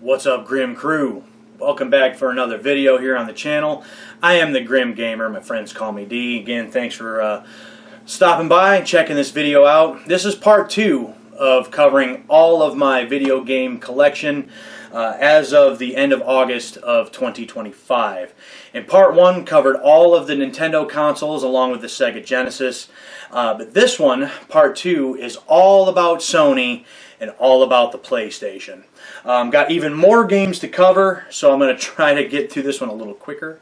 What's up, Grim Crew? Welcome back for another video here on the channel. I am the Grim Gamer. My friends call me D. Again, thanks for stopping by and checking this video out. This is part 2 of covering all of my video game collection as of the end of August of 2025. And part 1 covered all of the Nintendo consoles along with the Sega Genesis. But this one, part 2, is all about Sony and all about the PlayStation. Got even more games to cover, so I'm going to try to get through this one a little quicker.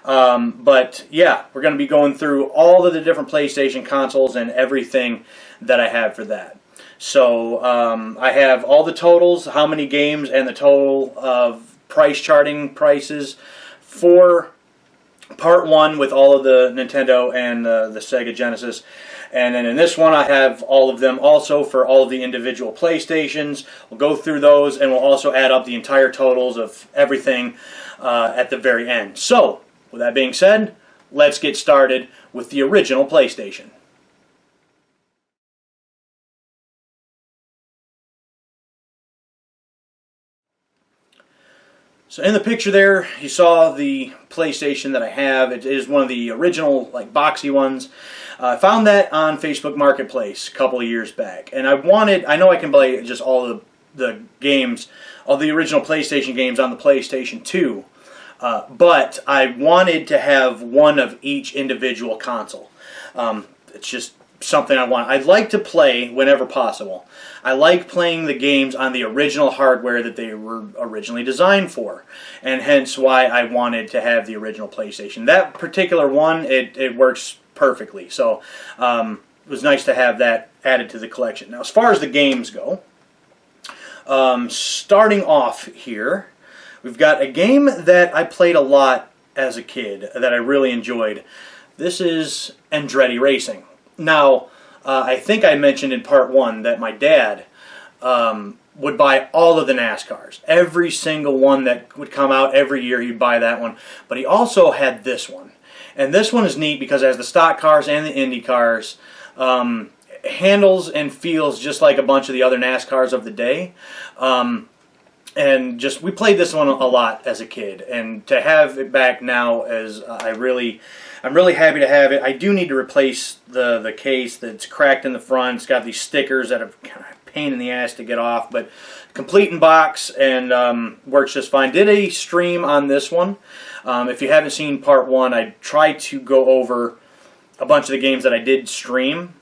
But yeah, we're going to be going through all of the different PlayStation consoles and everything that I have for that. So I have all the totals, how many games, and the total of price charting prices for part 1 with all of the Nintendo and the Sega Genesis. And then in this one I have all of them also for all of the individual PlayStations. We'll go through those and we'll also add up the entire totals of everything at the very end. So, with that being said, let's get started with the original PlayStation. So in the picture there, you saw the PlayStation that I have. It is one of the original, like, boxy ones. I found that on Facebook Marketplace a couple of years back, and I know I can play just all of the games, all the original PlayStation games on the PlayStation 2, but I wanted to have one of each individual console. It's just something I want. I'd like to play whenever possible. I like playing the games on the original hardware that they were originally designed for, and hence why I wanted to have the original PlayStation. That particular one, it works perfectly, so it was nice to have that added to the collection. Now, as far as the games go, starting off here, we've got a game that I played a lot as a kid that I really enjoyed. This is Andretti Racing. Now, I think I mentioned in part 1 that my dad would buy all of the NASCARs. Every single one that would come out every year, he'd buy that one. But he also had this one. And this one is neat because it has the stock cars and the Indy cars. Handles and feels just like a bunch of the other NASCARs of the day. And just, we played this one a lot as a kid. And to have it back now, I'm really happy to have it. I do need to replace the case that's cracked in the front. It's got these stickers that are kind of a pain in the ass to get off. But complete in box and works just fine. Did a stream on this one. If you haven't seen part 1, I tried to go over a bunch of the games that I did stream.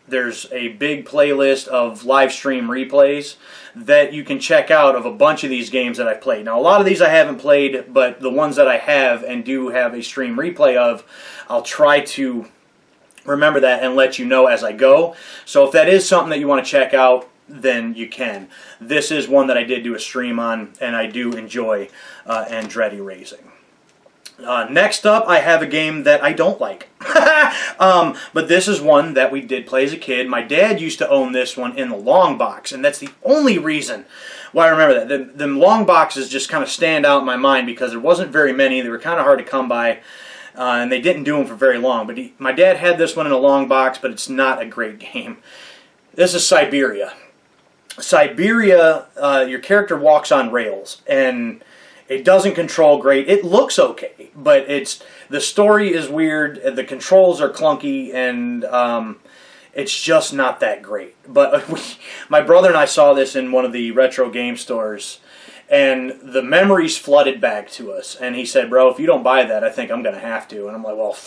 There's a big playlist of live stream replays that you can check out of a bunch of these games that I've played. Now, a lot of these I haven't played, but the ones that I have and do have a stream replay of, I'll try to remember that and let you know as I go. So if that is something that you want to check out, then you can. This is one that I did do a stream on, and I do enjoy Andretti Racing. Next up, I have a game that I don't like. But this is one that we did play as a kid. My dad used to own this one in the long box, and that's the only reason why I remember that. The long boxes just kind of stand out in my mind because there wasn't very many. They were kind of hard to come by, and they didn't do them for very long. But my dad had this one in a long box, but it's not a great game. This is Siberia. Siberia, your character walks on rails, and it doesn't control great. It looks okay, but the story is weird, the controls are clunky, and it's just not that great. But my brother and I saw this in one of the retro game stores, and the memories flooded back to us. And he said, "Bro, if you don't buy that, I think I'm going to have to." And I'm like, well,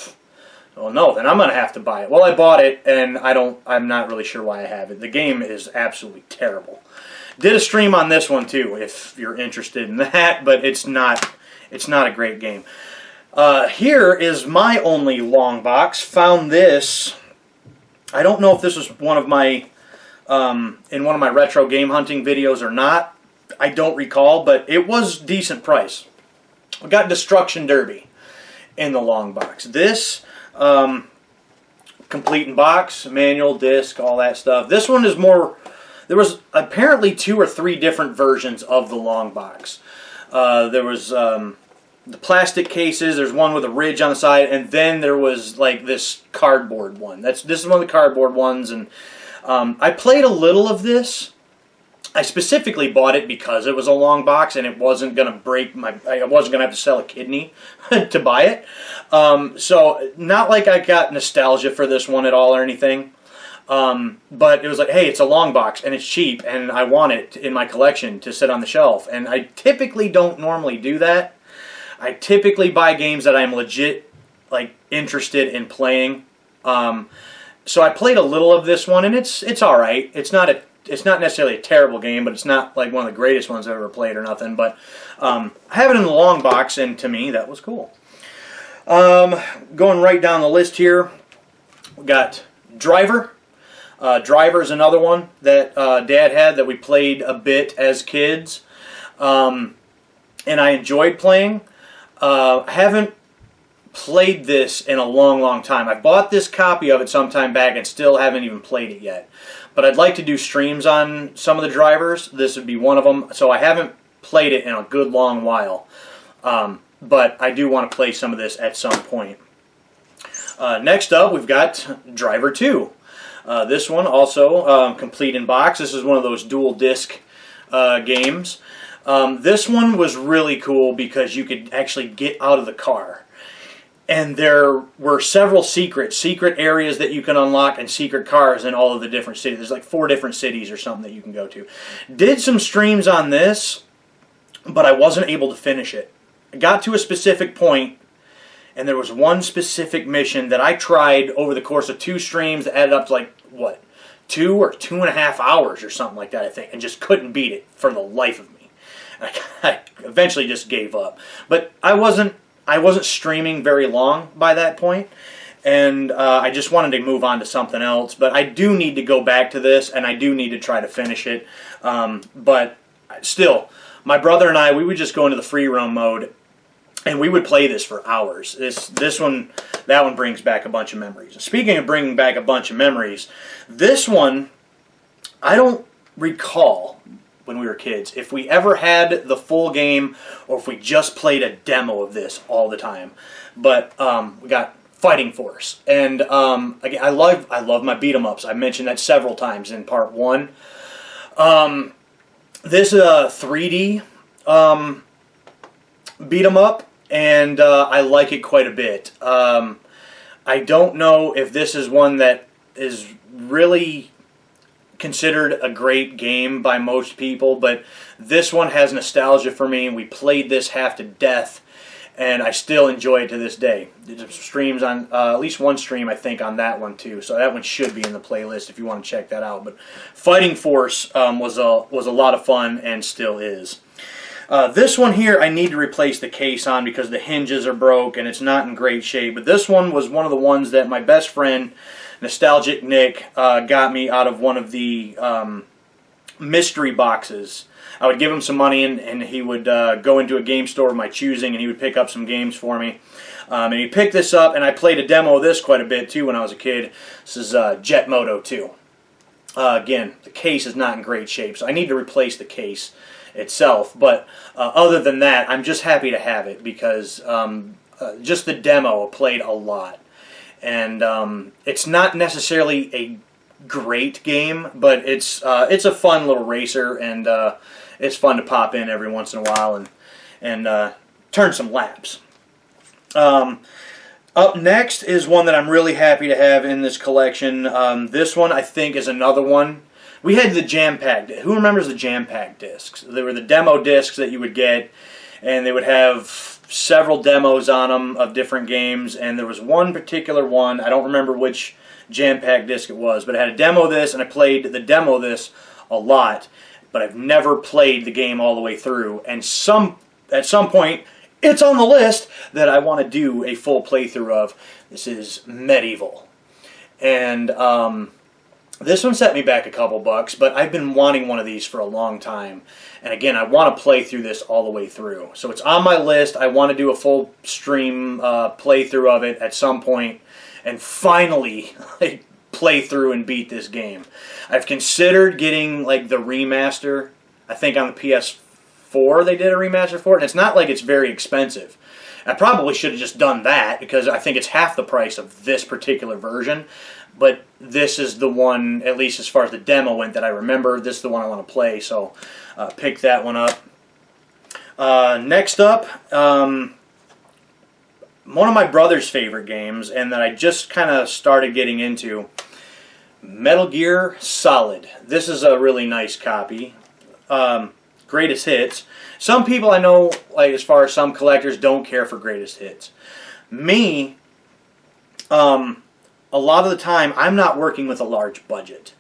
no, then I'm going to have to buy it. Well, I bought it, and I'm not really sure why I have it. The game is absolutely terrible. Did a stream on this one too, if you're interested in that, but it's not a great game. Here is my only long box. Found this. I don't know if this was one of my in one of my retro game hunting videos or not. I don't recall, but it was decent price. I got Destruction Derby in the long box. This complete in box, manual, disc, all that stuff. This one is more. There was apparently 2 or 3 different versions of the long box. There was the plastic cases. There's one with a ridge on the side, and then there was like this cardboard one. This is one of the cardboard ones, and I played a little of this. I specifically bought it because it was a long box and it wasn't going to break I wasn't going to have to sell a kidney to buy it. So not like I got nostalgia for this one at all or anything. But it was like, hey, it's a long box and it's cheap and I want it in my collection to sit on the shelf. And I typically don't normally do that. I typically buy games that I'm legit like interested in playing. So I played a little of this one and it's all right. It's not necessarily a terrible game, but it's not like one of the greatest ones I've ever played or nothing. But I have it in the long box, and to me, that was cool. Going right down the list here, we got Driver. Driver is another one that Dad had that we played a bit as kids, and I enjoyed playing. I haven't played this in a long, long time. I bought this copy of it sometime back and still haven't even played it yet. But I'd like to do streams on some of the drivers. This would be one of them. So I haven't played it in a good long while. But I do want to play some of this at some point. Next up, we've got Driver 2. This one also complete in box. This is one of those dual disc games. This one was really cool because you could actually get out of the car. And there were several secret areas that you can unlock and secret cars in all of the different cities. There's like 4 different cities or something that you can go to. Did some streams on this, but I wasn't able to finish it. I got to a specific point, and there was one specific mission that I tried over the course of 2 streams that added up to like, what, 2 or 2.5 hours or something like that, I think, and just couldn't beat it for the life of me. I eventually just gave up. But I wasn't streaming very long by that point, and I just wanted to move on to something else. But I do need to go back to this, and I do need to try to finish it. But still, my brother and I, we would just go into the free roam mode, and we would play this for hours. That one brings back a bunch of memories. Speaking of bringing back a bunch of memories, this one, I don't recall when we were kids if we ever had the full game or if we just played a demo of this all the time. But we got Fighting Force, and again, I love my beat 'em ups. I mentioned that several times in part 1. This is a 3D beat 'em up, and I like it quite a bit. I don't know if this is one that is really considered a great game by most people, but this one has nostalgia for me, and we played this half to death, and I still enjoy it to this day. There's some streams on, at least one stream I think on that one too, so that one should be in the playlist if you want to check that out. But Fighting Force was a lot of fun and still is. This one here I need to replace the case on because the hinges are broke and it's not in great shape, but this one was one of the ones that my best friend Nostalgic Nick got me out of one of the mystery boxes. I would give him some money and he would go into a game store of my choosing and he would pick up some games for me. And he picked this up, and I played a demo of this quite a bit too when I was a kid. This is Jet Moto 2. Again, the case is not in great shape, so I need to replace the case itself. But other than that, I'm just happy to have it because just the demo played a lot. And it's not necessarily a great game, but it's a fun little racer, and it's fun to pop in every once in a while and turn some laps. Up next is one that I'm really happy to have in this collection. This one I think is another one. We had the Jam Pack. Who remembers the Jam Pack discs? They were the demo discs that you would get, and they would have several demos on them of different games, and there was one particular one, I don't remember which Jam Pack disc it was, but it had a demo of this, and I played the demo of this a lot, but I've never played the game all the way through, and at some point, it's on the list that I want to do a full playthrough of. This is Medieval, and this one set me back a couple bucks, but I've been wanting one of these for a long time. And again, I want to play through this all the way through. So it's on my list. I want to do a full stream playthrough of it at some point and finally play through and beat this game. I've considered getting like the remaster. I think on the PS4 they did a remaster for it, and it's not like it's very expensive. I probably should have just done that because I think it's half the price of this particular version. but this is the one, at least as far as the demo went, that I remember. This is the one I want to play, so pick that one up. Next up, one of my brother's favorite games, and that I just kind of started getting into, Metal Gear Solid. This is a really nice copy. Greatest hits. Some people I know, like as far as some collectors, don't care for greatest hits. Me, a lot of the time, I'm not working with a large budget.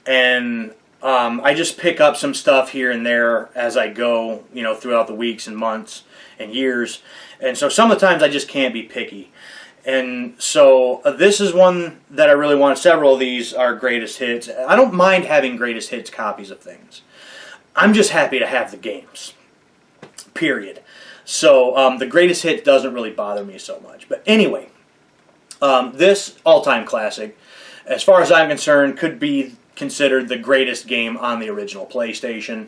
And I just pick up some stuff here and there as I go, you know, throughout the weeks and months and years. And so some of the times I just can't be picky. And so this is one that I really want. Several of these are greatest hits. I don't mind having greatest hits copies of things. I'm just happy to have the games. Period. So the greatest hit doesn't really bother me so much. But anyway, this all-time classic, as far as I'm concerned, could be considered the greatest game on the original PlayStation.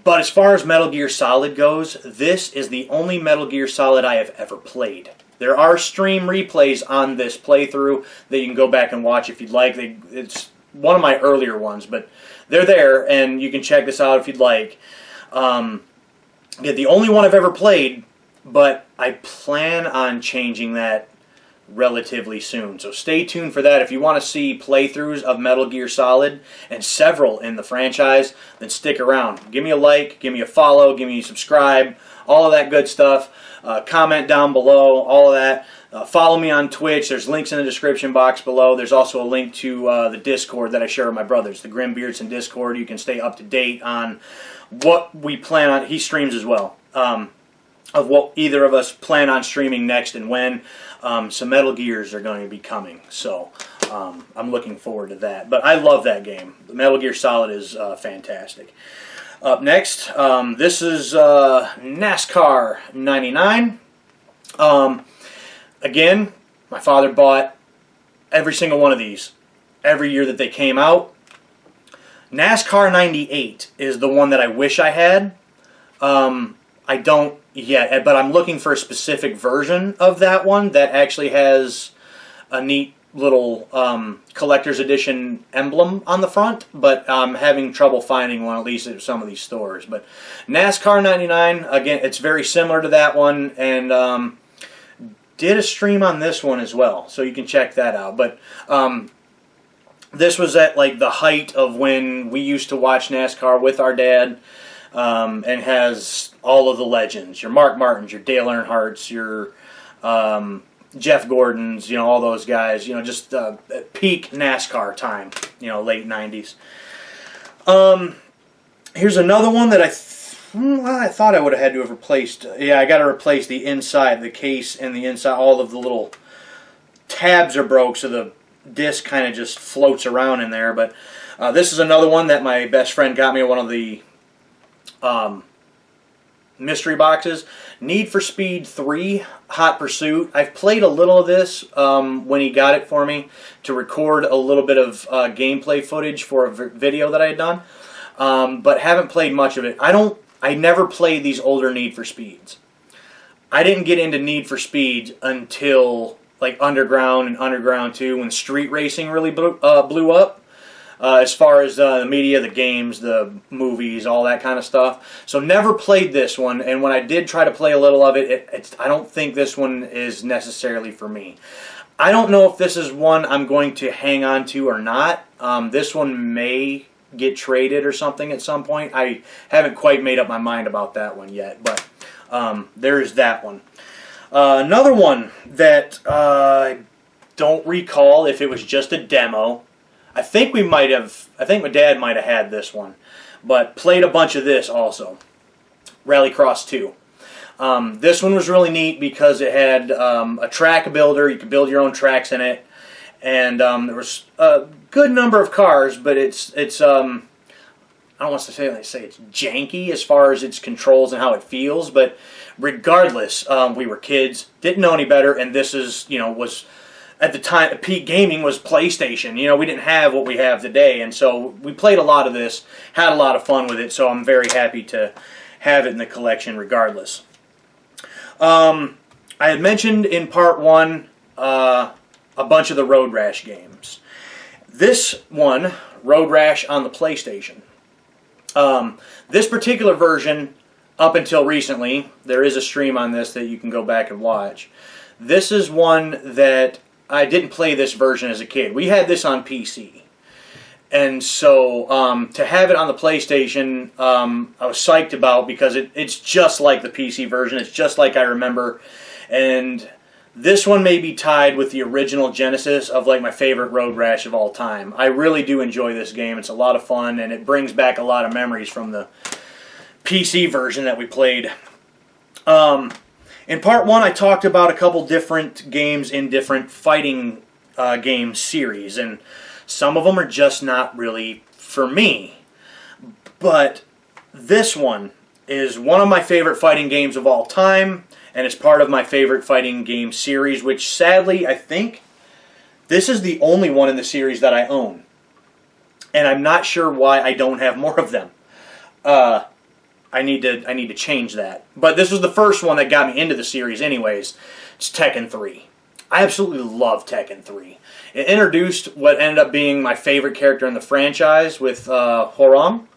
But as far as Metal Gear Solid goes, this is the only Metal Gear Solid I have ever played. There are stream replays on this playthrough that you can go back and watch if you'd like. It's one of my earlier ones, but they're there, and you can check this out if you'd like. The only one I've ever played, but I plan on changing that relatively soon. So stay tuned for that. If you want to see playthroughs of Metal Gear Solid, and several in the franchise, then stick around. Give me a like, give me a follow, give me a subscribe, all of that good stuff. Comment down below, all of that. Follow me on Twitch. There's links in the description box below. There's also a link to the Discord that I share with my brothers, the Grim Beardson Discord. You can stay up to date on what we plan on. He streams as well. Of what either of us plan on streaming next and when. Some Metal Gears are going to be coming, so I'm looking forward to that. But I love that game. The Metal Gear Solid is fantastic. Up next, this is NASCAR 99. Again, my father bought every single one of these every year that they came out. NASCAR 98 is the one that I wish I had. I don't yet, but I'm looking for a specific version of that one that actually has a neat little collector's edition emblem on the front, but I'm having trouble finding one, at least at some of these stores. But NASCAR 99, again, it's very similar to that one, and did a stream on this one as well, so you can check that out. But this was at like the height of when we used to watch NASCAR with our dad, and has all of the legends, your Mark Martins, your Dale Earnhardts, your Jeff Gordons, you know, all those guys, you know, just peak NASCAR time, you know, late 90s. Here's another one that I thought I would have had to have replaced. Yeah, I got to replace the inside, the case and the inside. All of the little tabs are broke, so the disc kind of just floats around in there. But this is another one that my best friend got me, one of the mystery boxes. Need for Speed 3 Hot Pursuit. I've played a little of this when he got it for me to record a little bit of gameplay footage for a video that I had done, but haven't played much of it. I never played these older Need for Speeds. I didn't get into Need for Speed until like Underground and Underground 2, when street racing really blew up. As far as the media, the games, the movies, all that kind of stuff. So never played this one, and when I did try to play a little of it, I don't think this one is necessarily for me. I don't know if this is one I'm going to hang on to or not. This one may get traded or something at some point. I haven't quite made up my mind about that one yet, but there is that one. Another one that I don't recall if it was just a demo. I think my dad might have had this one, but played a bunch of this also. Rallycross 2. This one was really neat because it had a track builder. You could build your own tracks in it, and there was a good number of cars, but it's I don't want to say it's janky as far as its controls and how it feels, but regardless, we were kids, didn't know any better, and this is, you know, was at the time, peak gaming was PlayStation. You know, we didn't have what we have today, and so we played a lot of this, had a lot of fun with it, so I'm very happy to have it in the collection regardless. I had mentioned in part 1 a bunch of the Road Rash games, This one, Road Rash on the PlayStation. This particular version, up until recently, there is a stream on this that you can go back and watch. This is one that I didn't play this version as a kid. We had this on PC. And so to have it on the PlayStation, I was psyched about because it's just like the PC version. It's just like I remember. And this one may be tied with the original Genesis of like my favorite Road Rash of all time. I really do enjoy this game. It's a lot of fun, and it brings back a lot of memories from the PC version that we played. In part one, I talked about a couple different games in different fighting game series, and some of them are just not really for me. But this one is one of my favorite fighting games of all time, and it's part of my favorite fighting game series, which sadly, I think, this is the only one in the series that I own. And I'm not sure why I don't have more of them. I need to change that. But this was the first one that got me into the series anyways. It's Tekken 3. I absolutely love Tekken 3. It introduced what ended up being my favorite character in the franchise with Horam,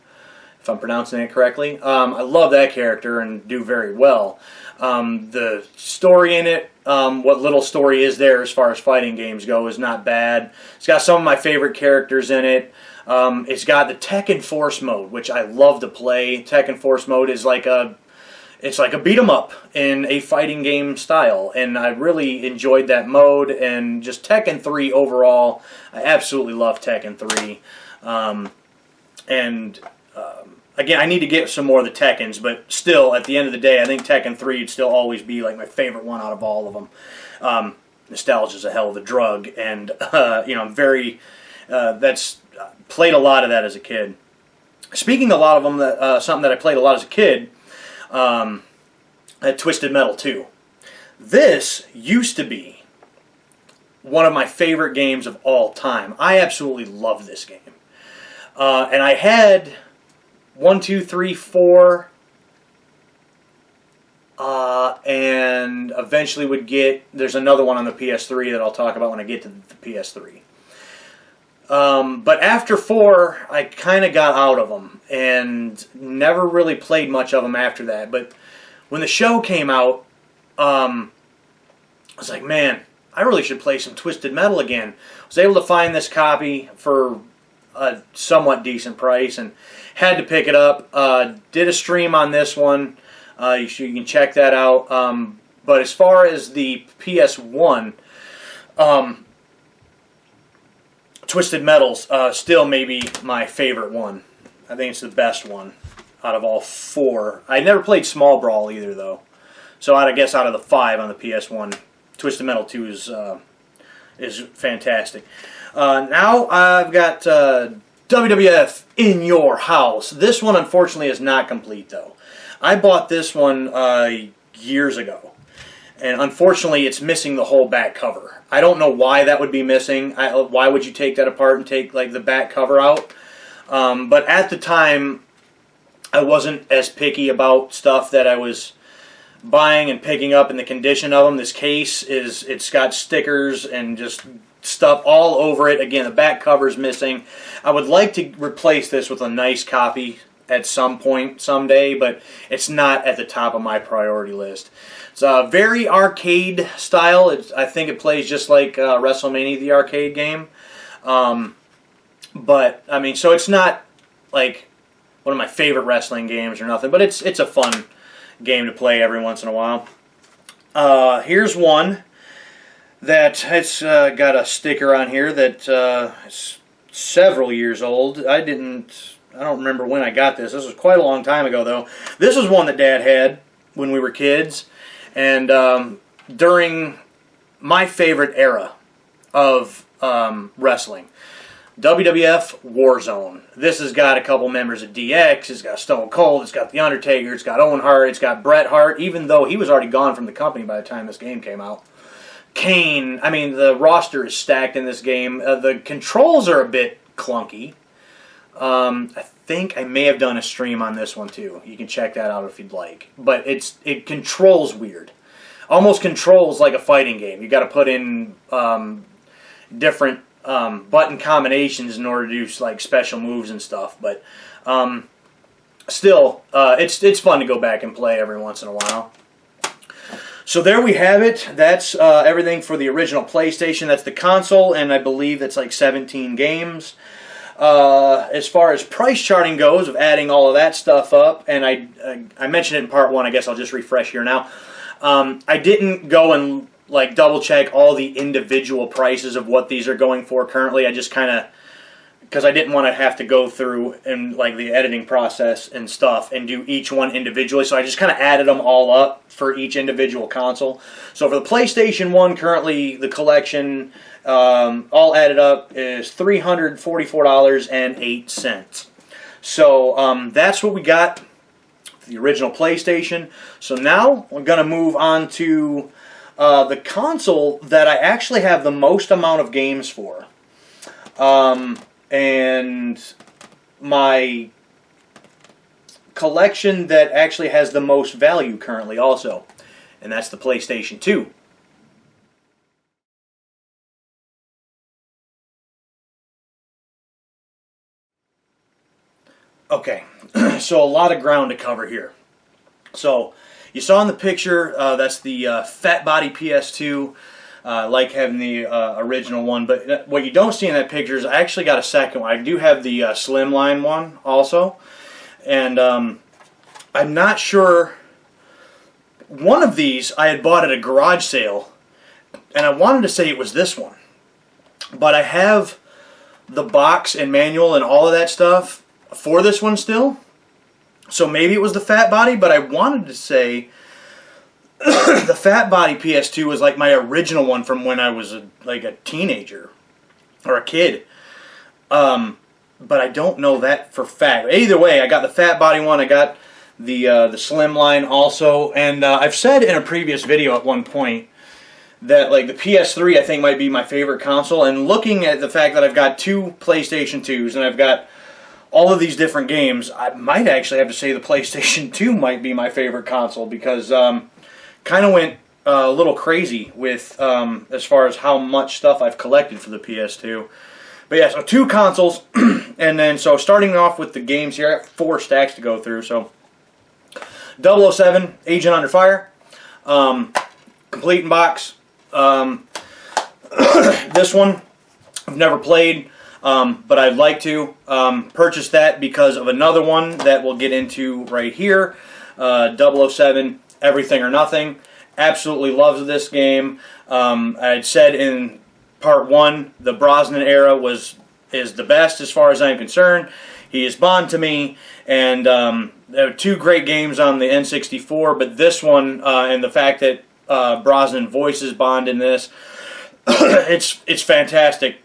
if I'm pronouncing it correctly. I love that character and do very well. The story in it, what little story is there as far as fighting games go, is not bad. It's got some of my favorite characters in it. It's got the Tekken Force mode, which I love to play. Tekken Force mode is like it's like a beat 'em up in a fighting game style, and I really enjoyed that mode. And just Tekken 3 overall, I absolutely love Tekken 3. Again, I need to get some more of the Tekkens, but still, at the end of the day, I think Tekken 3 would still always be like my favorite one out of all of them. Nostalgia is a hell of a drug, and I'm very that's played a lot of that as a kid. Speaking of a lot of them, something that I played a lot as a kid, Twisted Metal 2. This used to be one of my favorite games of all time. I absolutely love this game, and I had 1, 2, 3, 4, and eventually would get, there's another one on the PS3 that I'll talk about when I get to the PS3. But after 4, I kind of got out of them and never really played much of them after that. But when the show came out, I was like, man, I really should play some Twisted Metal again. I was able to find this copy for a somewhat decent price and had to pick it up. Did a stream on this one. You can check that out. But as far as the PS1, Twisted Metal's still maybe my favorite one. I think it's the best one out of all 4. I never played Small Brawl either, though. So I guess out of the 5 on the PS1, Twisted Metal 2 is fantastic. Now I've got WWF In Your House. This one, unfortunately, is not complete, though. I bought this one years ago, and unfortunately, it's missing the whole back cover. I don't know why that would be missing. Why would you take that apart and take like the back cover out? But at the time, I wasn't as picky about stuff that I was buying and picking up in the condition of them. This case it's got stickers and just stuff all over it. Again, the back cover's missing. I would like to replace this with a nice copy at some point someday, but it's not at the top of my priority list. It's a very arcade style. I think it plays just like WrestleMania, the arcade game. But I mean, so it's not like one of my favorite wrestling games or nothing, but it's a fun game to play every once in a while. Here's one that it's got a sticker on here that is several years old. I don't remember when I got this. This was quite a long time ago, though. This was one that Dad had when we were kids, and during my favorite era of wrestling, WWF Warzone. This has got a couple members of DX. It's got Stone Cold. It's got The Undertaker. It's got Owen Hart. It's got Bret Hart, even though he was already gone from the company by the time this game came out. Kane. I mean, the roster is stacked in this game. The controls are a bit clunky. I think I may have done a stream on this one too. You can check that out if you'd like. But it controls weird. Almost controls like a fighting game. You got to put in different button combinations in order to do like special moves and stuff. But still, it's fun to go back and play every once in a while. So there we have it. That's everything for the original PlayStation. That's the console, and I believe that's like 17 games. As far as price charting goes, of adding all of that stuff up, and I mentioned it in part 1. I guess I'll just refresh here now. I didn't go and like double check all the individual prices of what these are going for currently. I just kind of, because I didn't want to have to go through and like the editing process and stuff and do each one individually, so I just kind of added them all up for each individual console. So for the PlayStation 1, currently the collection all added up is $344.08. So that's what we got for the original PlayStation. So now we're going to move on to the console that I actually have the most amount of games for. And my collection that actually has the most value currently also, and that's the PlayStation 2. Okay, so a lot of ground to cover here. So you saw in the picture, that's the fat body PS2. I like having the original one, but what you don't see in that picture is I actually got a second one. I do have the slimline one also, and I'm not sure. One of these I had bought at a garage sale, and I wanted to say it was this one, but I have the box and manual and all of that stuff for this one still, so maybe it was the fat body, but I wanted to say the fat body PS2 was like my original one from when I was like a teenager or a kid, but I don't know that for fact. Either way, I got the fat body one, I got the slimline also, and I've said in a previous video at one point that like the PS3 I think might be my favorite console, and looking at the fact that I've got 2 PlayStation 2s and I've got all of these different games, I might actually have to say the PlayStation 2 might be my favorite console, because kind of went a little crazy with as far as how much stuff I've collected for the PS2. But yeah, so 2 consoles, and then so starting off with the games here, I have 4 stacks to go through. So 007, Agent Under Fire, complete in box. This one I've never played, but I'd like to purchase that because of another one that we'll get into right here. 007, Everything or Nothing. Absolutely loves this game. I had said in part 1, the Brosnan era is the best as far as I'm concerned. He is Bond to me, and there are 2 great games on the N64, but this one and the fact that Brosnan voices Bond in this, it's fantastic,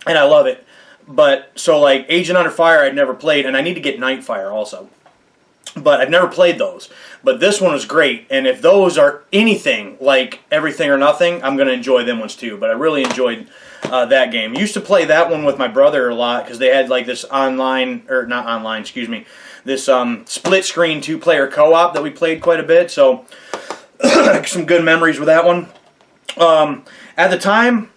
and I love it. But so like Agent Under Fire I'd never played, and I need to get Nightfire also, but I've never played those. But this one was great, and if those are anything like Everything or Nothing, I'm going to enjoy them ones too. But I really enjoyed that game. Used to play that one with my brother a lot because they had like this online, or not online, excuse me, this split screen 2-player co-op that we played quite a bit. So some good memories with that one. At the time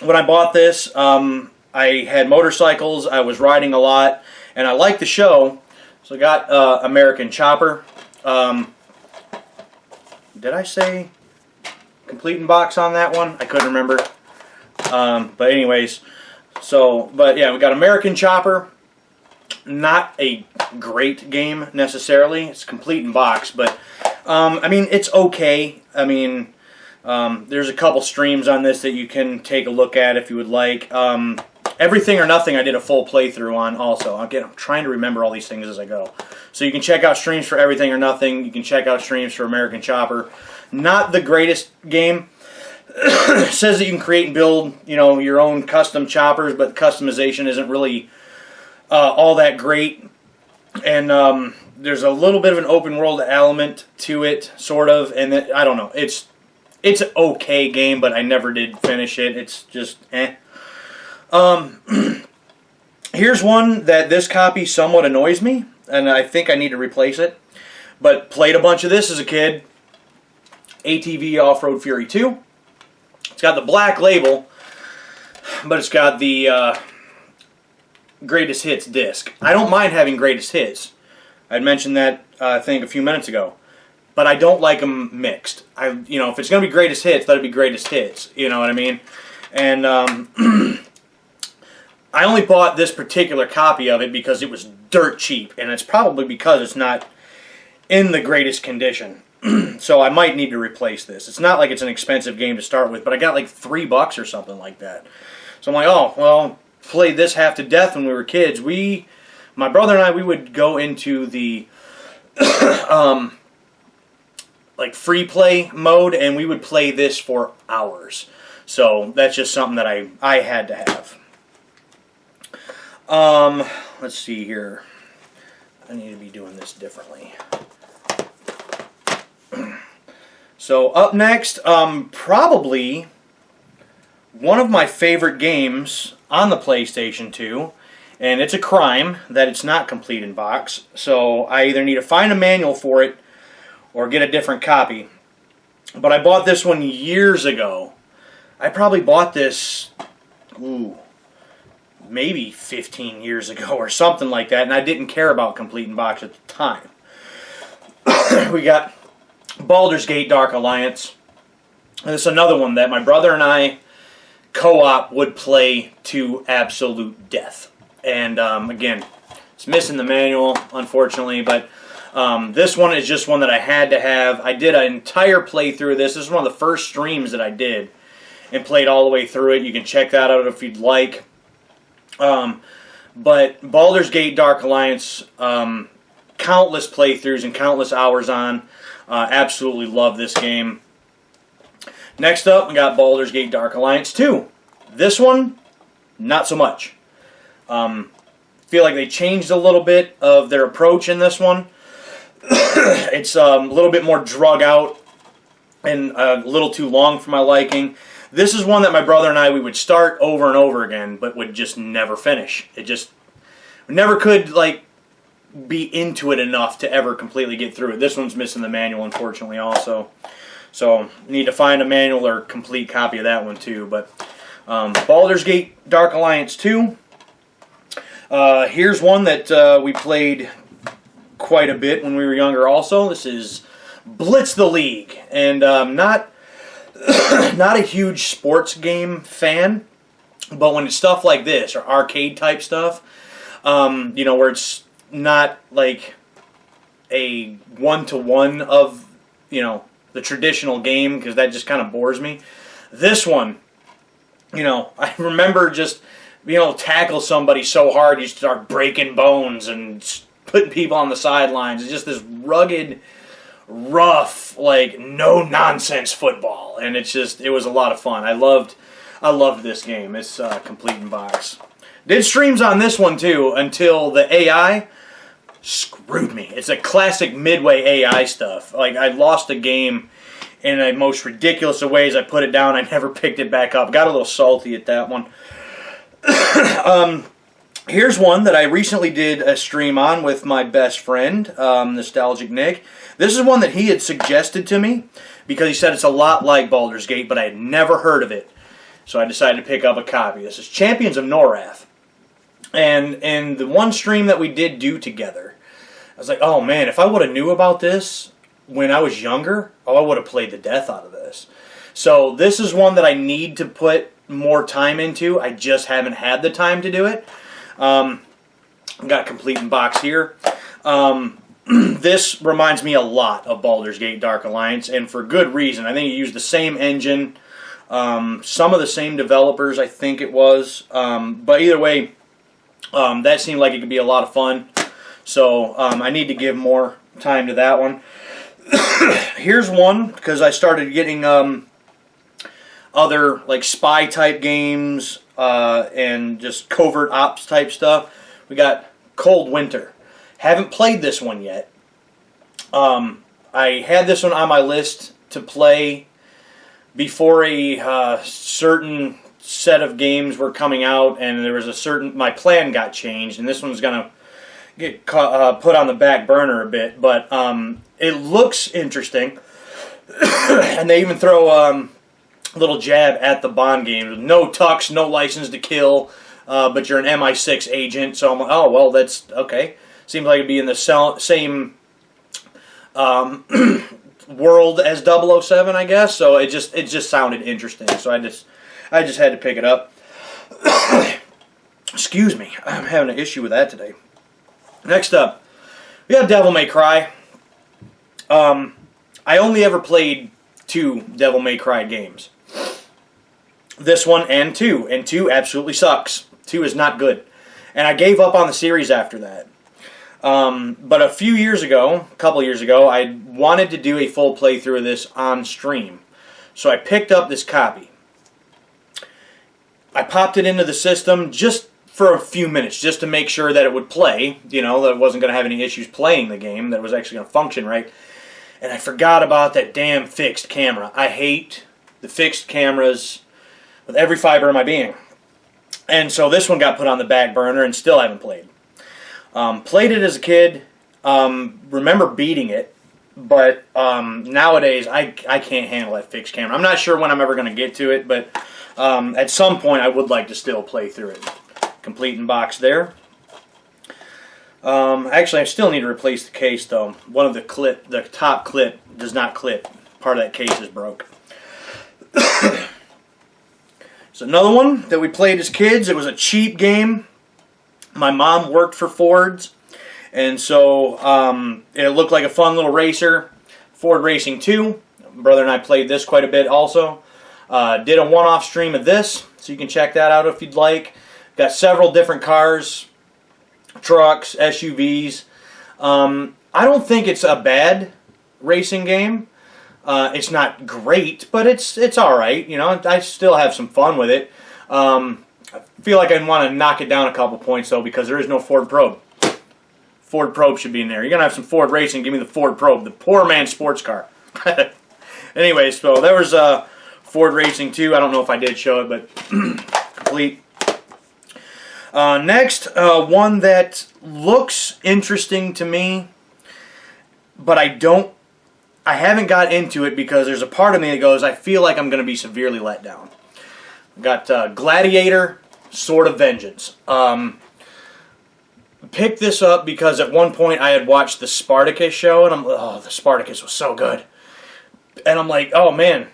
when I bought this, I had motorcycles, I was riding a lot, and I liked the show. So I got American Chopper. Did I say complete in box on that one? I couldn't remember. But anyways, but yeah, we got American Chopper. Not a great game necessarily. It's complete in box, but I mean, it's okay. I mean, there's a couple streams on this that you can take a look at if you would like. Everything or Nothing I did a full playthrough on also. Again, I'm trying to remember all these things as I go. So you can check out streams for Everything or Nothing. You can check out streams for American Chopper. Not the greatest game. It says that you can create and build, you know, your own custom choppers, but customization isn't really all that great. And there's a little bit of an open world element to it, sort of. And I don't know. It's an okay game, but I never did finish it. It's just eh. Here's one that this copy somewhat annoys me, and I think I need to replace it. But played a bunch of this as a kid. ATV Off-Road Fury 2. It's got the black label, but it's got the greatest hits disc. I don't mind having greatest hits. I'd mentioned that I think a few minutes ago, but I don't like them mixed. If it's going to be greatest hits, let it be greatest hits. You know what I mean? And I only bought this particular copy of it because it was dirt cheap, and it's probably because it's not in the greatest condition. So I might need to replace this. It's not like it's an expensive game to start with, but I got like $3 or something like that. So I'm like, oh, well, played this half to death when we were kids. My brother and I, we would go into the like free play mode, and we would play this for hours. So that's just something that I had to have. Let's see here. I need to be doing this differently. So up next, probably one of my favorite games on the PlayStation 2, and it's a crime that it's not complete in box, so I either need to find a manual for it or get a different copy. But I bought this one years ago. I probably bought this, maybe 15 years ago or something like that, and I didn't care about complete in box at the time. We got Baldur's Gate Dark Alliance. This is another one that my brother and I co-op would play to absolute death. And again, it's missing the manual, unfortunately, but this one is just one that I had to have. I did an entire playthrough of this. This is one of the first streams that I did and played all the way through it. You can check that out if you'd like. But Baldur's Gate Dark Alliance, countless playthroughs and countless hours on. Absolutely love this game. Next up, we got Baldur's Gate Dark Alliance 2. This one, not so much. Feel like they changed a little bit of their approach in this one. It's a little bit more drug out and a little too long for my liking. This is one that my brother and I, we would start over and over again, but would just never finish. It just never could, like, be into it enough to ever completely get through it. This one's missing the manual, unfortunately, also. So, need to find a manual or complete copy of that one, too. But Baldur's Gate Dark Alliance 2. Here's one that we played quite a bit when we were younger also. This is Blitz the League. And not a huge sports game fan, but when it's stuff like this, or arcade type stuff, where it's not like a one-to-one of, the traditional game, because that just kind of bores me. This one, I remember just being able to tackle somebody so hard you start breaking bones and putting people on the sidelines. It's just this rugged, rough, like, no-nonsense football. And it was a lot of fun. I loved this game. It's complete in box. Did streams on this one, too, until the AI screwed me. It's a classic Midway AI stuff. Like, I lost a game in the most ridiculous of ways. I put it down. I never picked it back up. Got a little salty at that one. Here's one that I recently did a stream on with my best friend, Nostalgic Nick. This is one that he had suggested to me because he said it's a lot like Baldur's Gate, but I had never heard of it. So I decided to pick up a copy. This is Champions of Norath. And in the one stream that we did do together, I was like, oh man, if I would have knew about this when I was younger, I would have played the death out of this. So this is one that I need to put more time into. I just haven't had the time to do it. Got complete in box here. This reminds me a lot of Baldur's Gate Dark Alliance, and for good reason. I think it used the same engine, some of the same developers, I think it was. But either way, that seemed like it could be a lot of fun. So I need to give more time to that one. Here's one, because I started getting other like spy type games and just covert ops type stuff. We got Cold Winter. Haven't played this one yet. I had this one on my list to play before a certain set of games were coming out, and there was my plan got changed, and this one's gonna get put on the back burner a bit. But it looks interesting, and they even throw little jab at the Bond games. No tux, no license to kill, but you're an MI6 agent. So I'm like, oh, well, that's okay. Seems like it'd be in the same world as 007, I guess. So it just sounded interesting. So I just had to pick it up. Excuse me, I'm having an issue with that today. Next up, we have Devil May Cry. I only ever played 2 Devil May Cry games. This one and 2. And 2 absolutely sucks. 2 is not good. And I gave up on the series after that. But a couple years ago, I wanted to do a full playthrough of this on stream. So I picked up this copy. I popped it into the system just for a few minutes, just to make sure that it would play, that it wasn't going to have any issues playing the game, that it was actually going to function right. And I forgot about that damn fixed camera. I hate the fixed cameras with every fiber of my being. And so this one got put on the back burner and still haven't played. Played it as a kid, remember beating it, but nowadays I can't handle that fixed camera. I'm not sure when I'm ever going to get to it, but at some point I would like to still play through it. Complete in box there. Actually, I still need to replace the case though. One of the top clip does not clip. Part of that case is broke. So another one that we played as kids. It was a cheap game. My mom worked for Ford's, and so it looked like a fun little racer. Ford Racing 2. My brother and I played this quite a bit also. Did a one-off stream of this, so you can check that out if you'd like. Got several different cars, trucks, SUVs. I don't think it's a bad racing game. It's not great, but it's all right. I still have some fun with it. I feel like I want to knock it down a couple points though, because there is no Ford Probe. Ford Probe should be in there. You're gonna have some Ford Racing. Give me the Ford Probe, the poor man's sports car. Anyway, so there was Ford Racing 2. I don't know if I did show it, but complete. Next, one that looks interesting to me, but I haven't got into it because there's a part of me that goes, I feel like I'm going to be severely let down. Got Gladiator, Sword of Vengeance. Picked this up because at one point I had watched the Spartacus show, and the Spartacus was so good. And I'm like, oh man,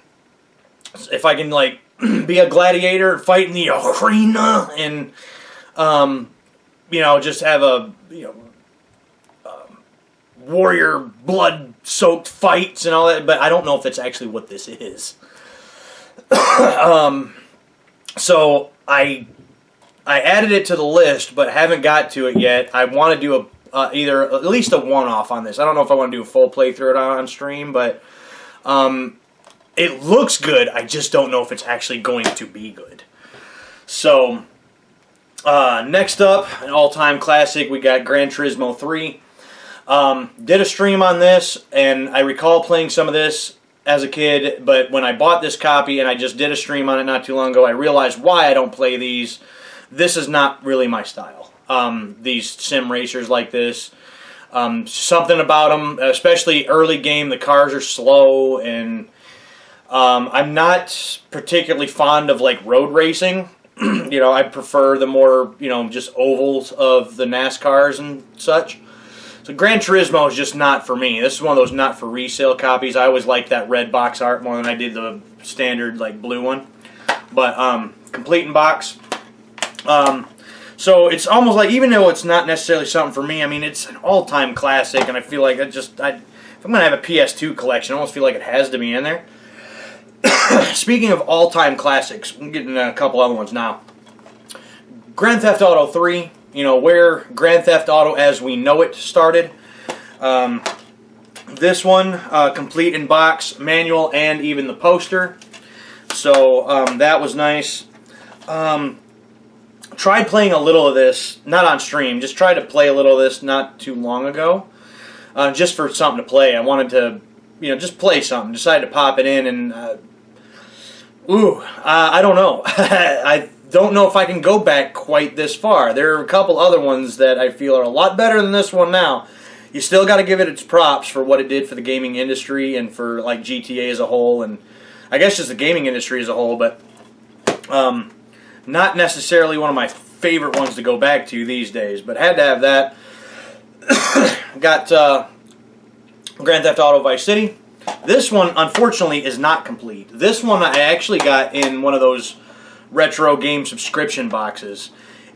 if I can like be a gladiator and fight in the arena and just have a warrior blood-soaked fights and all that, but I don't know if that's actually what this is. So I added it to the list, but haven't got to it yet. I want to do either at least a one-off on this. I don't know if I want to do a full playthrough on stream, but it looks good. I just don't know if it's actually going to be good. So next up, an all-time classic, we got Gran Turismo 3. Did a stream on this, and I recall playing some of this as a kid, but when I bought this copy and I just did a stream on it not too long ago, I realized why I don't play these. This is not really my style. These sim racers like this. Something about them, especially early game, the cars are slow, and I'm not particularly fond of like road racing. I prefer the more, just ovals of the NASCARs and such. So Gran Turismo is just not for me. This is one of those not for resale copies. I always liked that red box art more than I did the standard like blue one. But complete in box. So it's almost like, even though it's not necessarily something for me, I mean, it's an all-time classic, and I feel like if I'm going to have a PS2 collection, I almost feel like it has to be in there. Speaking of all-time classics, I'm getting a couple other ones now. Grand Theft Auto 3, where Grand Theft Auto as we know it started. This one, complete in box, manual, and even the poster. So that was nice. Tried playing a little of this, not on stream, just tried to play a little of this not too long ago. Just for something to play. I wanted to, just play something. Decided to pop it in, and I don't know. I don't know if I can go back quite this far. There are a couple other ones that I feel are a lot better than this one now. You still got to give it its props for what it did for the gaming industry and for like GTA as a whole. And I guess just the gaming industry as a whole, but not necessarily one of my favorite ones to go back to these days, but had to have that. Got Grand Theft Auto Vice City. This one, unfortunately, is not complete. This one I actually got in one of those retro game subscription boxes,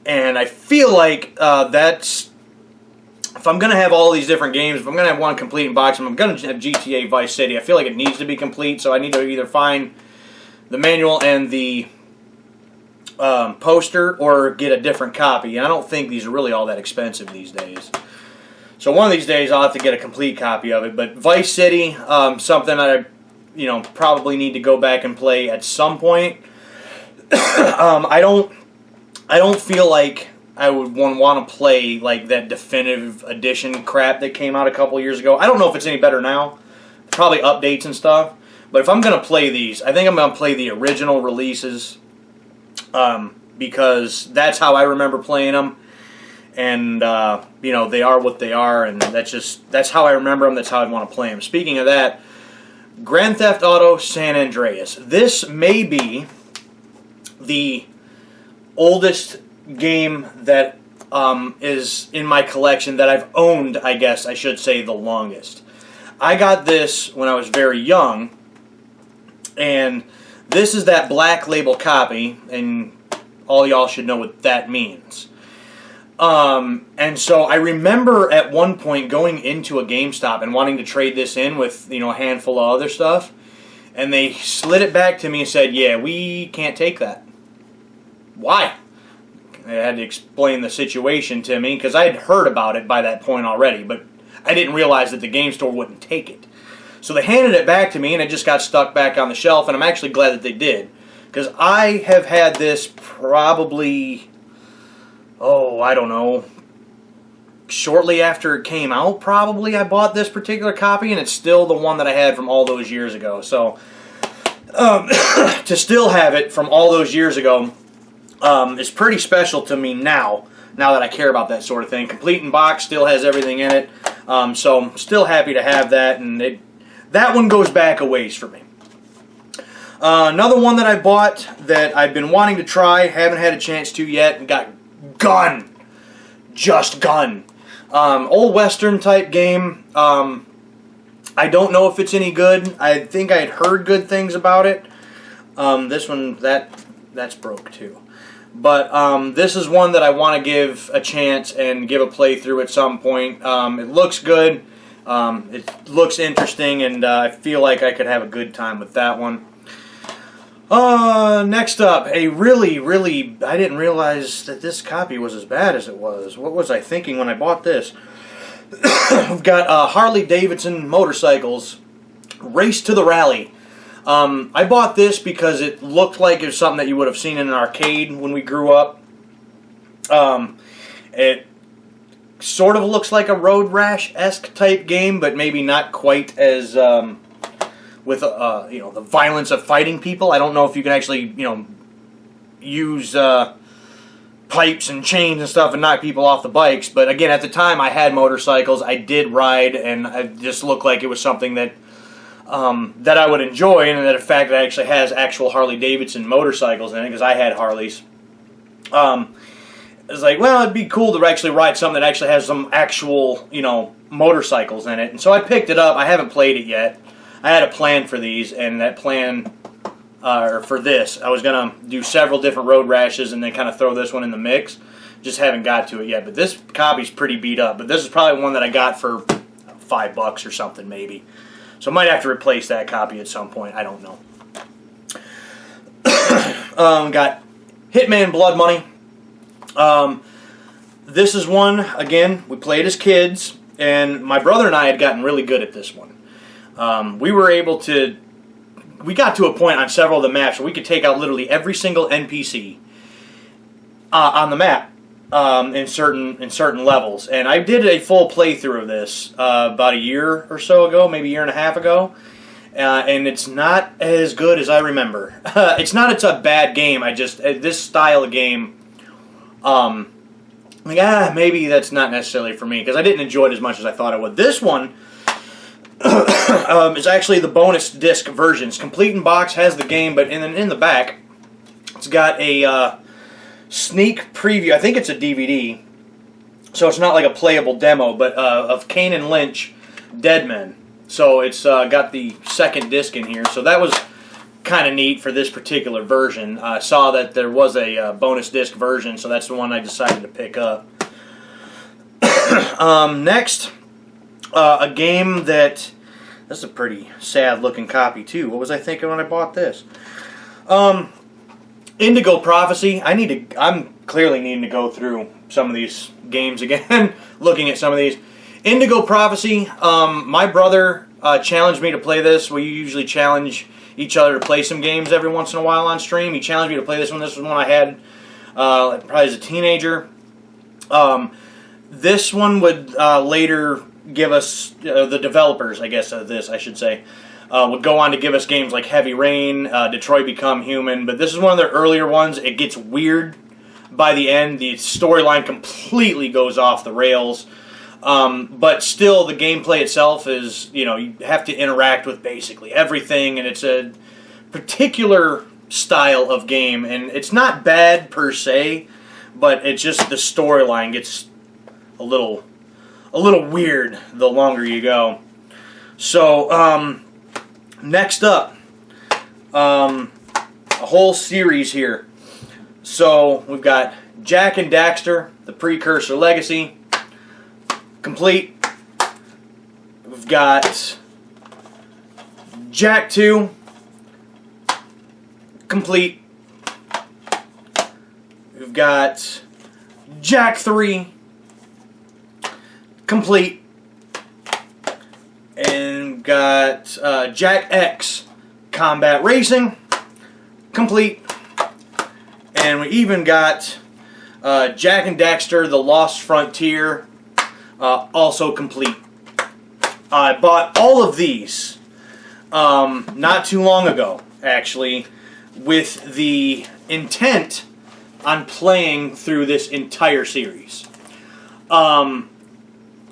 and I feel like that's, if I'm going to have all these different games, if I'm going to have one complete in box, if I'm going to have GTA Vice City, I feel like it needs to be complete, so I need to either find the manual and the poster or get a different copy. And I don't think these are really all that expensive these days. So one of these days I'll have to get a complete copy of it. But Vice City, something I probably need to go back and play at some point. I don't feel like I would want to play like that definitive edition crap that came out a couple years ago. I don't know if it's any better now. Probably updates and stuff. But if I'm going to play these, I think I'm going to play the original releases, because that's how I remember playing them. And, they are what they are, and that's how I remember them, that's how I'd want to play them. Speaking of that, Grand Theft Auto San Andreas. This may be the oldest game that is in my collection that I've owned, I guess I should say, the longest. I got this when I was very young, and this is that black label copy, and all y'all should know what that means. And so I remember at one point going into a GameStop and wanting to trade this in with, a handful of other stuff, and they slid it back to me and said, yeah, we can't take that. Why? I had to explain the situation to me, because I had heard about it by that point already, but I didn't realize that the game store wouldn't take it. So they handed it back to me, and it just got stuck back on the shelf, and I'm actually glad that they did, because I have had this probably, I don't know, shortly after it came out, probably, I bought this particular copy, and it's still the one that I had from all those years ago. So, to still have it from all those years ago is pretty special to me now that I care about that sort of thing. Complete in box, still has everything in it, so I'm still happy to have that, and that one goes back a ways for me. Another one that I bought that I've been wanting to try, haven't had a chance to yet, and got Gun. Just Gun. Old Western type game. I don't know if it's any good. I think I had heard good things about it. This one, that's broke too. But this is one that I want to give a chance and give a playthrough at some point. It looks good. It looks interesting, and I feel like I could have a good time with that one. Next up, a really, I didn't realize that this copy was as bad as it was. What was I thinking when I bought this? We've got Harley Davidson motorcycles, Race to the Rally. I bought this because it looked like it was something that you would have seen in an arcade when we grew up. It sort of looks like a Road Rash-esque type game, but maybe not quite as with the violence of fighting people. I don't know if you can actually use pipes and chains and stuff and knock people off the bikes. But again, at the time I had motorcycles. I did ride, and it just looked like it was something that that I would enjoy, and that in fact it actually has actual Harley Davidson motorcycles in it, because I had Harleys. It's like, well, it'd be cool to actually ride something that actually has some actual, motorcycles in it. And so I picked it up. I haven't played it yet. I had a plan for these, and that plan, or for this, I was going to do several different Road Rashes and then kind of throw this one in the mix. Just haven't got to it yet. But this copy's pretty beat up. But this is probably one that I got for $5 or something, maybe. So I might have to replace that copy at some point. I don't know. Got Hitman Blood Money. This is one, again, we played as kids, and my brother and I had gotten really good at this one. We got to a point on several of the maps where we could take out literally every single NPC on the map in certain levels. And I did a full playthrough of this about a year or so ago, maybe a year and a half ago. And it's not as good as I remember. It's a bad game. This style of game, maybe that's not necessarily for me, because I didn't enjoy it as much as I thought I would. This one, is actually the bonus disc versions. Complete in box has the game, but in the back, it's got a sneak preview. I think it's a DVD, so it's not like a playable demo, but of Kane and Lynch, Dead Men. So it's got the second disc in here. So that was kind of neat for this particular version. I saw that there was a bonus disc version, so that's the one I decided to pick up. Next, a game that... This is a pretty sad-looking copy, too. What was I thinking when I bought this? Indigo Prophecy. I'm clearly needing to go through some of these games again, looking at some of these. Indigo Prophecy. My brother challenged me to play this. We usually challenge each other to play some games every once in a while on stream. He challenged me to play this one. This was one I had probably as a teenager. This one would later give us, the developers, I guess, of this, I should say, would go on to give us games like Heavy Rain, Detroit Become Human, but this is one of their earlier ones. It gets weird by the end. The storyline completely goes off the rails, but still the gameplay itself is, you have to interact with basically everything, and it's a particular style of game, and it's not bad per se, but it's just the storyline gets a little weird the longer you go. So, next up, a whole series here. So, we've got Jak and Daxter, the Precursor Legacy, complete. We've got Jak 2, complete. We've got Jak 3, complete. And we've got Jak X, Combat Racing, complete. And we even got Jak and Daxter, The Lost Frontier, also complete. I bought all of these not too long ago, actually, with the intent on playing through this entire series.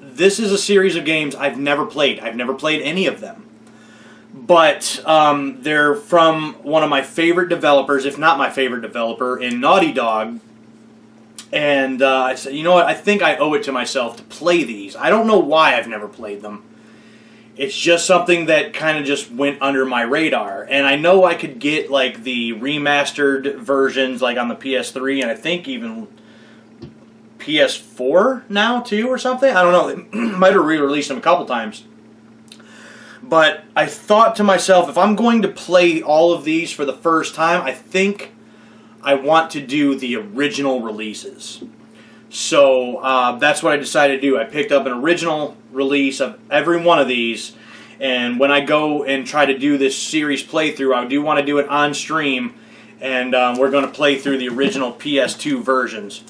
This is a series of games I've never played. I've never played any of them. But they're from one of my favorite developers, if not my favorite developer, in Naughty Dog. And I said, you know what, I think I owe it to myself to play these. I don't know why I've never played them. It's just something that kind of just went under my radar. And I know I could get like the remastered versions like on the PS3 and I think even PS4 now too or something. I don't know. They might have re-released them a couple times. But I thought to myself, if I'm going to play all of these for the first time, I think I want to do the original releases. So that's what I decided to do. I picked up an original release of every one of these, and when I go and try to do this series playthrough, I do want to do it on stream, and we're going to play through the original PS2 versions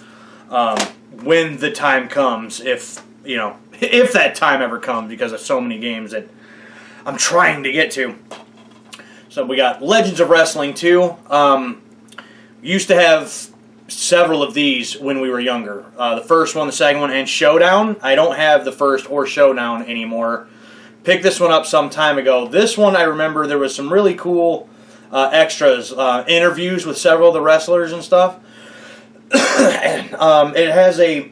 when the time comes, if that time ever comes, because of so many games that I'm trying to get to. So we got Legends of Wrestling 2. Used to have several of these when we were younger. The first one, the second one, and Showdown. I don't have the first or Showdown anymore. Picked this one up some time ago. This one, I remember there was some really cool extras, interviews with several of the wrestlers and stuff. And, it has a,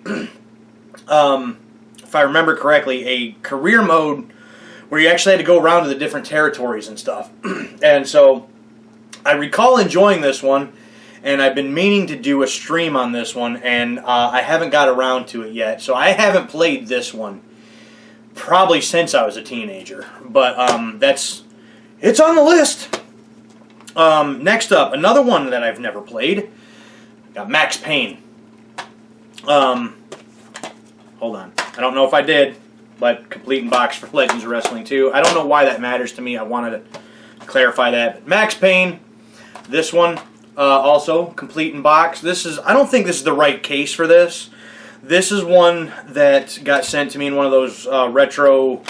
if I remember correctly, a career mode where you actually had to go around to the different territories and stuff. And so I recall enjoying this one, and I've been meaning to do a stream on this one, and I haven't got around to it yet. So I haven't played this one probably since I was a teenager. But it's on the list. Next up, another one that I've never played. Got Max Payne. Hold on. I don't know if I did, but complete in box for Legends of Wrestling 2. I don't know why that matters to me. I wanted to clarify that. But Max Payne, this one, also complete in box. I don't think this is the right case for this. This is one that got sent to me in one of those retro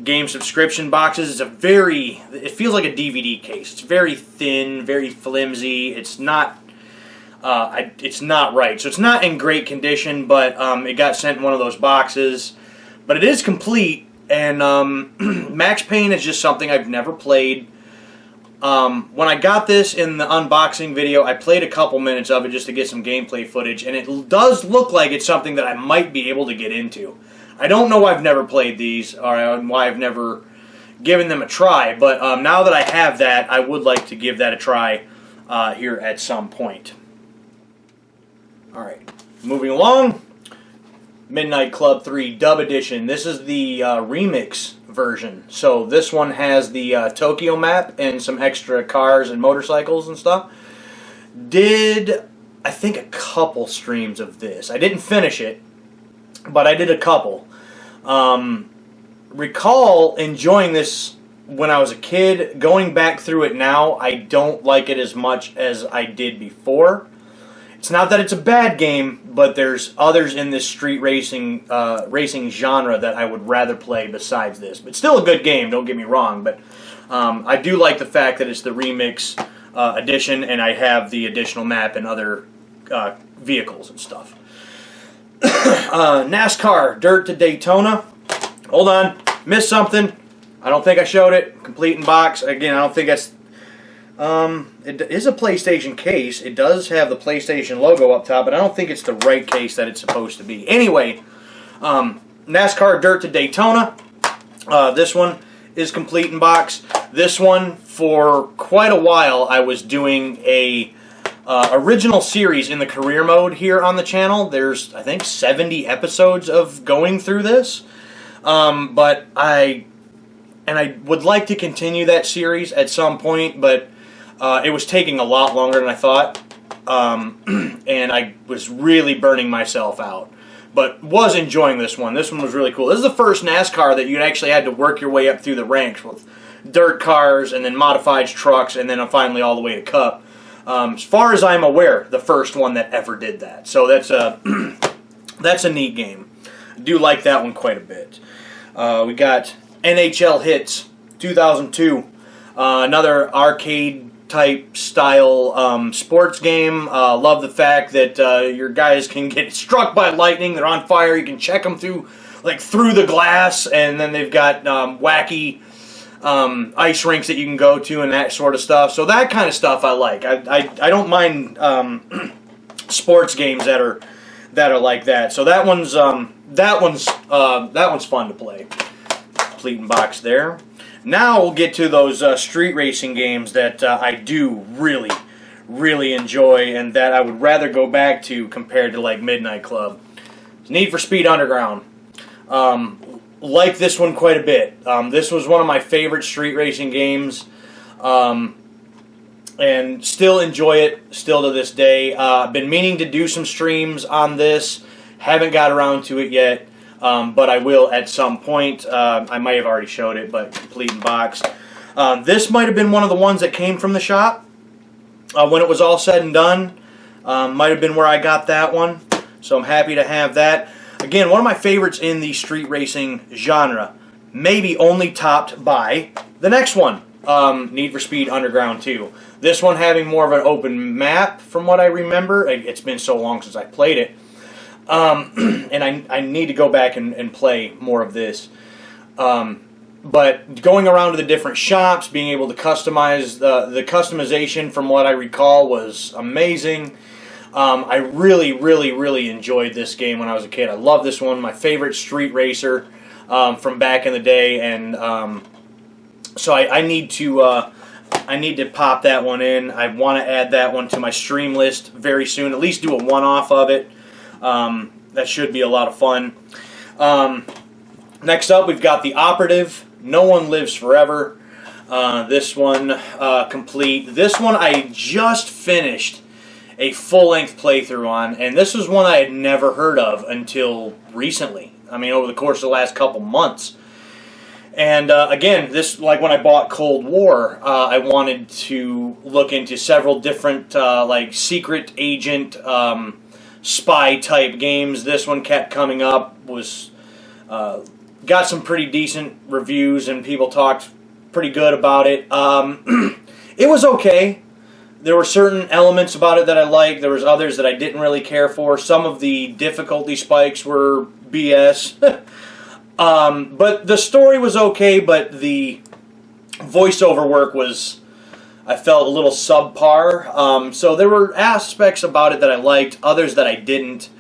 game subscription boxes. It feels like a DVD case. It's very thin, very flimsy. It's not right. So it's not in great condition, but it got sent in one of those boxes. But it is complete, And Max Payne is just something I've never played. When I got this in the unboxing video, I played a couple minutes of it just to get some gameplay footage, and it does look like it's something that I might be able to get into. I don't know why I've never played these, or why I've never given them a try, but now that I have that, I would like to give that a try here at some point. Alright, moving along. Midnight Club 3 Dub Edition. This is the remix version. So this one has the Tokyo map and some extra cars and motorcycles and stuff. Did, I think, a couple streams of this. I didn't finish it, but I did a couple. Recall enjoying this when I was a kid. Going back through it now, I don't like it as much as I did before. It's not that it's a bad game, but there's others in this street racing genre that I would rather play besides this. But still a good game, don't get me wrong. But I do like the fact that it's the remix edition, and I have the additional map and other vehicles and stuff. NASCAR Dirt to Daytona. Hold on, missed something. I don't think I showed it. Complete in box. Again, I don't think that's... it is a PlayStation case. It does have the PlayStation logo up top, but I don't think it's the right case that it's supposed to be. Anyway, NASCAR Dirt to Daytona. This one is complete in box. This one, for quite a while, I was doing a original series in the career mode here on the channel. There's, I think, 70 episodes of going through this. But I would like to continue that series at some point, but it was taking a lot longer than I thought, and I was really burning myself out. But was enjoying this one. This one was really cool. This is the first NASCAR that you actually had to work your way up through the ranks with dirt cars and then modified trucks and then finally all the way to Cup. As far as I'm aware, the first one that ever did that. So that's a that's a neat game. I do like that one quite a bit. We got NHL Hits 2002, another arcade type style sports game. Love the fact that your guys can get struck by lightning. They're on fire. You can check them through the glass, and then they've got wacky ice rinks that you can go to and that sort of stuff. So that kind of stuff I like. I don't mind sports games that are like that. So that one's fun to play. Complete in box there. Now we'll get to those street racing games that I do really, really enjoy and that I would rather go back to compared to like Midnight Club. Need for Speed Underground. Like this one quite a bit. This was one of my favorite street racing games, and still enjoy it still to this day. I've been meaning to do some streams on this. Haven't got around to it yet. But I will at some point. I might have already showed it, but complete in box. This might have been one of the ones that came from the shop. When it was all said and done, might have been where I got that one. So I'm happy to have that. Again, one of my favorites in the street racing genre. Maybe only topped by the next one, Need for Speed Underground 2. This one having more of an open map from what I remember. It's been so long since I played it. And I need to go back and play more of this. But going around to the different shops, being able to customize, the customization from what I recall was amazing. I really, really, really enjoyed this game when I was a kid. I love this one. My favorite street racer from back in the day. And so I need to pop that one in. I want to add that one to my stream list very soon. At least do a one-off of it. That should be a lot of fun. Next up, we've got The Operative, No One Lives Forever. This one complete. This one I just finished a full-length playthrough on, and this was one I had never heard of until recently. I mean, over the course of the last couple months. And again, this, like when I bought Cold War, I wanted to look into several different like secret agent spy type games. This one kept coming up, was got some pretty decent reviews and people talked pretty good about it. It was okay. There were certain elements about it that I liked. There was others that I didn't really care for. Some of the difficulty spikes were BS. But the story was okay, but the voiceover work was, I felt, a little subpar. So there were aspects about it that I liked, others that I didn't.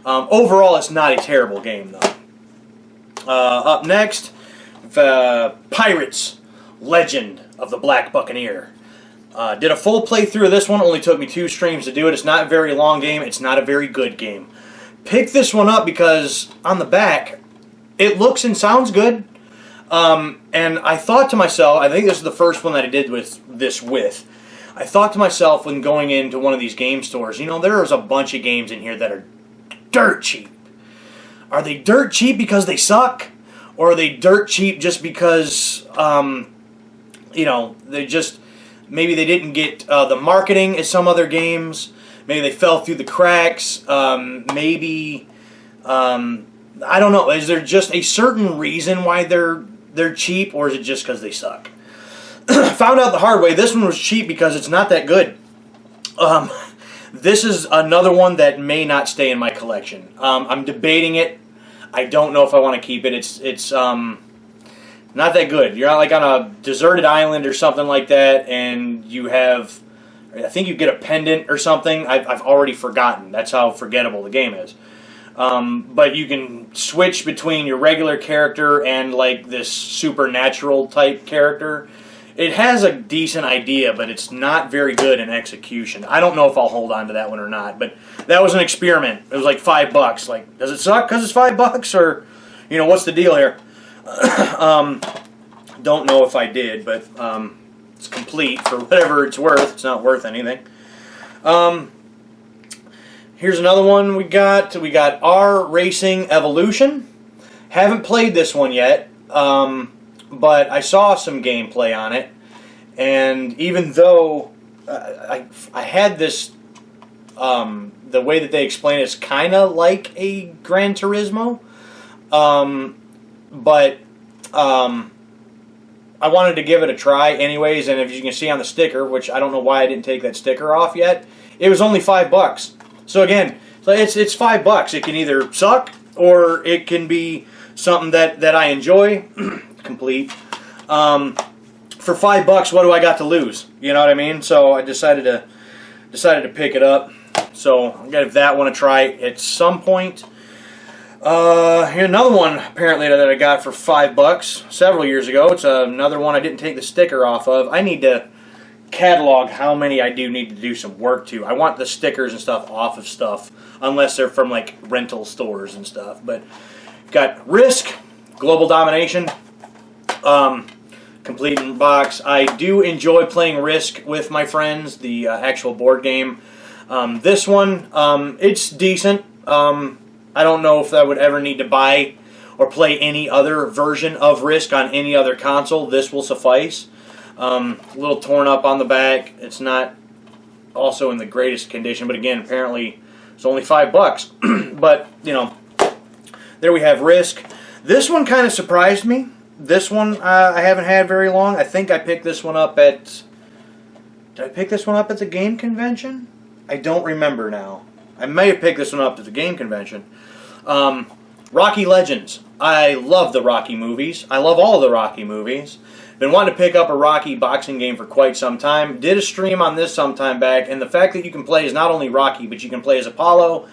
Overall, it's not a terrible game, though. Up next, Pirates: Legend of the Black Buccaneer. Did a full playthrough of this one. Only took me 2 streams to do it. It's not a very long game. It's not a very good game. Picked this one up because on the back, it looks and sounds good. And I thought to myself, I think this is the first one that I did this with. I thought to myself when going into one of these game stores, you know, there's a bunch of games in here that are dirt cheap. Are they dirt cheap because they suck? Or are they dirt cheap just because, you know, maybe they didn't get the marketing as some other games. Maybe they fell through the cracks. Maybe, I don't know. Is there just a certain reason why they're cheap, or is it just because they suck? Found out the hard way. This one was cheap because it's not that good. This is another one that may not stay in my collection. I'm debating it. I don't know if I want to keep it. It's not that good. You're not like on a deserted island or something like that, and you have, I think you get a pendant or something. I've already forgotten. That's how forgettable the game is. But you can switch between your regular character and like this supernatural type character. It has a decent idea, but it's not very good in execution. I don't know if I'll hold on to that one or not, but that was an experiment. It was like $5. Like, does it suck because it's $5, or, you know, what's the deal here? Don't know if I did, but it's complete for whatever it's worth. It's not worth anything. Here's another one we got. We got R Racing Evolution. Haven't played this one yet. But I saw some gameplay on it, and even though I had this, the way that they explain it is kind of like a Gran Turismo, but I wanted to give it a try anyways, and if you can see on the sticker, which I don't know why I didn't take that sticker off yet, it was only $5. So again, it's $5. It can either suck, or it can be something that I enjoy. Complete. For $5, what do I got to lose? You know what I mean? So I decided to pick it up. So I'm gonna give that one a try at some point. Here's another one apparently that I got for $5 several years ago. It's another one I didn't take the sticker off of. I need to catalog how many I do need to do some work to. I want the stickers and stuff off of stuff, unless they're from like rental stores and stuff. But got Risk, Global Domination. Complete in box. I do enjoy playing Risk with my friends, the actual board game. This one, it's decent. I don't know if I would ever need to buy or play any other version of Risk on any other console. This will suffice. A little torn up on the back. It's not also in the greatest condition, but again, apparently it's only $5. But, you know, there we have Risk. This one kind of surprised me. This one I haven't had very long. I think I picked this one up at... Did I pick this one up at the game convention? I don't remember now. I may have picked this one up at the game convention. Rocky Legends. I love the Rocky movies. I love all of the Rocky movies. Been wanting to pick up a Rocky boxing game for quite some time. Did a stream on this some time back, and the fact that you can play as not only Rocky, but you can play as Apollo,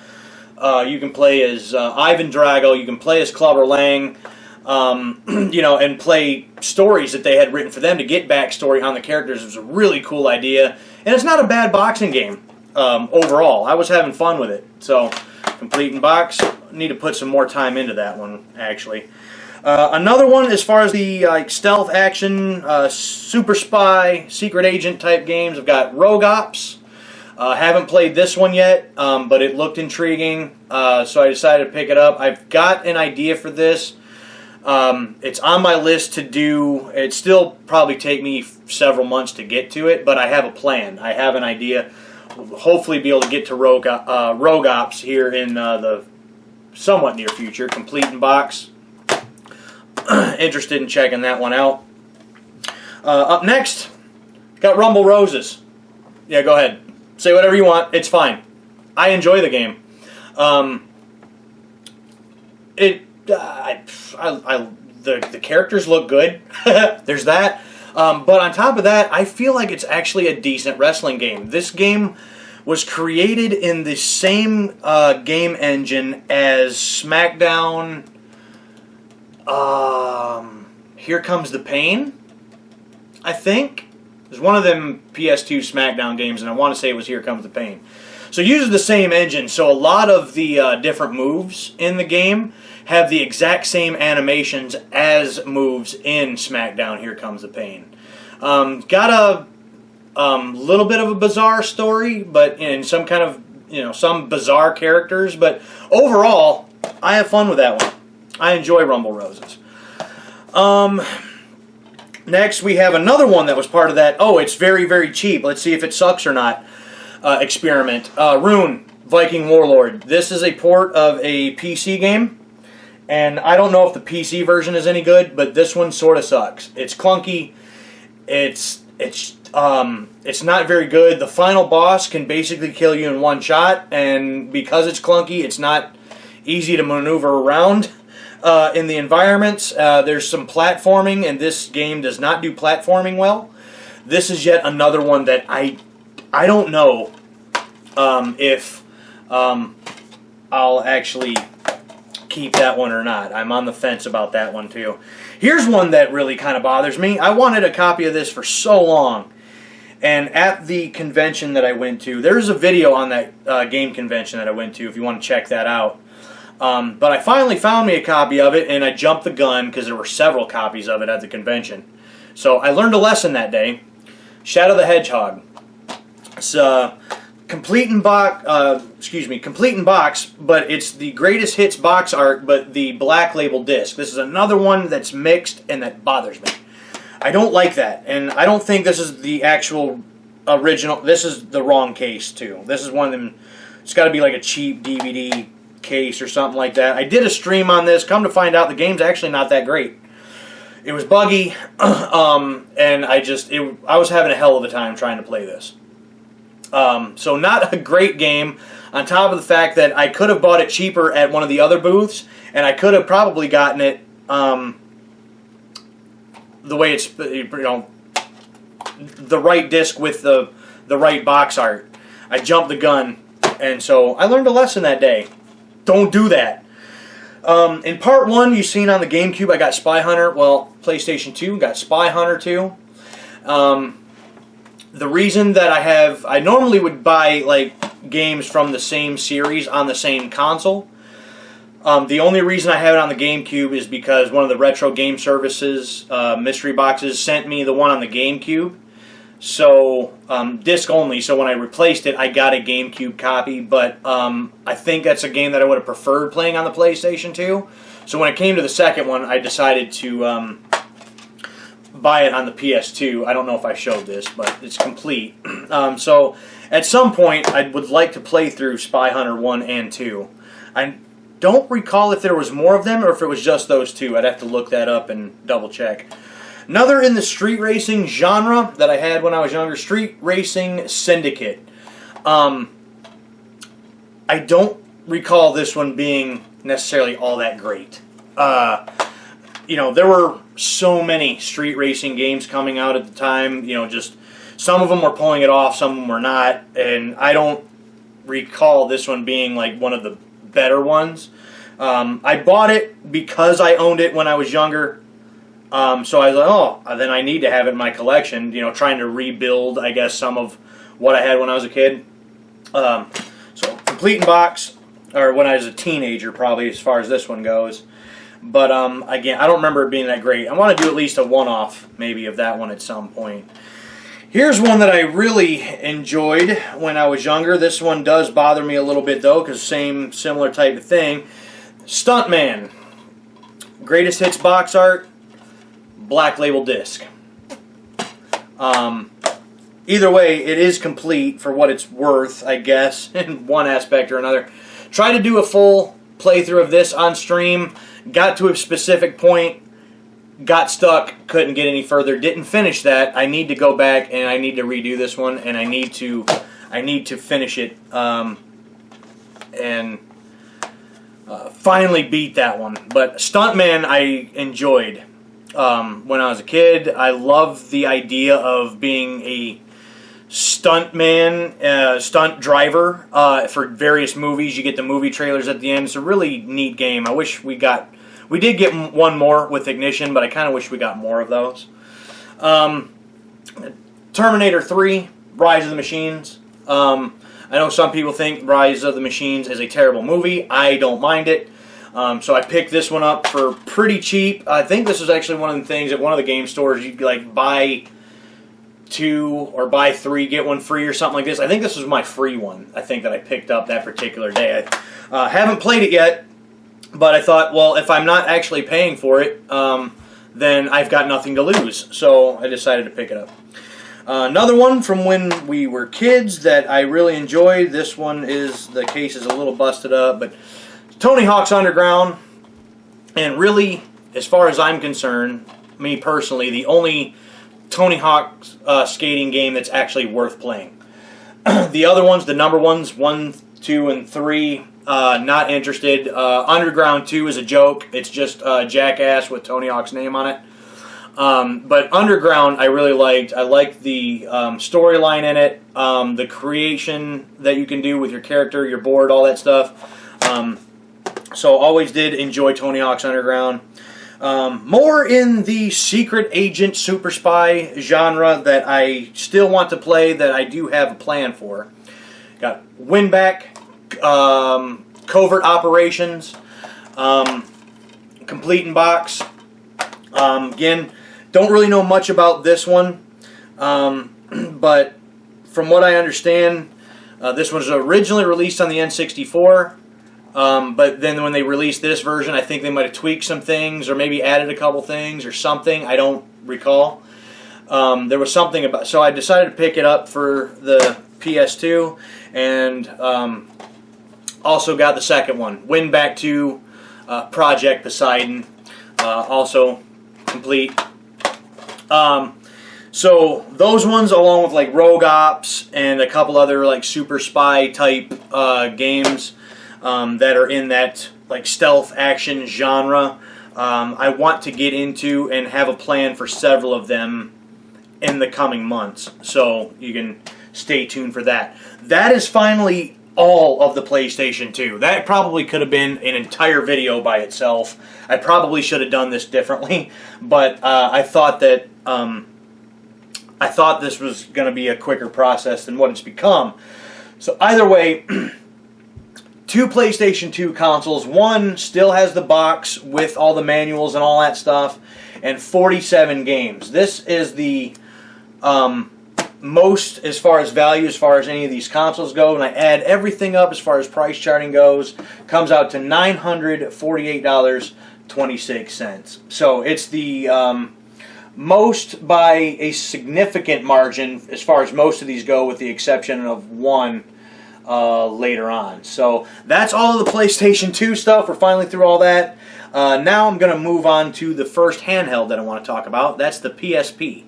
you can play as Ivan Drago, you can play as Clubber Lang, you know, and play stories that they had written for them to get backstory on the characters. It was a really cool idea, and it's not a bad boxing game overall. I was having fun with it. So, complete in box. Need to put some more time into that one, actually. Another one, as far as the stealth action, super spy, secret agent type games, I've got Rogue Ops. Haven't played this one yet, but it looked intriguing, so I decided to pick it up. I've got an idea for this. It's on my list to do. It still probably take me several months to get to it, but I have a plan. I have an idea. Hopefully be able to get to Rogue Ops here in the somewhat near future. Complete in box. Interested in checking that one out. Up next, got Rumble Roses. Yeah, go ahead. Say whatever you want. It's fine. I enjoy the game. the characters look good. There's that. But on top of that, I feel like it's actually a decent wrestling game. This game was created in the same game engine as SmackDown. Here Comes the Pain, I think. There's one of them PS2 SmackDown games, and I want to say it was Here Comes the Pain. So it uses the same engine, so a lot of the different moves in the game have the exact same animations as moves in SmackDown Here Comes the Pain. Got a little bit of a bizarre story, but in some kind of, some bizarre characters, but overall, I have fun with that one. I enjoy Rumble Roses. Next, we have another one that was part of that. Oh, it's very, very cheap. Let's see if it sucks or not. Experiment. Rune, Viking Warlord. This is a port of a PC game, and I don't know if the PC version is any good, but this one sort of sucks. It's clunky. It's not very good. The final boss can basically kill you in one shot, and because it's clunky, it's not easy to maneuver around in the environments. There's some platforming, and this game does not do platforming well. This is yet another one that I don't know if I'll actually keep that one or not. I'm on the fence about that one too. Here's one that really kind of bothers me. I wanted a copy of this for so long, and at the convention that I went to, there's a video on that game convention that I went to if you want to check that out. But I finally found me a copy of it, and I jumped the gun because there were several copies of it at the convention. So I learned a lesson that day. Shadow the Hedgehog. It's complete in box, but it's the greatest hits box art, but the black label disc. This is another one that's mixed and that bothers me. I don't like that, and I don't think this is the actual original. This is the wrong case too. This is one of them. It's got to be like a cheap DVD case or something like that. I did a stream on this. Come to find out, the game's actually not that great. It was buggy, and I was having a hell of a time trying to play this. So not a great game, on top of the fact that I could have bought it cheaper at one of the other booths, and I could have probably gotten it the way it's, the right disc with the right box art. I jumped the gun, and so I learned a lesson that day. Don't do that. In part 1, you've seen on the GameCube, I got Spy Hunter. Well, PlayStation 2, got Spy Hunter 2. The reason that I normally would buy like games from the same series on the same console. The only reason I have it on the GameCube is because one of the retro game services mystery boxes sent me the one on the GameCube. So, disc only, so when I replaced it, I got a GameCube copy, but I think that's a game that I would have preferred playing on the PlayStation 2. So when it came to the second one, I decided to buy it on the PS2. I don't know if I showed this, but it's complete. So, at some point, I would like to play through Spy Hunter 1 and 2. I don't recall if there was more of them, or if it was just those two. I'd have to look that up and double check. Another in the street racing genre that I had when I was younger, Street Racing Syndicate. I don't recall this one being necessarily all that great. There were so many street racing games coming out at the time. Just some of them were pulling it off, some of them were not, and I don't recall this one being like one of the better ones. I bought it because I owned it when I was younger. So I was like, then I need to have it in my collection, trying to rebuild, I guess, some of what I had when I was a kid. So, complete in box, or when I was a teenager, probably, as far as this one goes. But, again, I don't remember it being that great. I want to do at least a one-off, maybe, of that one at some point. Here's one that I really enjoyed when I was younger. This one does bother me a little bit, though, because similar type of thing. Stuntman. Greatest hits box art. Black label disc. Either way, it is complete for what it's worth, I guess, in one aspect or another. Tried to do a full playthrough of this on stream. Got to a specific point. Got stuck. Couldn't get any further. Didn't finish that. I need to go back and I need to redo this one, and I need to finish it. finally beat that one. But Stuntman I enjoyed when I was a kid. I love the idea of being a stuntman, stunt driver for various movies. You get the movie trailers at the end. It's a really neat game. I wish we did get one more with Ignition, but I kind of wish we got more of those. Terminator 3, Rise of the Machines. I know some people think Rise of the Machines is a terrible movie. I don't mind it. So I picked this one up for pretty cheap. I think this is actually one of the things at one of the game stores you like buy 2 or buy 3 get one free or something like this. I think this was my free one. I think that I picked up that particular day. I haven't played it yet, but I thought, well, if I'm not actually paying for it, then I've got nothing to lose. So I decided to pick it up. Another one from when we were kids that I really enjoyed. This one is, the case is a little busted up, but Tony Hawk's Underground. And really, as far as I'm concerned, me personally, the only Tony Hawk skating game that's actually worth playing. The other ones, the number ones, 1, 2, and 3, not interested. Underground 2 is a joke. It's just Jackass with Tony Hawk's name on it. But Underground I really liked. I liked the storyline in it, the creation that you can do with your character, your board, all that stuff. So always did enjoy Tony Hawk's Underground. More in the secret agent super spy genre that I still want to play, that I do have a plan for. Got Winback, Covert Operations, Complete in Box. Again, don't really know much about this one, but from what I understand, this was originally released on the N64, but then when they released this version, I think they might have tweaked some things, or maybe added a couple things, or something. I don't recall. There was something about, so I decided to pick it up for the PS2, and also got the second one, Winback 2, Project Poseidon, also complete. So those ones, along with like Rogue Ops and a couple other like super spy type games that are in that like stealth action genre, I want to get into and have a plan for several of them in the coming months. So you can stay tuned for that. That is finally all of the PlayStation 2. That probably could have been an entire video by itself. I probably should have done this differently, but I thought that this was going to be a quicker process than what it's become. So either way, 2 PlayStation 2 consoles. One still has the box with all the manuals and all that stuff, and 47 games. This is the most as far as value, as far as any of these consoles go, and I add everything up as far as price charting goes, comes out to $948.26. So it's the most by a significant margin as far as most of these go, with the exception of one later on. So that's all of the PlayStation 2 stuff. We're finally through all that. Now I'm going to move on to the first handheld that I want to talk about. That's the PSP.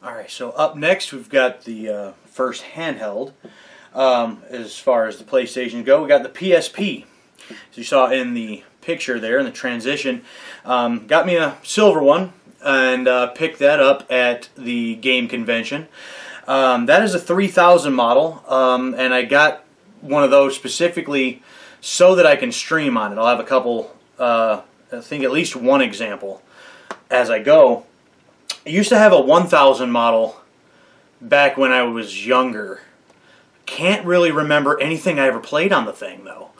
Alright, so up next we've got the first handheld. As far as the PlayStation go, we got the PSP. As you saw in the picture there, in the transition, got me a silver one, and picked that up at the game convention. That is a 3000 model, and I got one of those specifically so that I can stream on it. I'll have a couple, I think at least one example as I go. I used to have a 1000 model back when I was younger. Can't really remember anything I ever played on the thing though.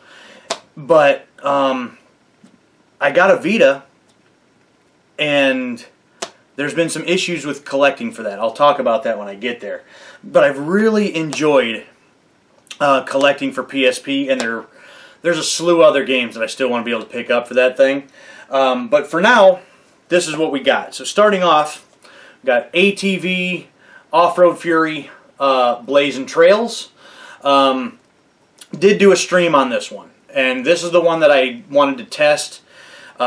But I got a Vita, and there's been some issues with collecting for that. I'll talk about that when I get there. But I've really enjoyed collecting for PSP, and there's a slew of other games that I still want to be able to pick up for that thing. But for now, this is what we got. So starting off, we got ATV, Off-Road Fury, Blazing Trails. Did do a stream on this one, and this is the one that I wanted to test,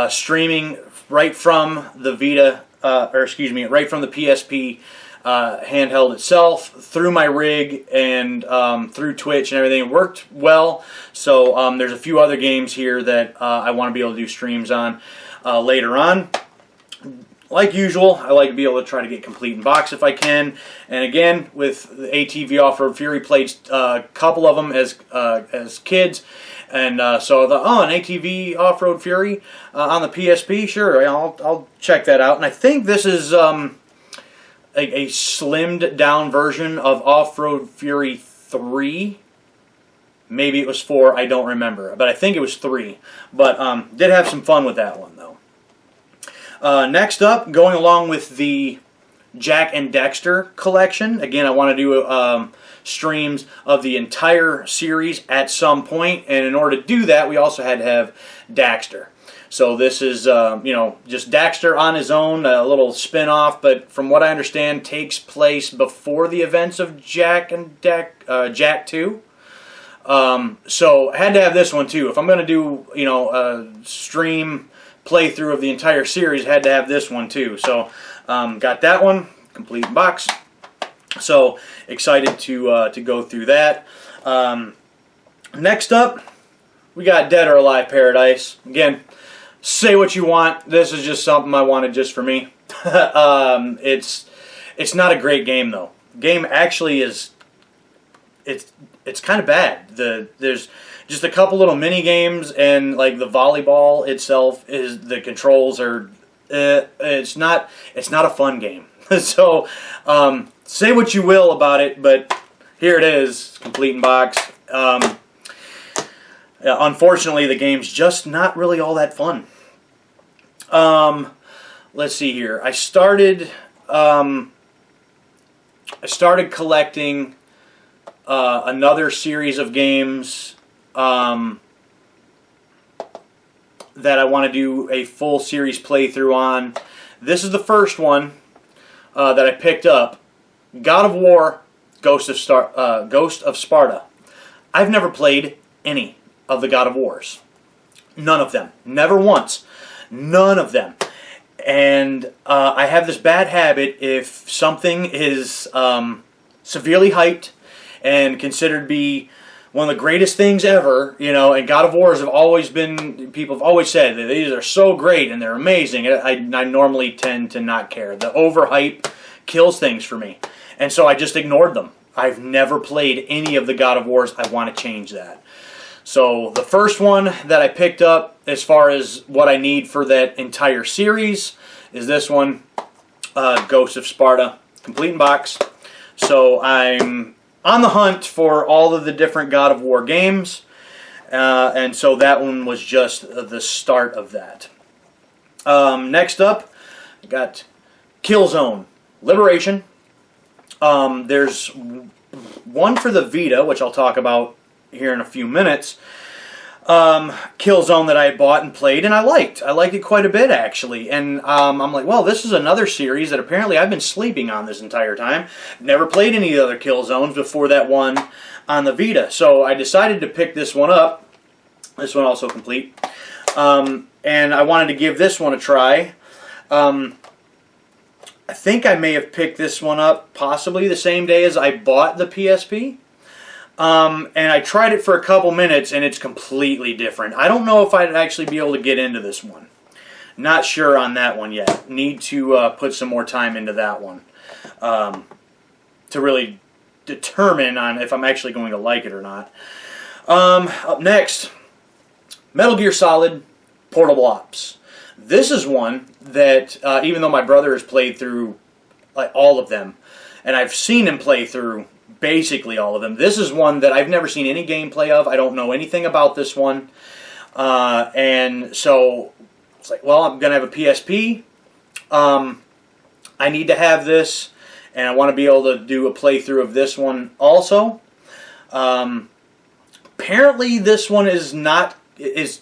streaming right from the Vita, right from the PSP handheld itself, through my rig, and through Twitch and everything. It worked well. So there's a few other games here that I want to be able to do streams on later on. Like usual, I like to be able to try to get complete in box if I can. And again, with the ATV Off-Road Fury, played a couple of them as kids. And so I thought, oh, an ATV Off-Road Fury on the PSP? Sure, I'll check that out. And I think this is a slimmed down version of Off-Road Fury 3. Maybe it was 4, I don't remember. But I think it was 3. But did have some fun with that one, though. Next up, going along with the Jak and Daxter collection. Again, I want to do streams of the entire series at some point, and in order to do that, we also had to have Daxter. So this is, just Daxter on his own, a little spin-off, but from what I understand, takes place before the events of Jak and Jak 2. So I had to have this one too. If I'm going to do, a stream playthrough of the entire series, had to have this one too. So got that one complete in box. So excited to go through that. Next up, we got Dead or Alive Paradise. Again, say what you want. This is just something I wanted just for me. It's not a great game though. The game actually is. It's kind of bad. There's just a couple little mini games, and like the volleyball itself the controls are. It's not a fun game. So say what you will about it, but here it is, complete in box. Unfortunately, the game's just not really all that fun. Let's see here. I started collecting another series of games that I want to do a full series playthrough on. This is the first one that I picked up. God of War, Ghost of Sparta. I've never played any of the God of Wars. None of them. Never once. None of them. And I have this bad habit, if something is severely hyped and considered to be one of the greatest things ever, and God of Wars have always been, people have always said that these are so great and they're amazing. I normally tend to not care. The overhype kills things for me. And so I just ignored them. I've never played any of the God of Wars. I want to change that. So the first one that I picked up as far as what I need for that entire series is this one, Ghost of Sparta, complete in box. So I'm on the hunt for all of the different God of War games, and so that one was just the start of that. Next up, I got Killzone Liberation. There's one for the Vita, which I'll talk about here in a few minutes. Killzone that I bought and played, and I liked it quite a bit actually. And I'm like, well, this is another series that apparently I've been sleeping on this entire time. Never played any of the other Killzones before that one on the Vita, so I decided to pick this one up. This one also complete, and I wanted to give this one a try. I think I may have picked this one up possibly the same day as I bought the PSP. And I tried it for a couple minutes, and it's completely different. I don't know if I'd actually be able to get into this one. Not sure on that one yet. Need to put some more time into that one to really determine on if I'm actually going to like it or not. Up next, Metal Gear Solid Portable Ops. This is one that, even though my brother has played through like all of them, and I've seen him play through basically all of them, this is one that I've never seen any gameplay of. I don't know anything about this one. And so it's like, well, I'm going to have a PSP. I need to have this, and I want to be able to do a playthrough of this one also. Apparently this one is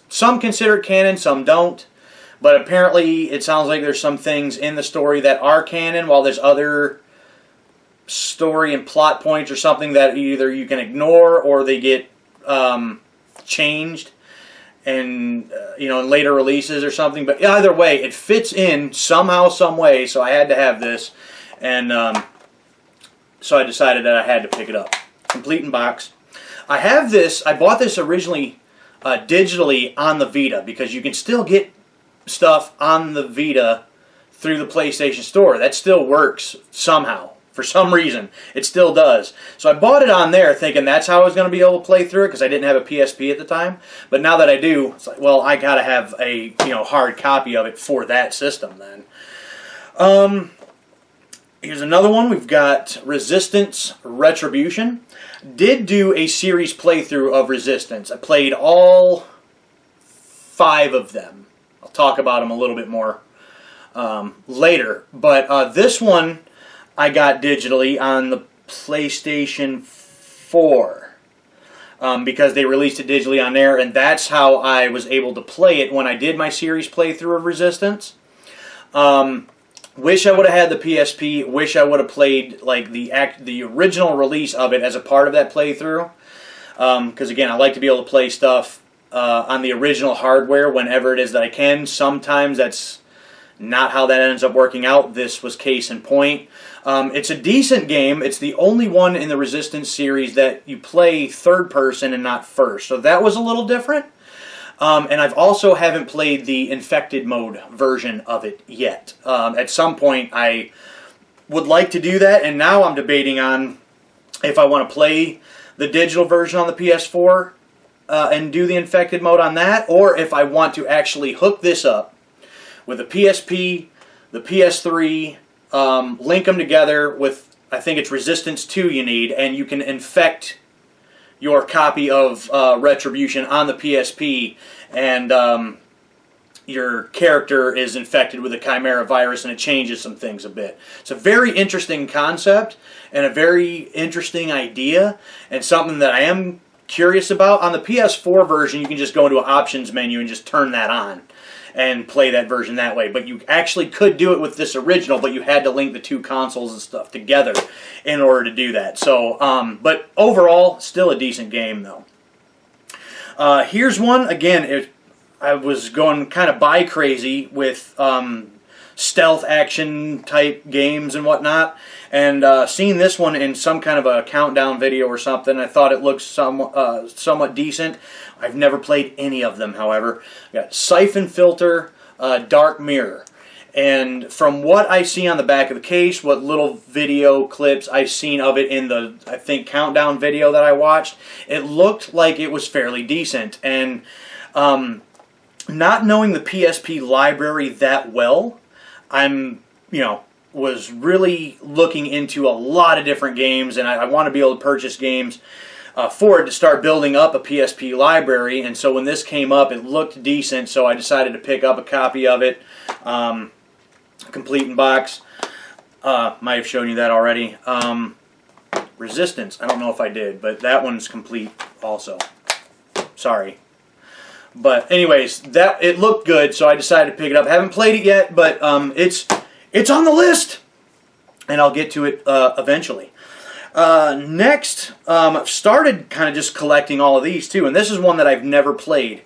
some consider it canon, some don't. But apparently it sounds like there's some things in the story that are canon, while there's other story and plot points or something that either you can ignore or they get changed and in later releases or something. But either way, it fits in somehow, some way. So I had to have this, and so I decided that I had to pick it up. Complete in box. I have this, I bought this originally digitally on the Vita, because you can still get stuff on the Vita through the PlayStation Store. That still works somehow. For some reason, it still does. So I bought it on there thinking that's how I was going to be able to play through it, because I didn't have a PSP at the time. But now that I do, it's like, well, I got to have a hard copy of it for that system then. Here's another one. We've got Resistance Retribution. Did do a series playthrough of Resistance. I played all 5 of them. I'll talk about them a little bit more later. But this one I got digitally on the PlayStation 4 because they released it digitally on there, and that's how I was able to play it when I did my series playthrough of Resistance. Wish I would have had the PSP. Wish I would have played like the original release of it as a part of that playthrough. Because again, I like to be able to play stuff on the original hardware whenever it is that I can. Sometimes that's not how that ends up working out. This was case in point. It's a decent game. It's the only one in the Resistance series that you play third person and not first. So that was a little different. And I've also haven't played the infected mode version of it yet. At some point I would like to do that, and now I'm debating on if I want to play the digital version on the PS4 and do the infected mode on that, or if I want to actually hook this up with the PSP, the PS3, link them together with, I think it's Resistance 2 you need, and you can infect your copy of Retribution on the PSP, and your character is infected with a Chimera virus, and it changes some things a bit. It's a very interesting concept, and a very interesting idea, and something that I am curious about. On the PS4 version, you can just go into an options menu and just turn that on and play that version that way. But you actually could do it with this original, but you had to link the 2 consoles and stuff together in order to do that. So, but overall, still a decent game though. Here's one, again, I was going kind of crazy with stealth action type games and whatnot, and seeing this one in some kind of a countdown video or something, I thought it looked somewhat decent. I've never played any of them, however. I got Siphon Filter, Dark Mirror. And from what I see on the back of the case, what little video clips I've seen of it in the, I think, countdown video that I watched, it looked like it was fairly decent. And not knowing the PSP library that well, was really looking into a lot of different games, and I want to be able to purchase games for it to start building up a PSP library. And so when this came up, it looked decent, so I decided to pick up a copy of it, complete in box. Might have shown you that already. Resistance, I don't know if I did, but that one's complete also. Sorry. But anyways, it looked good, so I decided to pick it up. Haven't played it yet, but it's on the list, and I'll get to it eventually. Next, I've started kind of just collecting all of these too, and this is one that I've never played.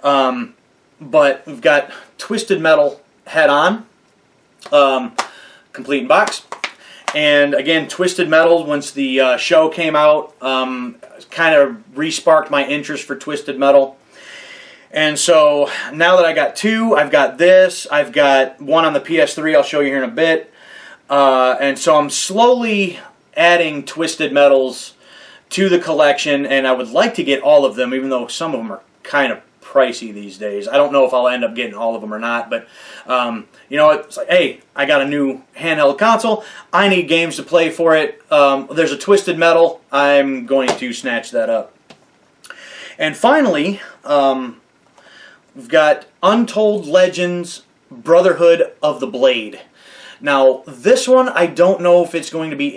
But we've got Twisted Metal Head On, complete in box. And again, Twisted Metal, once the show came out, kind of re-sparked my interest for Twisted Metal. And so now that I got 2, I've got this, I've got one on the PS3 I'll show you here in a bit. And so I'm slowly adding Twisted Metals to the collection, and I would like to get all of them, even though some of them are kind of pricey these days. I don't know if I'll end up getting all of them or not, but you know, it's like, hey, I got a new handheld console, I need games to play for it. There's a Twisted Metal, I'm going to snatch that up. And finally, we've got Untold Legends Brotherhood of the Blade. Now, this one, I don't know if it's going to be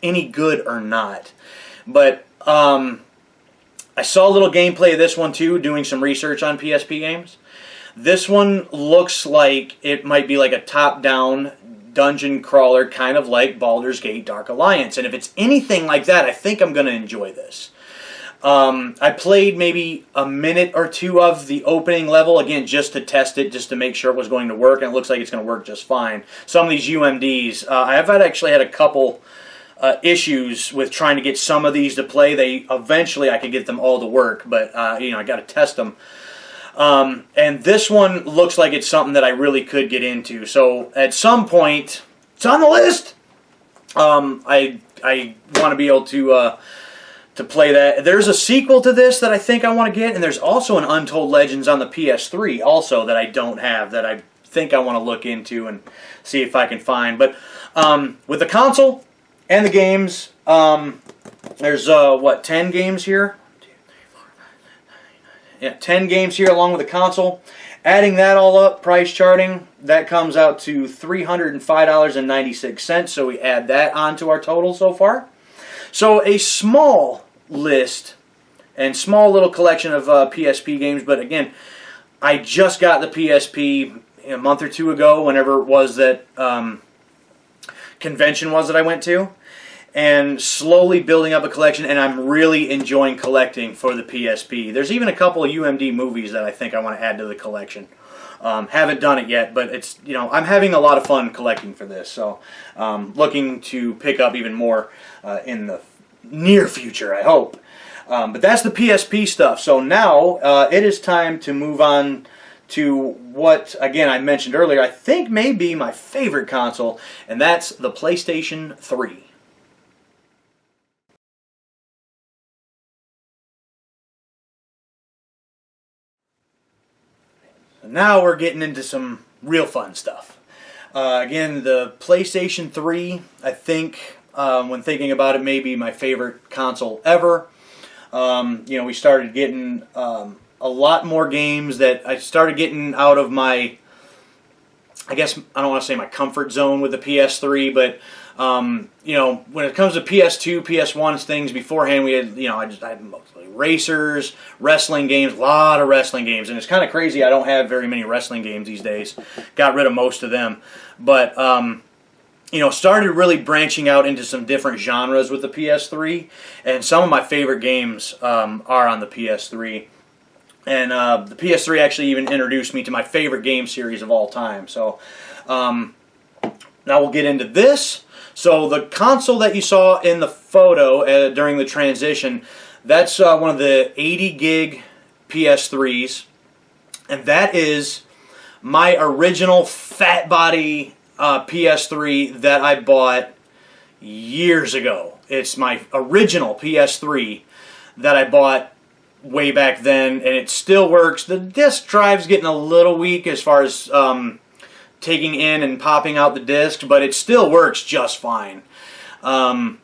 any good or not. But I saw a little gameplay of this one too, doing some research on PSP games. This one looks like it might be like a top-down dungeon crawler, kind of like Baldur's Gate Dark Alliance. And if it's anything like that, I think I'm going to enjoy this. I played maybe a minute or 2 of the opening level, again, just to test it, just to make sure it was going to work, and it looks like it's going to work just fine. Some of these UMDs, I've actually had a couple issues with trying to get some of these to play. Eventually I could get them all to work, but I got to test them. And this one looks like it's something that I really could get into. So at some point, it's on the list. I want to be able to play that. There's a sequel to this that I think I want to get, and there's also an Untold Legends on the PS3 also that I don't have, that I think I want to look into and see if I can find. But with the console and the games, there's 10 games here? Yeah, 10 games here along with the console. Adding that all up, price charting, that comes out to $305.96, so we add that onto our total so far. So a small list and small little collection of PSP games, but again, I just got the PSP a month or two ago, whenever it was that convention was that I went to, and slowly building up a collection, and I'm really enjoying collecting for the PSP. There's even a couple of UMD movies that I think I want to add to the collection. Haven't done it yet, but it's, I'm having a lot of fun collecting for this, so looking to pick up even more in the near future, I hope. But that's the PSP stuff. So now it is time to move on to what, again, I mentioned earlier, I think may be my favorite console, and that's the PlayStation 3. So now we're getting into some real fun stuff. Again, the PlayStation 3, I think, when thinking about it, may be my favorite console ever. We started getting a lot more games that I started getting out of my, I guess, I don't want to say my comfort zone with the PS3, but, when it comes to PS2, PS1 things beforehand, we had, I had mostly racers, wrestling games, a lot of wrestling games, and it's kind of crazy I don't have very many wrestling games these days. Got rid of most of them, but, started really branching out into some different genres with the PS3, and some of my favorite games are on the PS3. And the PS3 actually even introduced me to my favorite game series of all time. So now we'll get into this. So the console that you saw in the photo during the transition, that's one of the 80 gig PS3s. And that is my original fat body PS3 that I bought years ago. It's my original PS3 that I bought way back then, and it still works. The disk drive's getting a little weak as far as taking in and popping out the disc, but it still works just fine. I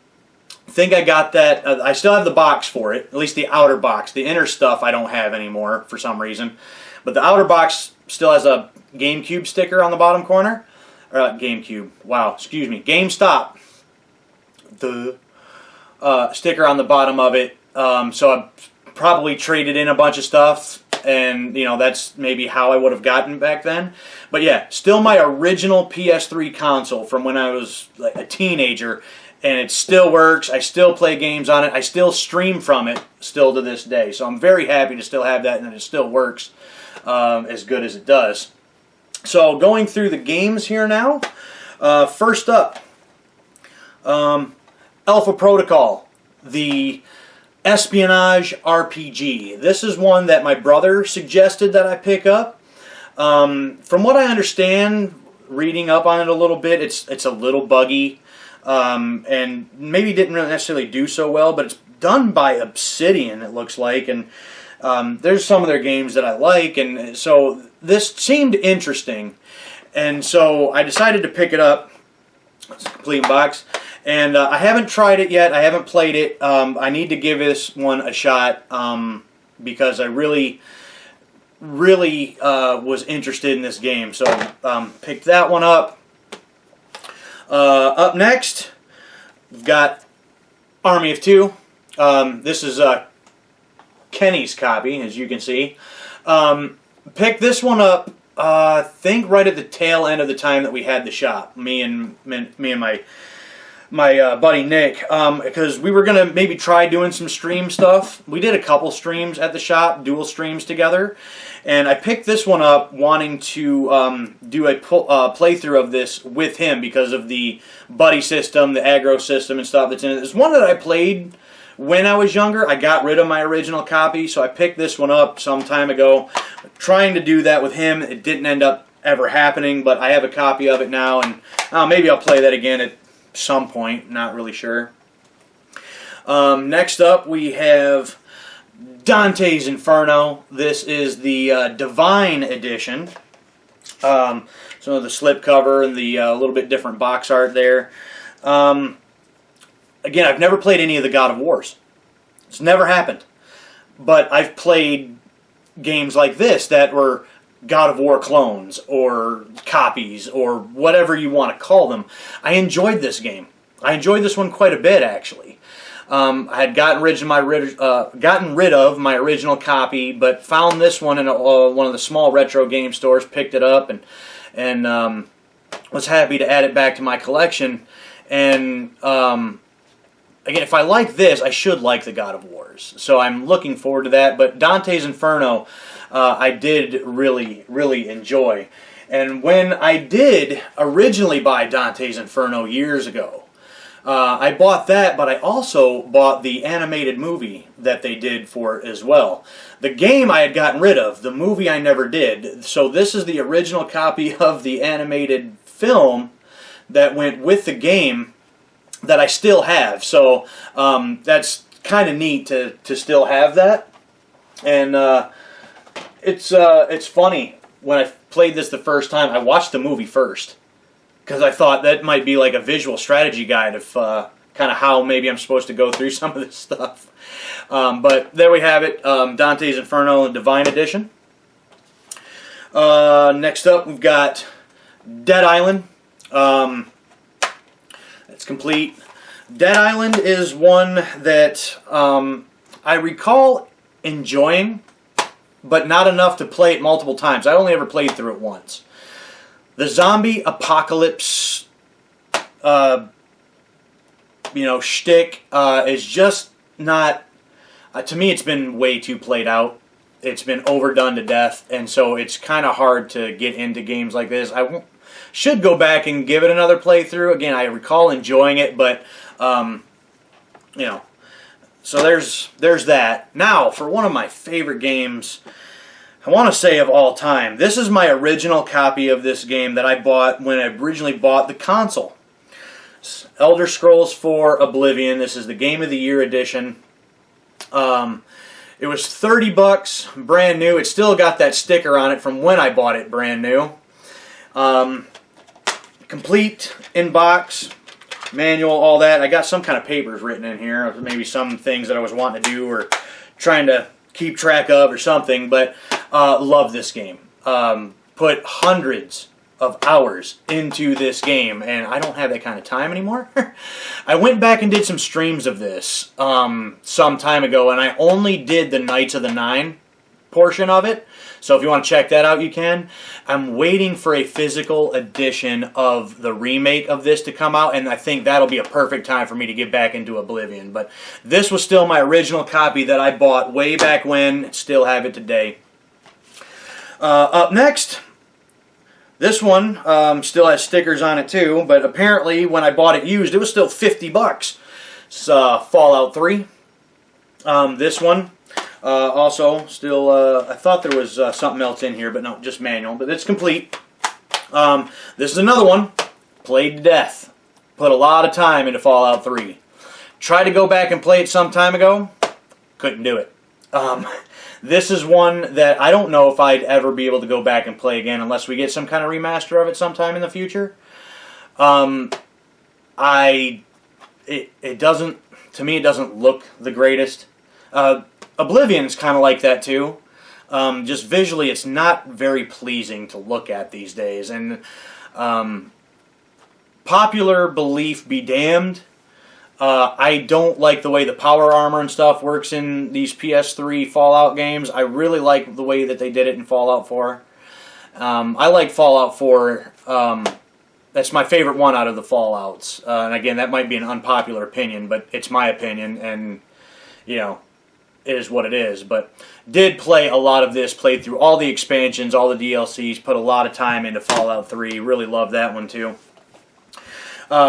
think I got that. I still have the box for it, at least the outer box. The inner stuff I don't have anymore for some reason, but the outer box still has a GameCube sticker on the bottom corner. GameCube. Wow, excuse me. GameStop. The sticker on the bottom of it. So I probably traded in a bunch of stuff, and that's maybe how I would have gotten back then. But yeah, still my original PS3 console from when I was like a teenager, and it still works. I still play games on it. I still stream from it still to this day. So I'm very happy to still have that, and it still works as good as it does. So going through the games here now. First up, Alpha Protocol, the espionage RPG. This is one that my brother suggested that I pick up. From what I understand, reading up on it a little bit, it's a little buggy, and maybe didn't really necessarily do so well, but it's done by Obsidian, it looks like, and there's some of their games that I like, and so this seemed interesting, and so I decided to pick it up. It's a complete box. And I haven't tried it yet. I haven't played it. I need to give this one a shot because I really was interested in this game. So picked that one up. Up next, we've got Army of Two. This is Kenny's copy, as you can see. Picked this one up, I think, right at the tail end of the time that we had the shop. Me and my my buddy Nick, because we were going to maybe try doing some stream stuff. We did a couple streams at the shop, dual streams together, and I picked this one up wanting to do a playthrough of this with him because of the buddy system, the aggro system and stuff that's in it. It's one that I played when I was younger. I got rid of my original copy, so I picked this one up some time ago, trying to do that with him. It didn't end up ever happening, but I have a copy of it now, and maybe I'll play that again at some point, not really sure. Next up we have Dante's Inferno. This is the Divine Edition. So the slipcover and the little bit different box art there. Again, I've never played any of the God of Wars. It's never happened. But I've played games like this that were God of War clones or copies or whatever you want to call them. I enjoyed this game. I enjoyed this one quite a bit, actually. I had gotten rid of my original copy, but found this one in one of the small retro game stores, picked it up, and was happy to add it back to my collection. And again, if I like this, I should like the God of Wars. So I'm looking forward to that. But Dante's Inferno, I did really, really enjoy. And when I did originally buy Dante's Inferno years ago, I bought that, but I also bought the animated movie that they did for it as well. The game I had gotten rid of, the movie I never did. So this is the original copy of the animated film that went with the game that I still have. So that's kind of neat to still have that. And it's funny. When I played this the first time, I watched the movie first because I thought that might be like a visual strategy guide of kind of how maybe I'm supposed to go through some of this stuff. But there we have it, Dante's Inferno Divine Edition. Next up, we've got Dead Island. It's complete. Dead Island is one that I recall enjoying, but not enough to play it multiple times. I only ever played through it once. The zombie apocalypse, shtick is just not. To me, it's been way too played out. It's been overdone to death, and so it's kind of hard to get into games like this. Should go back and give it another playthrough. Again, I recall enjoying it, but so there's that. Now, for one of my favorite games, I want to say of all time, this is my original copy of this game that I bought when I originally bought the console. It's Elder Scrolls 4 Oblivion. This is the Game of the Year edition. It was $30, brand new. It still got that sticker on it from when I bought it brand new. Complete in box, manual, all that. I got some kind of papers written in here, maybe some things that I was wanting to do or trying to keep track of or something, but love this game. Put hundreds of hours into this game, and I don't have that kind of time anymore. I went back and did some streams of this some time ago, and I only did the Knights of the Nine portion of it. So if you want to check that out, you can. I'm waiting for a physical edition of the remake of this to come out, and I think that'll be a perfect time for me to get back into Oblivion. But this was still my original copy that I bought way back when. Still have it today. Up next, this one still has stickers on it too, but apparently when I bought it used, it was still $50. It's Fallout 3. This one. Also, still, I thought there was something else in here, but no, just manual. But it's complete. This is another one. Played to death. Put a lot of time into Fallout 3. Tried to go back and play it some time ago. Couldn't do it. This is one that I don't know if I'd ever be able to go back and play again unless we get some kind of remaster of it sometime in the future. It doesn't, to me, it doesn't look the greatest. Oblivion's kind of like that too. Just visually, it's not very pleasing to look at these days. And popular belief be damned. I don't like the way the power armor and stuff works in these PS3 Fallout games. I really like the way that they did it in Fallout 4. I like Fallout 4 that's my favorite one out of the Fallouts. And again, that might be an unpopular opinion, but it's my opinion, and you know, it is what it is. But did play a lot of this, played through all the expansions, all the DLCs, put a lot of time into Fallout 3. Really loved that one too.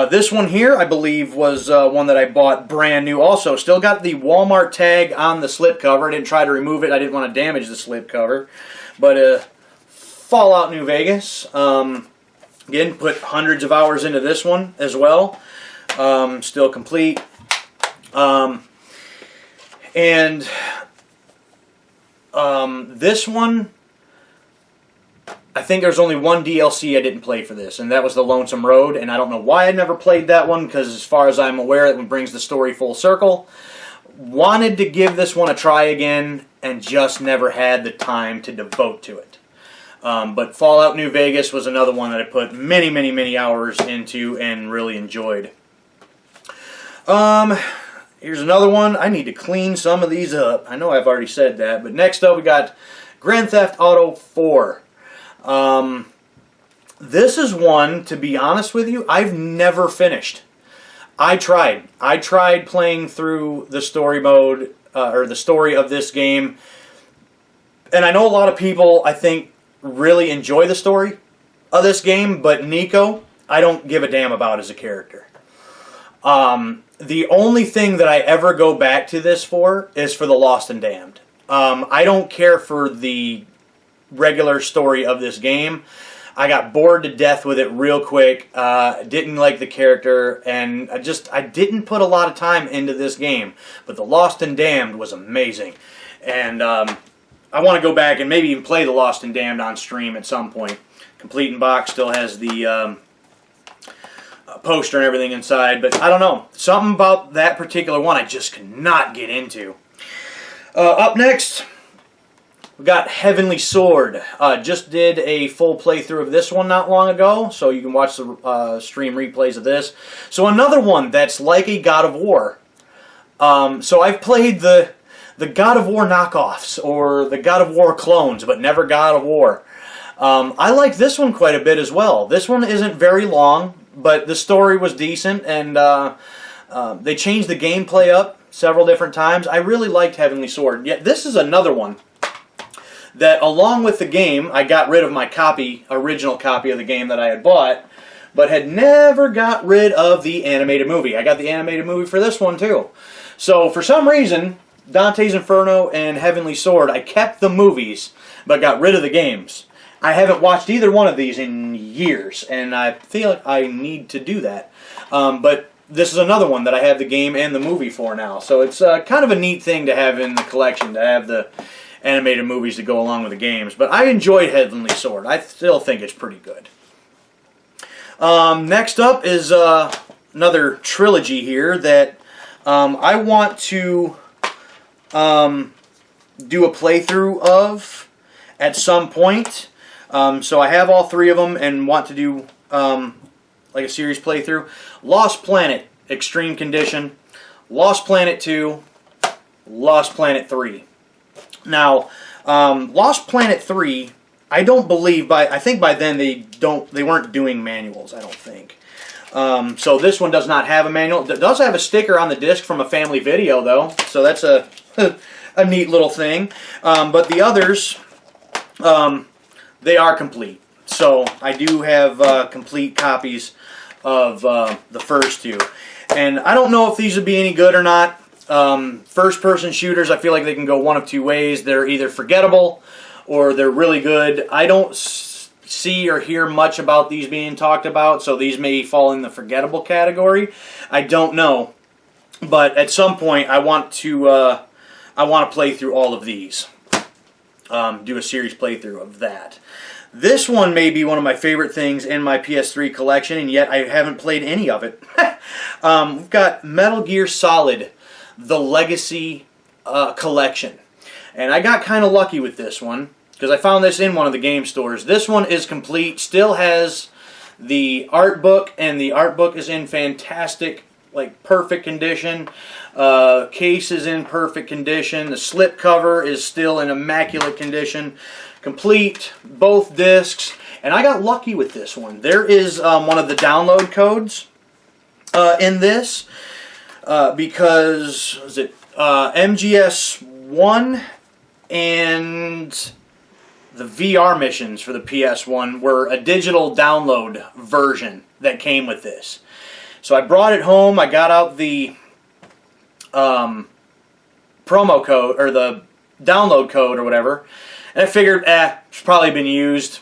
This one here, I believe, was one that I bought brand new also. Still got the Walmart tag on the slipcover. I didn't try to remove it. I didn't want to damage the slipcover. But Fallout New Vegas. Again, put hundreds of hours into this one as well. Still complete. This one, I think there's only one DLC I didn't play for this, and that was the Lonesome Road, and I don't know why I never played that one, because as far as I'm aware, it brings the story full circle. Wanted to give this one a try again, and just never had the time to devote to it. But Fallout New Vegas was another one that I put many, many, many hours into and really enjoyed. Here's another one. I need to clean some of these up. I know I've already said that, but next up we got Grand Theft Auto 4. This is one, to be honest with you, I've never finished. I tried. I tried playing through the story mode, or the story of this game, and I know a lot of people, I think, really enjoy the story of this game, but Nico, I don't give a damn about as a character. The only thing that I ever go back to this for is for the Lost and Damned. I don't care for the regular story of this game. I got bored to death with it real quick. Didn't like the character, and I didn't put a lot of time into this game. But the Lost and Damned was amazing, and I want to go back and maybe even play the Lost and Damned on stream at some point. Complete in box, still has the poster and everything inside, but I don't know. Something about that particular one I just could not get into. Up next, we got Heavenly Sword. Just did a full playthrough of this one not long ago, so you can watch the stream replays of this. So another one that's like a God of War. So I've played the God of War knockoffs, or the God of War clones, but never God of War. I like this one quite a bit as well. This one isn't very long, but the story was decent, and they changed the gameplay up several different times. I really liked Heavenly Sword. Yet this is another one that, along with the game, I got rid of my original copy of the game that I had bought, but had never got rid of the animated movie. I got the animated movie for this one too. So for some reason, Dante's Inferno and Heavenly Sword, I kept the movies, but got rid of the games. I haven't watched either one of these in years, and I feel like I need to do that. But this is another one that I have the game and the movie for now. So it's kind of a neat thing to have in the collection, to have the animated movies to go along with the games. But I enjoyed Heavenly Sword. I still think it's pretty good. Next up is another trilogy here that I want to do a playthrough of at some point. So I have all three of them and want to do like a series playthrough. Lost Planet Extreme Condition, Lost Planet 2, Lost Planet 3. Now, Lost Planet 3, I don't believe I think by then they weren't doing manuals, I don't think. So this one does not have a manual. It does have a sticker on the disc from a family video though, so that's a a neat little thing. But the others, they are complete. So I do have complete copies of the first two. And I don't know if these would be any good or not. First-person shooters, I feel like they can go one of two ways. They're either forgettable or they're really good. I don't see or hear much about these being talked about, so these may fall in the forgettable category. I don't know. But at some point, I want to play through all of these. Do a series playthrough of that. This one may be one of my favorite things in my PS3 collection, and yet I haven't played any of it. We've got Metal Gear Solid, the Legacy Collection. And I got kind of lucky with this one, because I found this in one of the game stores. This one is complete, still has the art book, and the art book is in fantastic, like perfect condition. Case is in perfect condition. The slip cover is still in immaculate condition. Complete, both discs, And I got lucky with this one. There is one of the download codes in this because, was it MGS1 and the VR missions for the PS1 were a digital download version that came with this. So I brought it home, I got out the promo code, or the download code or whatever, and I figured, it's probably been used,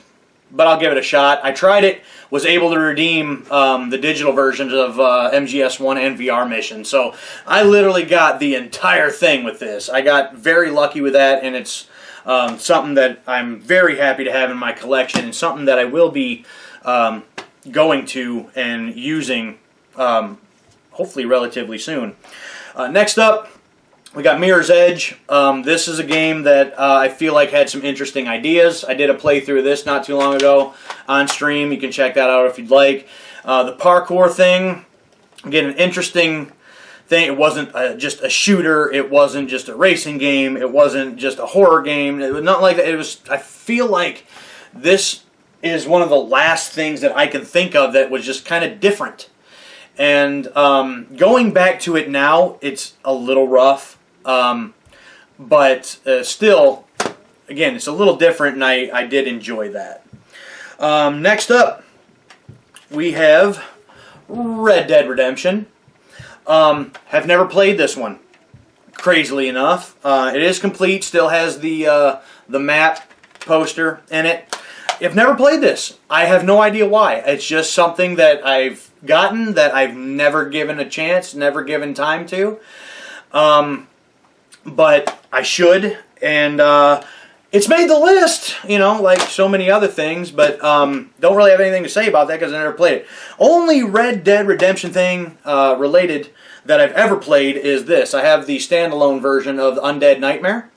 but I'll give it a shot. I tried it, was able to redeem the digital versions of MGS1 and VR missions. So I literally got the entire thing with this. I got very lucky with that, and it's something that I'm very happy to have in my collection, and something that I will be going to and using hopefully relatively soon. Next up, we got Mirror's Edge. This is a game that I feel like had some interesting ideas. I did a playthrough of this not too long ago on stream. You can check that out if you'd like. The parkour thing, again, an interesting thing. It wasn't just a shooter. It wasn't just a racing game. It wasn't just a horror game. It was not like that. It was. I feel like this is one of the last things that I can think of that was just kind of different. And going back to it now, it's a little rough. But still, again, it's a little different, and I did enjoy that. Next up, we have Red Dead Redemption. Have never played this one, crazily enough. It is complete, still has the map poster in it. I've never played this. I have no idea why. It's just something that I've gotten that I've never given a chance, never given time to. But I should, and it's made the list, you know, like so many other things, but don't really have anything to say about that because I never played it. Only Red Dead Redemption thing related that I've ever played is this. I have the standalone version of Undead Nightmare,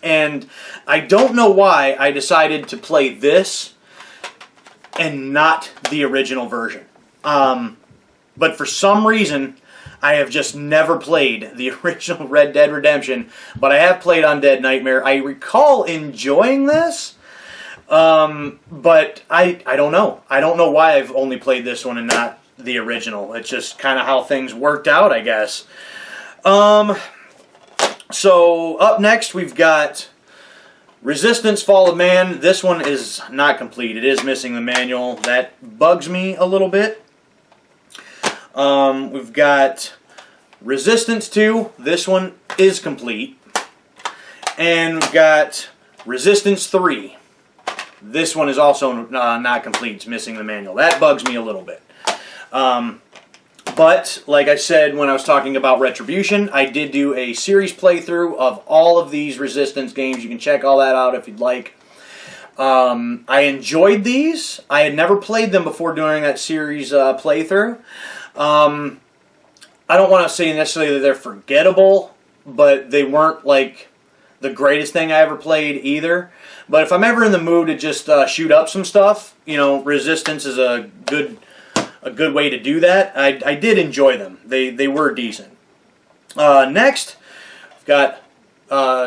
and I don't know why I decided to play this and not the original version. But for some reason, I have just never played the original Red Dead Redemption, but I have played Undead Nightmare. I recall enjoying this, but I don't know. I don't know why I've only played this one and not the original. It's just kind of how things worked out, I guess. So up next we've got Resistance Fall of Man. This one is not complete. It is missing the manual. That bugs me a little bit. We've got Resistance 2. This one is complete. And we've got Resistance 3. This one is also not complete. It's missing the manual. That bugs me a little bit. But, like I said when I was talking about Retribution, I did do a series playthrough of all of these Resistance games. You can check all that out if you'd like. I enjoyed these. I had never played them before doing that series playthrough. I don't want to say necessarily that they're forgettable, but they weren't like the greatest thing I ever played either. But if I'm ever in the mood to just shoot up some stuff, you know, Resistance is a good way to do that. I did enjoy them. They were decent. Next, we've got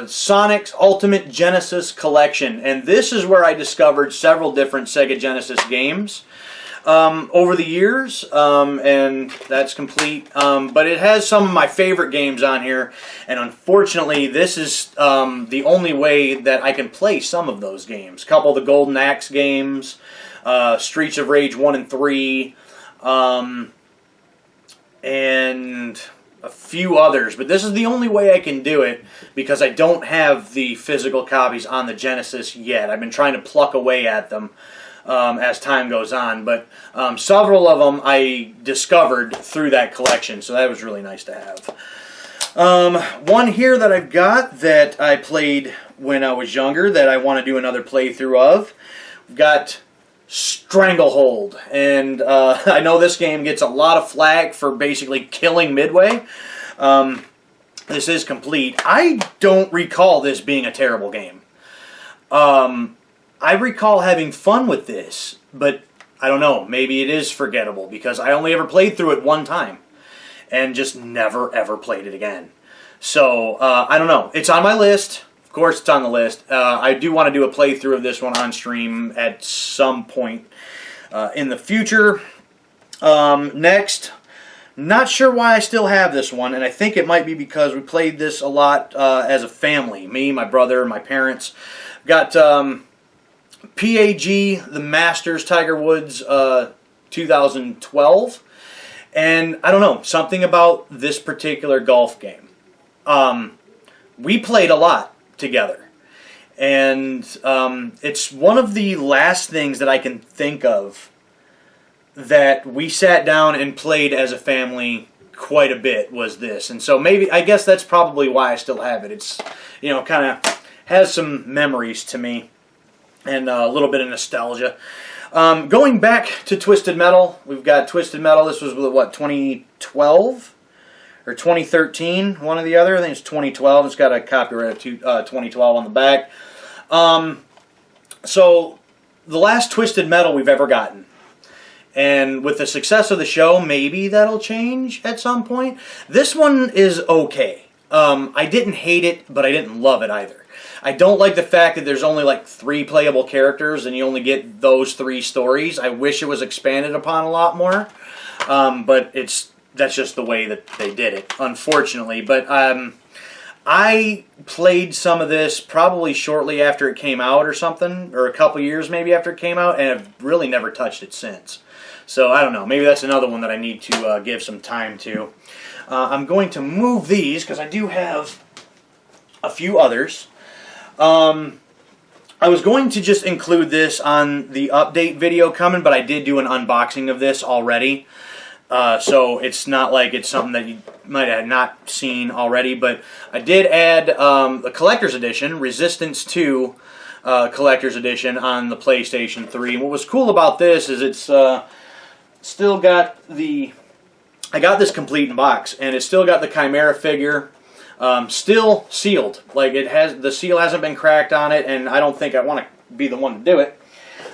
Sonic's Ultimate Genesis Collection, and this is where I discovered several different Sega Genesis games over the years, and that's complete. But it has some of my favorite games on here, and unfortunately this is the only way that I can play some of those games. A couple of the Golden Axe games, Streets of Rage 1 and 3, and a few others, but this is the only way I can do it because I don't have the physical copies on the Genesis yet. I've been trying to pluck away at them as time goes on, but several of them I discovered through that collection, so that was really nice to have. One here that I've got that I played when I was younger that I want to do another playthrough of. We've got Stranglehold, and I know this game gets a lot of flack for basically killing Midway. This is complete. I don't recall this being a terrible game. I recall having fun with this, but I don't know, maybe it is forgettable because I only ever played through it one time and just never ever played it again. So I don't know. It's on my list of course, it's on the list. I do want to do a playthrough of this one on stream at some point in the future. Next, not sure why I still have this one, and I think it might be because we played this a lot as a family. Me, my brother, my parents. Got PAG, the Masters, Tiger Woods 2012. And I don't know, something about this particular golf game. We played a lot together. And it's one of the last things that I can think of that we sat down and played as a family quite a bit was this. And so maybe, I guess that's probably why I still have it. It's, you know, kind of has some memories to me and a little bit of nostalgia. Going back to Twisted Metal, we've got Twisted Metal. This was, what, 2012? Or 2013, one or the other. I think it's 2012. It's got a copyright of 2012 on the back. So, the last Twisted Metal we've ever gotten. And with the success of the show, maybe that'll change at some point. This one is okay. I didn't hate it, but I didn't love it either. I don't like the fact that there's only like 3 playable characters and you only get those 3 stories. I wish it was expanded upon a lot more. But that's just the way that they did it, unfortunately. But I played some of this probably shortly after it came out or something, or a couple years maybe after it came out, and I've really never touched it since. So I don't know, maybe that's another one that I need to give some time to. I'm going to move these because I do have a few others. I was going to just include this on the update video coming, but I did do an unboxing of this already. So it's not like it's something that you might have not seen already, but I did add the Collector's Edition, Resistance 2 Collector's Edition on the PlayStation 3. And what was cool about this is it's still got the... I got this complete in box, and it's still got the Chimera figure, still sealed. Like, it has, the seal hasn't been cracked on it, and I don't think I want to be the one to do it.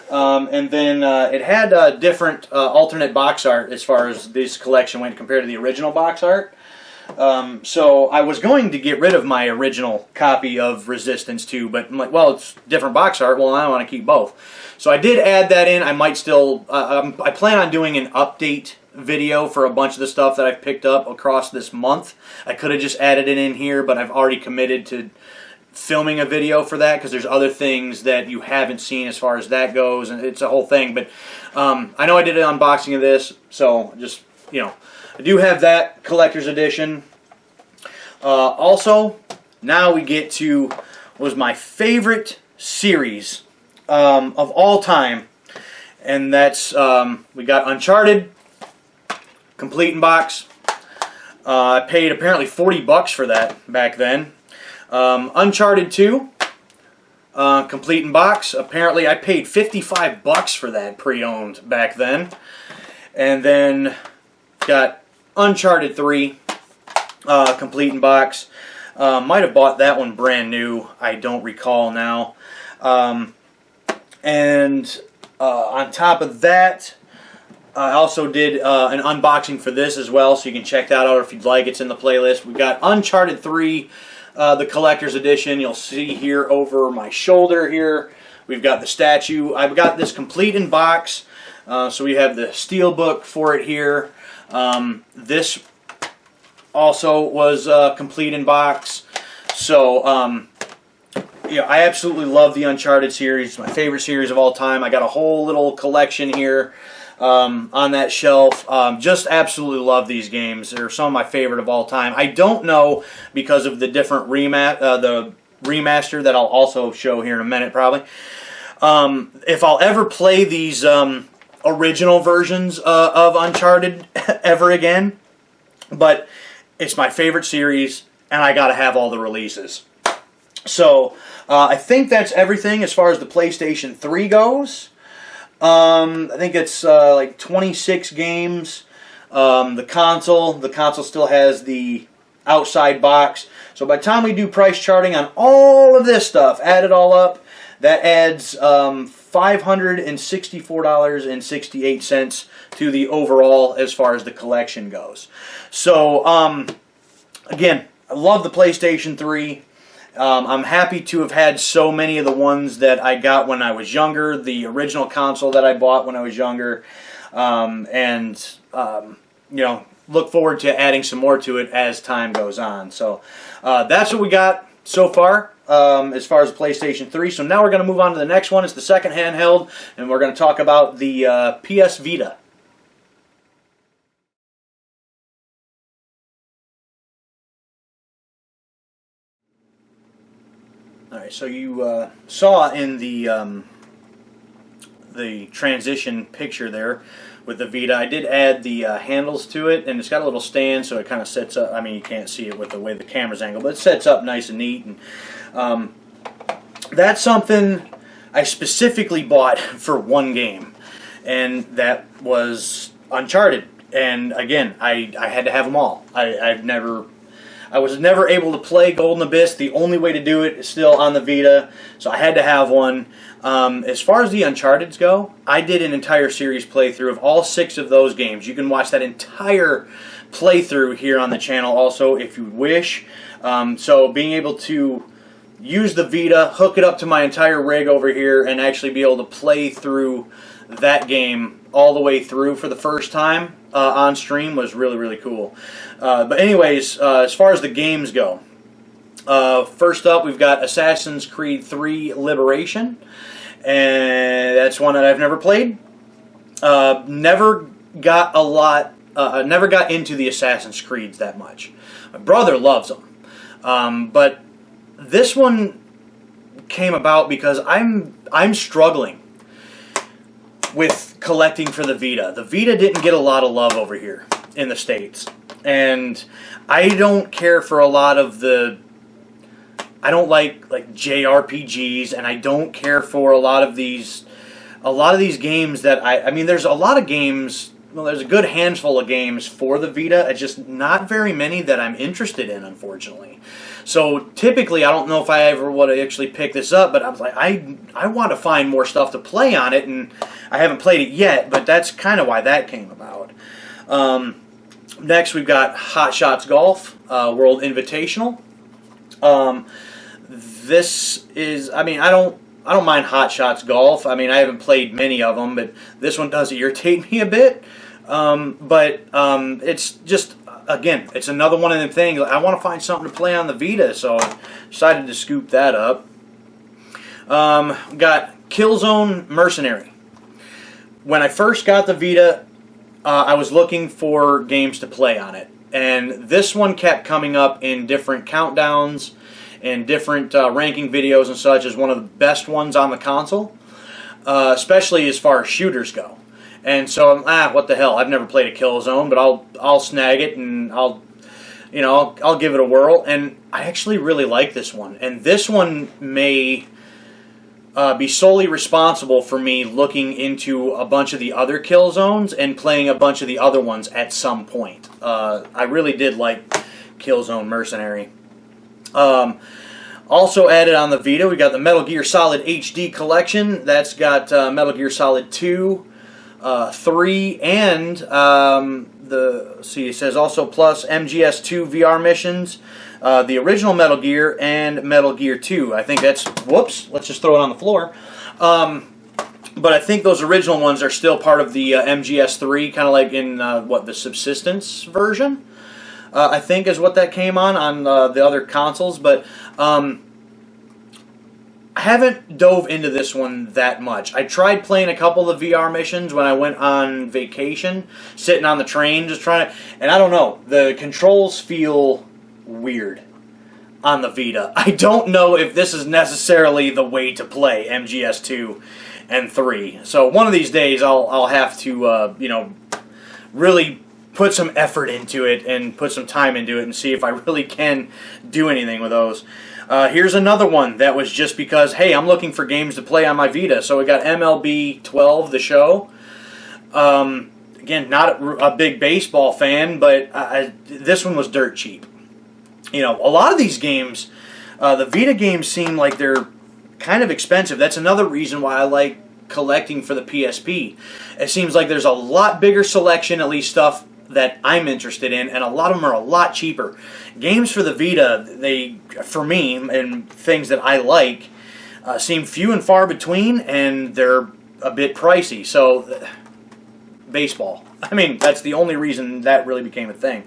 And then it had a different alternate box art as far as this collection went compared to the original box art. So I was going to get rid of my original copy of Resistance 2, but I'm like, well, it's different box art. Well, I want to keep both. So I did add that in. I might still, I plan on doing an update video for a bunch of the stuff that I've picked up across this month. I could have just added it in here, but I've already committed to filming a video for that because there's other things that you haven't seen as far as that goes, and it's a whole thing. But I know I did an unboxing of this, so just, you know, I do have that Collector's Edition. Also, now we get to what was my favorite series of all time, and that's we got Uncharted complete in box. I paid apparently $40 for that back then. Uncharted 2 complete in box. Apparently I paid $55 for that pre-owned back then. And then got Uncharted 3 complete in box. Might have bought that one brand new. I don't recall now. And on top of that, I also did an unboxing for this as well, so you can check that out if you'd like. It's in the playlist. We've got Uncharted 3, the Collector's Edition. You'll see here over my shoulder here. We've got the statue. I've got this complete in box. So we have the steelbook for it here. This also was complete in box. So, yeah, I absolutely love the Uncharted series. It's my favorite series of all time. I got a whole little collection here on that shelf. Just absolutely love these games. They're some of my favorite of all time. I don't know, because of the different the remaster that I'll also show here in a minute probably, if I'll ever play these original versions of Uncharted ever again. But it's my favorite series, and I gotta have all the releases. So I think that's everything as far as the PlayStation 3 goes. I think it's like 26 games. The console still has the outside box. So by the time we do price charting on all of this stuff, add it all up, that adds $564.68 to the overall as far as the collection goes. So again, I love the PlayStation 3. I'm happy to have had so many of the ones that I got when I was younger, the original console that I bought when I was younger, look forward to adding some more to it as time goes on. So that's what we got so far as the PlayStation 3. So now we're going to move on to the next one. It's the second handheld, and we're going to talk about the PS Vita. All right, so you saw in the transition picture there with the Vita, I did add the handles to it, and it's got a little stand, so it kind of sets up. I mean, you can't see it with the way the camera's angled, but it sets up nice and neat. And that's something I specifically bought for one game, and that was Uncharted. And again, I had to have them all. I was never able to play Golden Abyss. The only way to do it is still on the Vita, so I had to have one. As far as the Uncharted's go, I did an entire series playthrough of all 6 of those games. You can watch that entire playthrough here on the channel also if you wish. So being able to use the Vita, hook it up to my entire rig over here, and actually be able to play through that game all the way through for the first time on stream was really, really cool. But anyways, as far as the games go, first up we've got Assassin's Creed 3 Liberation, and that's one that I've never played. Never got into the Assassin's Creeds that much. My brother loves them, but this one came about because I'm struggling with collecting for the Vita. The Vita didn't get a lot of love over here in the States, and I don't care for a lot of the. I don't like JRPGs, and I don't care for a lot of these games that I mean, there's a lot of games. Well, there's a good handful of games for the Vita. It's just not very many that I'm interested in, unfortunately. So typically, I don't know if I ever would actually pick this up, but I was like, I want to find more stuff to play on it, and I haven't played it yet, but that's kind of why that came about. Next, we've got Hot Shots Golf World Invitational. This is, I mean, I don't mind Hot Shots Golf. I mean, I haven't played many of them, but this one does irritate me a bit. It's just, again, it's another one of them things. I want to find something to play on the Vita, so I decided to scoop that up. Got Killzone Mercenary. When I first got the Vita, I was looking for games to play on it, and this one kept coming up in different countdowns and different ranking videos and such as one of the best ones on the console, especially as far as shooters go. And so, what the hell? I've never played a Killzone, but I'll snag it and I'll give it a whirl. And I actually really like this one. And this one may be solely responsible for me looking into a bunch of the other Killzones and playing a bunch of the other ones at some point. I really did like Killzone Mercenary. Also added on the Vita, we got the Metal Gear Solid HD Collection. That's got Metal Gear Solid 2, 3, and it says also plus MGS2 VR missions, the original Metal Gear, and Metal Gear 2. I think that's, whoops, let's just throw it on the floor. But I think those original ones are still part of the MGS3, kind of like in, the Subsistence version. I think is what that came on the other consoles, but I haven't dove into this one that much. I tried playing a couple of VR missions when I went on vacation, sitting on the train, just trying to, and I don't know, the controls feel weird on the Vita. I don't know if this is necessarily the way to play MGS2 and 3. So one of these days I'll have to, really put some effort into it and put some time into it and see if I really can do anything with those. Here's another one that was just because, hey, I'm looking for games to play on my Vita. So we got MLB 12, the show. Again, not a big baseball fan, but this one was dirt cheap. A lot of these games, the Vita games seem like they're kind of expensive. That's another reason why I like collecting for the PSP. It seems like there's a lot bigger selection, at least stuff that I'm interested in, and a lot of them are a lot cheaper. Games for the Vita, for me, and things that I like, seem few and far between, and they're a bit pricey. So, baseball. I mean, that's the only reason that really became a thing.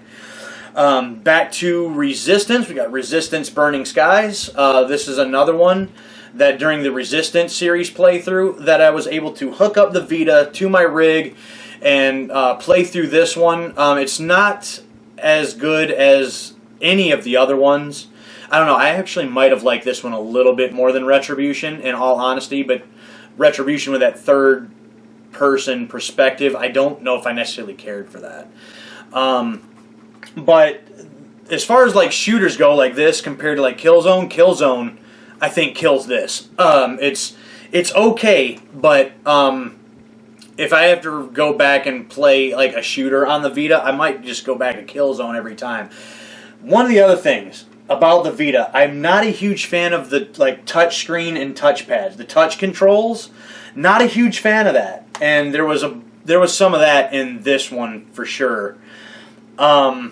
Back to Resistance. We got Resistance Burning Skies. This is another one that during the Resistance series playthrough that I was able to hook up the Vita to my rig and play through this one. It's not as good as any of the other ones. I don't know, I actually might have liked this one a little bit more than Retribution, in all honesty, but Retribution with that third person perspective, I don't know if I necessarily cared for that. But as far as like shooters go like this compared to like Killzone I think kills this. It's okay, but if I have to go back and play like a shooter on the Vita, I might just go back to Killzone every time. One of the other things about the Vita, I'm not a huge fan of the like touch screen and touchpads. The touch controls, not a huge fan of that. And there was some of that in this one for sure. I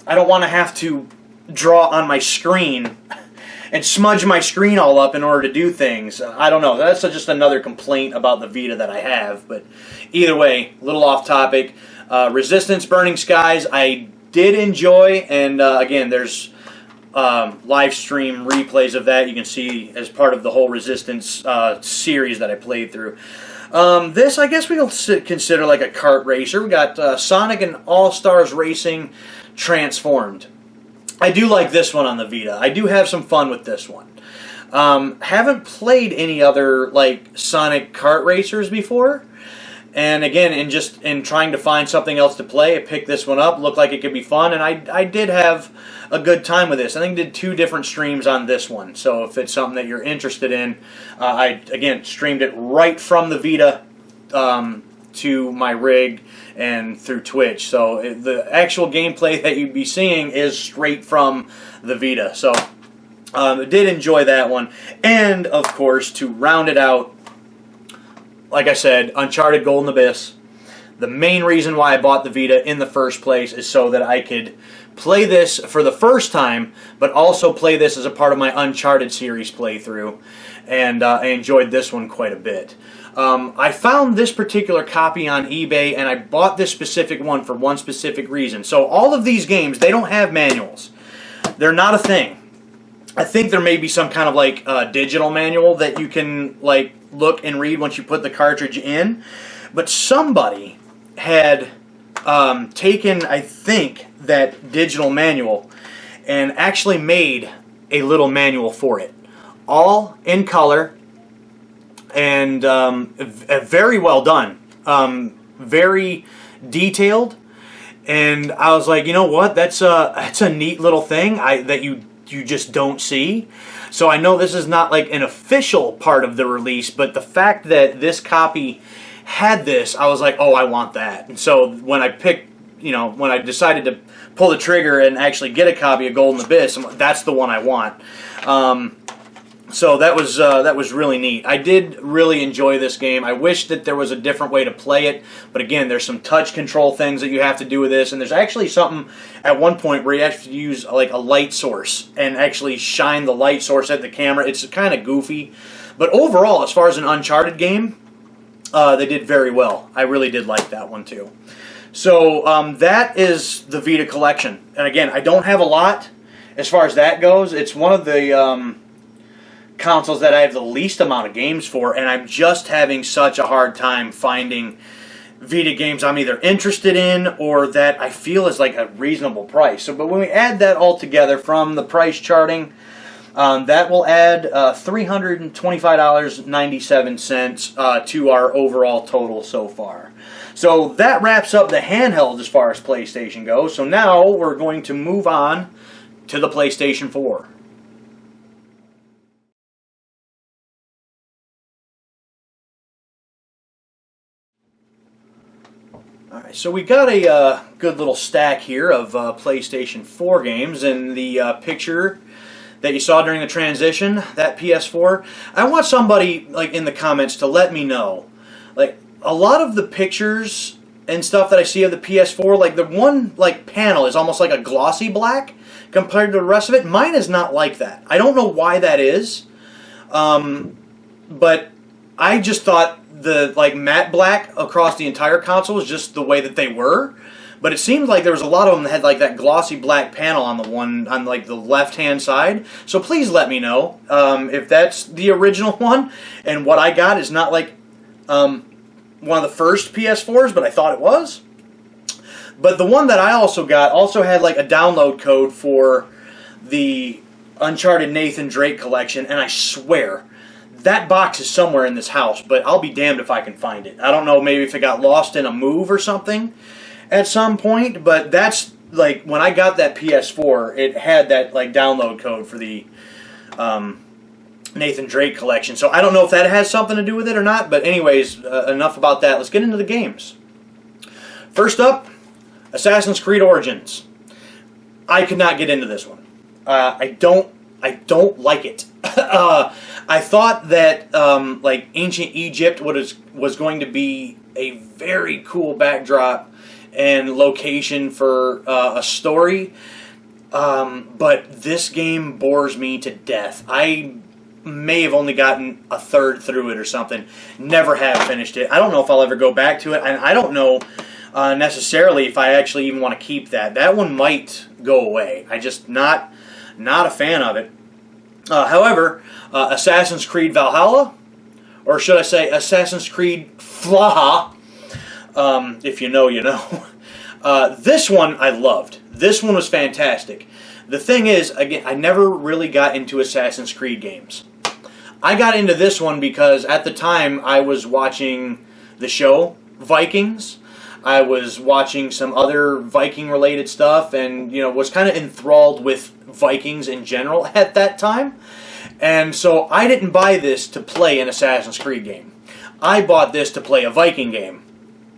don't want to have to draw on my screen and smudge my screen all up in order to do things. I don't know. That's just another complaint about the Vita that I have. But either way, a little off topic. Resistance Burning Skies, I did enjoy. And again, there's live stream replays of that you can see as part of the whole Resistance series that I played through. This, I guess we'll consider like a kart racer. We got Sonic and All-Stars Racing Transformed. I do like this one on the Vita. I do have some fun with this one. Haven't played any other like Sonic kart racers before. And again, in trying to find something else to play, I picked this one up. Looked like it could be fun, and I did have a good time with this. I think I did 2 different streams on this one. So if it's something that you're interested in, I again streamed it right from the Vita to my rig and through Twitch. So the actual gameplay that you'd be seeing is straight from the Vita. So I did enjoy that one. And of course, to round it out, like I said, Uncharted Golden Abyss. The main reason why I bought the Vita in the first place is so that I could play this for the first time, but also play this as a part of my Uncharted series playthrough. And I enjoyed this one quite a bit. I found this particular copy on eBay, and I bought this specific one for one specific reason. So all of these games, they don't have manuals. They're not a thing. I think there may be some kind of like digital manual that you can like look and read once you put the cartridge in. But somebody had taken, I think, that digital manual and actually made a little manual for it. All in color and very well done. Very detailed. And I was like, you know what? That's a neat little thing that you just don't see. So I know this is not like an official part of the release, but the fact that this copy had this, I was like, oh, I want that. And so when I when I decided to pull the trigger and actually get a copy of Golden Abyss, that's the one I want. So that was really neat. I did really enjoy this game. I wish that there was a different way to play it, but again, there's some touch control things that you have to do with this, and there's actually something at one point where you have to use like a light source and actually shine the light source at the camera. It's kind of goofy, but overall, as far as an Uncharted game, they did very well. I really did like that one too. So that is the Vita collection, and again, I don't have a lot as far as that goes. It's one of the consoles that I have the least amount of games for, and I'm just having such a hard time finding Vita games I'm either interested in or that I feel is like a reasonable price. So, but when we add that all together from the price charting, that will add $325.97 to our overall total so far. So that wraps up the handheld as far as PlayStation goes. So now we're going to move on to the PlayStation 4. Alright, so we got a good little stack here of PlayStation 4 games, and the picture that you saw during the transition, that PS4, I want somebody like in the comments to let me know, like, a lot of the pictures and stuff that I see of the PS4, like the one like panel is almost like a glossy black compared to the rest of it. Mine is not like that. I don't know why that is, but I just thought the like matte black across the entire console was just the way that they were. But it seemed like there was a lot of them that had like that glossy black panel on the one on like the left hand side. So please let me know if that's the original one and what I got is not like one of the first PS4s, but I thought it was. But the one that I also got also had like a download code for the Uncharted Nathan Drake collection, and I swear that box is somewhere in this house, but I'll be damned if I can find it. I don't know, maybe if it got lost in a move or something at some point, but that's like when I got that PS4, it had that like download code for the Nathan Drake collection. So I don't know if that has something to do with it or not, but anyways, enough about that. Let's get into the games. First up, Assassin's Creed Origins. I could not get into this one. I don't like it. I thought that like ancient Egypt was going to be a very cool backdrop and location for a story, but this game bores me to death. I may have only gotten a third through it or something. Never have finished it. I don't know if I'll ever go back to it, and I don't know necessarily if I actually even want to keep that. That one might go away. I just not a fan of it. However, Assassin's Creed Valhalla, or should I say Assassin's Creed Flaha, if you know, you know. This one I loved. This one was fantastic. The thing is, again, I never really got into Assassin's Creed games. I got into this one because at the time I was watching the show Vikings. I was watching some other Viking-related stuff and, you know, was kind of enthralled with Vikings in general at that time. And so I didn't buy this to play an Assassin's Creed game. I bought this to play a Viking game.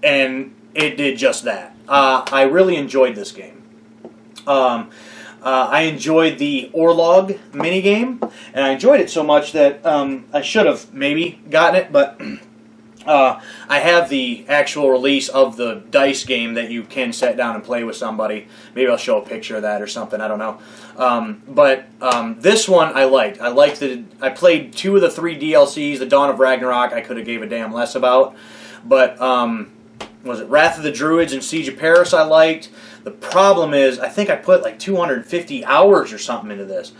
And it did just that. I really enjoyed this game. I enjoyed the Orlog minigame, and I enjoyed it so much that I should have maybe gotten it, but I have the actual release of the dice game that you can sit down and play with somebody. Maybe I'll show a picture of that or something, I don't know. But this one I liked. I played 2 of the 3 DLCs, the Dawn of Ragnarok I could have gave a damn less about, but was it Wrath of the Druids and Siege of Paris I liked. The problem is, I think I put like 250 hours or something into this.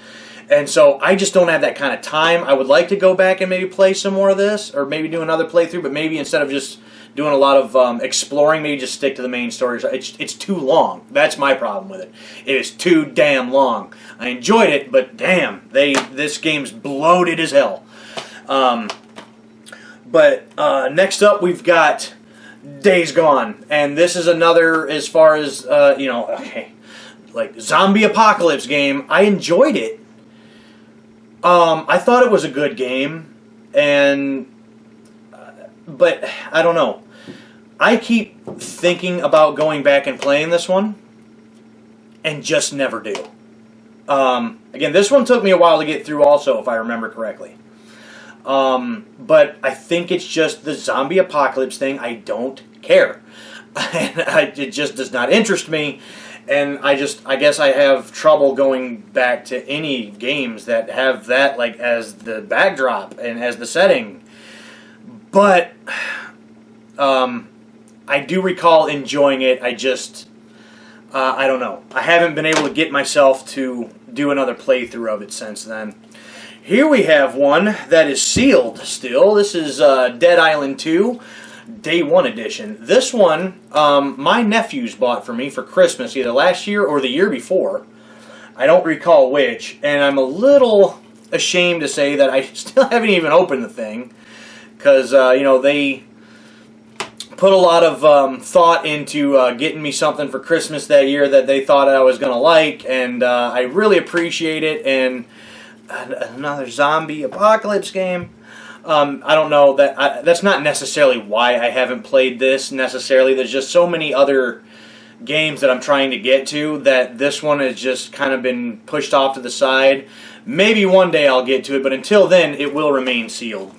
And so I just don't have that kind of time. I would like to go back and maybe play some more of this, or maybe do another playthrough, but maybe instead of just doing a lot of exploring, maybe just stick to the main story. It's too long. That's my problem with it. It is too damn long. I enjoyed it, but damn, this game's bloated as hell. But next up we've got Days Gone, and this is another, as far as you know, okay, like zombie apocalypse game. I enjoyed it. I thought it was a good game, and but I don't know. I keep thinking about going back and playing this one, and just never do. Again, this one took me a while to get through, also, if I remember correctly. But I think it's just the zombie apocalypse thing. I don't care. It just does not interest me. And I guess I have trouble going back to any games that have that like as the backdrop and as the setting. But I do recall enjoying it. I just I don't know. I haven't been able to get myself to do another playthrough of it since then. Here we have one that is sealed still. This is Dead Island 2, Day 1 edition. This one, my nephews bought for me for Christmas, either last year or the year before. I don't recall which, and I'm a little ashamed to say that I still haven't even opened the thing, because, you know, they put a lot of thought into getting me something for Christmas that year that they thought I was going to like, and I really appreciate it. And another zombie apocalypse game. I don't know, that's not necessarily why I haven't played this necessarily. There's just so many other games that I'm trying to get to that this one has just kind of been pushed off to the side. Maybe one day I'll get to it, but until then it will remain sealed.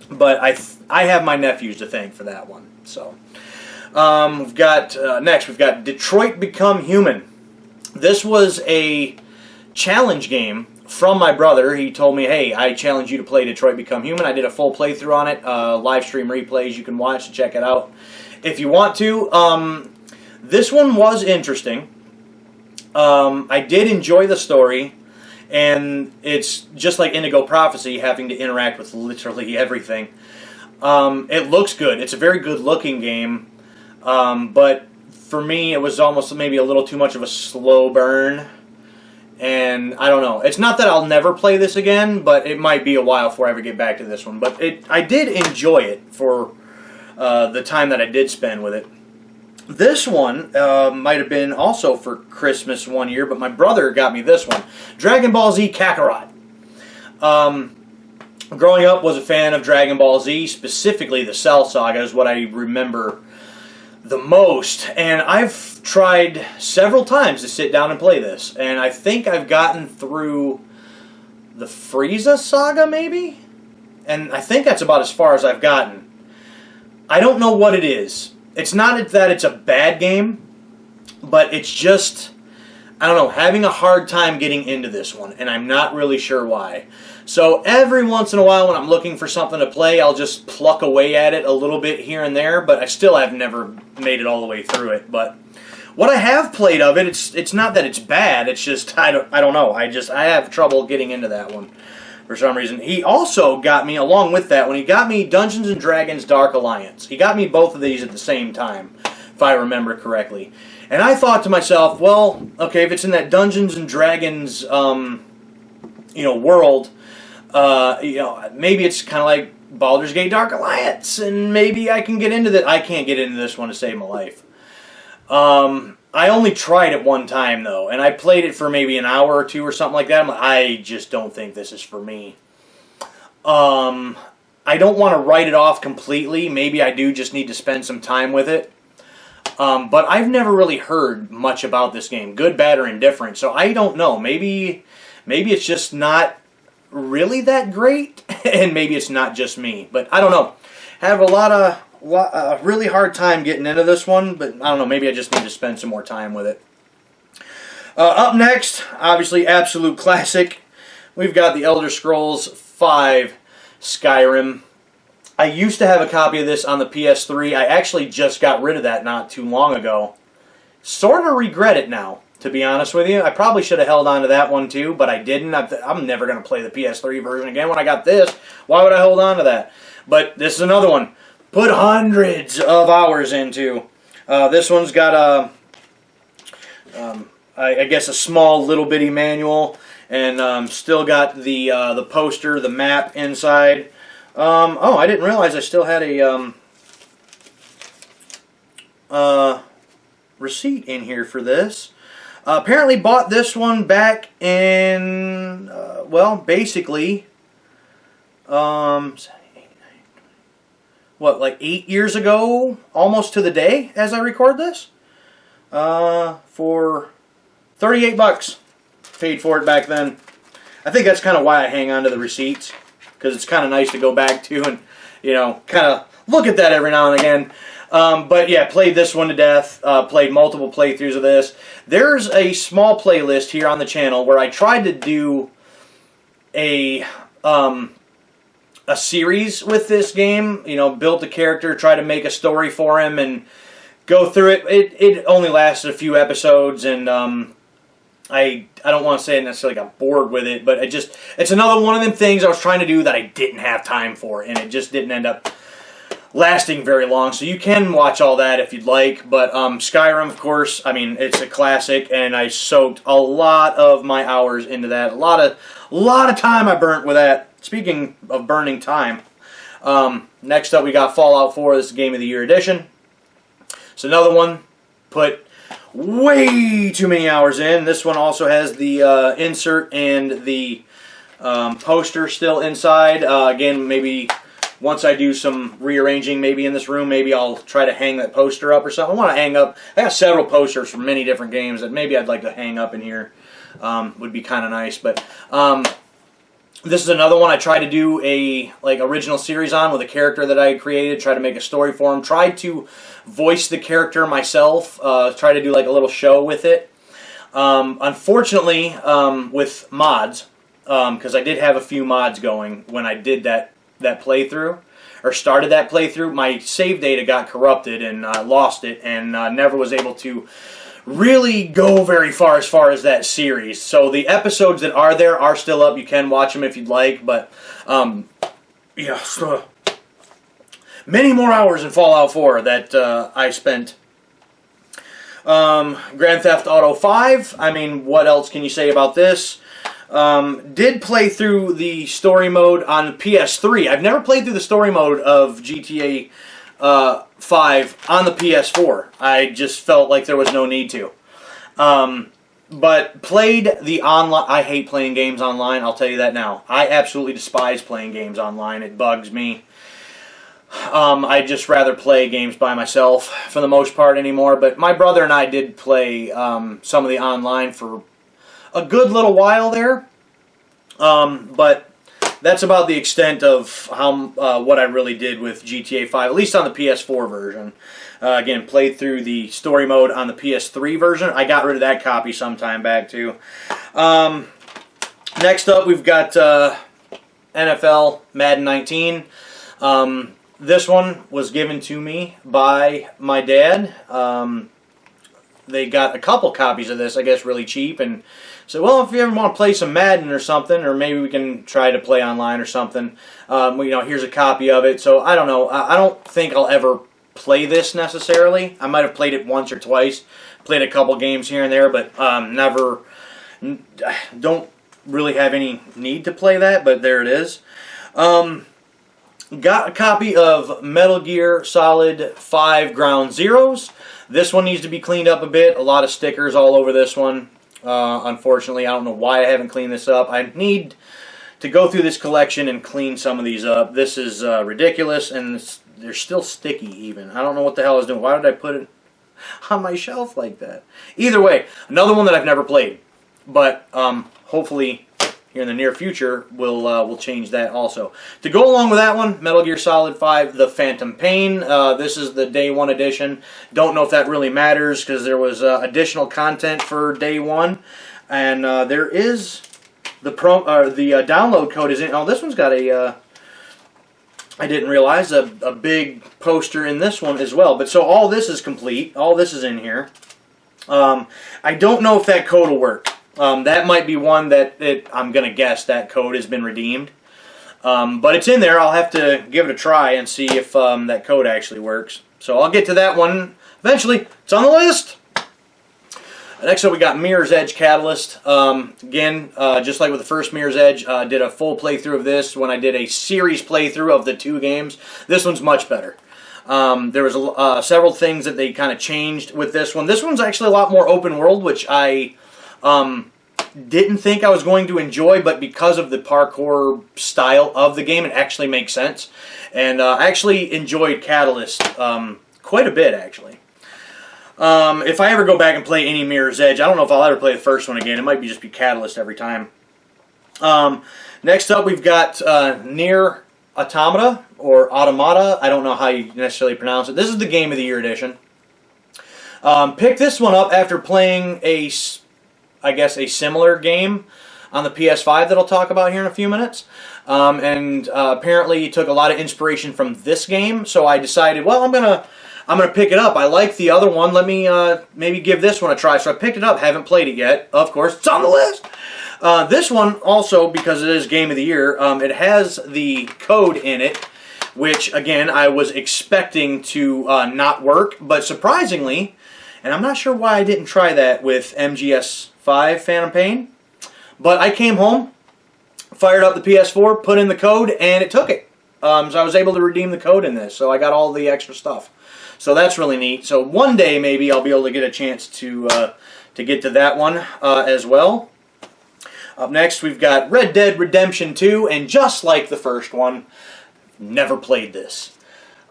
But I have my nephews to thank for that one. So we've got next we've got Detroit Become Human. This was a challenge game from my brother. He told me, hey, I challenge you to play Detroit Become Human. I did a full playthrough on it, live stream replays you can watch to check it out if you want to. This one was interesting. I did enjoy the story, and it's just like Indigo Prophecy, having to interact with literally everything. It looks good. It's a very good looking game, but for me it was almost maybe a little too much of a slow burn. And I don't know. It's not that I'll never play this again, but it might be a while before I ever get back to this one. But I did enjoy it for the time that I did spend with it. This one might have been also for Christmas one year, but my brother got me this one. Dragon Ball Z Kakarot. Growing up, was a fan of Dragon Ball Z, specifically the Cell Saga is what I remember the most, and I've tried several times to sit down and play this, and I think I've gotten through the Frieza Saga, maybe? And I think that's about as far as I've gotten. I don't know what it is. It's not that it's a bad game, but it's just, I don't know, having a hard time getting into this one, and I'm not really sure why. So every once in a while when I'm looking for something to play, I'll just pluck away at it a little bit here and there, but I still have never made it all the way through it. But what I have played of it, it's not that it's bad, it's just, I don't know, I have trouble getting into that one for some reason. He also got me, along with that one, he got me Dungeons & Dragons Dark Alliance. He got me both of these at the same time, if I remember correctly. And I thought to myself, well, okay, if it's in that Dungeons & Dragons, world, maybe it's kind of like Baldur's Gate Dark Alliance, and maybe I can get into that. I can't get into this one to save my life. I only tried it one time, though, and I played it for maybe an hour or two or something like that. I'm like, I just don't think this is for me. I don't want to write it off completely. Maybe I do just need to spend some time with it. But I've never really heard much about this game, good, bad, or indifferent, so I don't know. Maybe it's just not really that great, and maybe it's not just me, but I don't know. Have a really hard time getting into this one, but I don't know, maybe I just need to spend some more time with it. Up next, obviously absolute classic, we've got the Elder Scrolls V Skyrim. I used to have a copy of this on the PS3. I actually just got rid of that not too long ago. Sort of regret it now, to be honest with you. I probably should have held on to that one too, but I didn't. I'm never going to play the PS3 version again when I got this. Why would I hold on to that? But this is another one. Put hundreds of hours into. This one's got I guess a small little bitty manual, and still got the poster, the map inside. Oh, I didn't realize I still had a receipt in here for this. Apparently bought this one back in, well, basically, what, like 8 years ago, almost to the day as I record this, for 38 bucks. Paid for it back then. I think that's kind of why I hang on to the receipts, because it's kind of nice to go back to and, kind of look at that every now and again. But yeah, played this one to death, played multiple playthroughs of this. There's a small playlist here on the channel where I tried to do a series with this game, built a character, try to make a story for him, and go through it. It only lasted a few episodes, and I don't want to say necessarily got bored with it, but it's another one of them things I was trying to do that I didn't have time for, and it just didn't end up lasting very long. So you can watch all that if you'd like, but Skyrim, of course, I mean, it's a classic, and I soaked a lot of my hours into that. A lot of time I burnt with that. Speaking of burning time, next up we got Fallout 4. This is Game of the Year edition. It's another one. Put way too many hours in. This one also has the insert and the poster still inside. Again, maybe once I do some rearranging maybe in this room, maybe I'll try to hang that poster up or something. I want to hang up, I got several posters from many different games that maybe I'd like to hang up in here. Would be kind of nice. But This is another one I tried to do a original series on with a character that I had created. Tried to make a story for him. Tried to voice the character myself. Tried to do like a little show with it. Unfortunately, with mods, because I did have a few mods going when I did that playthrough, or started that playthrough, my save data got corrupted and I lost it and never was able to really go very far as that series. So the episodes that are there are still up. You can watch them if you'd like, but yeah, so many more hours in Fallout 4 that I spent. Grand Theft Auto 5, I mean, what else can you say about this? Did play through the story mode on PS3. I've never played through the story mode of GTA 5 on the PS4. I just felt like there was no need to. But played the online. I hate playing games online, I'll tell you that now. I absolutely despise playing games online. It bugs me. I'd just rather play games by myself for the most part anymore. But my brother and I did play some of the online for a good little while there. But that's about the extent of how what I really did with GTA 5, at least on the PS4 version. Again, played through the story mode on the PS3 version. I got rid of that copy some time back too. Next up, we've got NFL Madden 19. This one was given to me by my dad. They got a couple copies of this, I guess, really cheap, and said, well, if you ever want to play some Madden or something, or maybe we can try to play online or something, here's a copy of it. So I don't know. I don't think I'll ever play this necessarily. I might have played it once or twice, played a couple games here and there, but never. Don't really have any need to play that, but there it is. Got a copy of Metal Gear Solid 5 Ground Zeroes. This one needs to be cleaned up a bit. A lot of stickers all over this one. Unfortunately, I don't know why I haven't cleaned this up. I need to go through this collection and clean some of these up. This is ridiculous, and they're still sticky even. I don't know what the hell I was doing. Why did I put it on my shelf like that? Either way, another one that I've never played. But hopefully here in the near future we'll change that also. To go along with that one, Metal Gear Solid 5, The Phantom Pain. This is the Day 1 edition. Don't know if that really matters because there was additional content for Day 1. And there is the download code is in. Oh, this one's got a... I didn't realize a big poster in this one as well. But so all this is complete. All this is in here. I don't know if that code will work. That might be one that I'm going to guess that code has been redeemed. But it's in there. I'll have to give it a try and see if that code actually works. So I'll get to that one eventually. It's on the list. Next up we got Mirror's Edge Catalyst. Again, just like with the first Mirror's Edge, did a full playthrough of this when I did a series playthrough of the 2 games. This one's much better. There was several things that they kind of changed with this one. This one's actually a lot more open world, which I didn't think I was going to enjoy, but because of the parkour style of the game, it actually makes sense. And I actually enjoyed Catalyst quite a bit, actually. If I ever go back and play any Mirror's Edge, I don't know if I'll ever play the first one again. It might just be Catalyst every time. Next up, we've got Nier Automata, or Automata. I don't know how you necessarily pronounce it. This is the Game of the Year edition. Picked this one up after playing I guess a similar game on the PS5 that I'll talk about here in a few minutes. Apparently took a lot of inspiration from this game, so I decided, well, I'm gonna pick it up. I like the other one. Let me maybe give this one a try. So I picked it up. Haven't played it yet. Of course, it's on the list. This one also, because it is Game of the Year, it has the code in it, which again I was expecting to not work, but surprisingly, and I'm not sure why I didn't try that with MGS5 Phantom Pain, but I came home, fired up the PS4, put in the code, and it took it. So I was able to redeem the code in this, so I got all the extra stuff. So that's really neat. So one day maybe I'll be able to get a chance to get to that one as well. Up next we've got Red Dead Redemption 2, and just like the first one, never played this.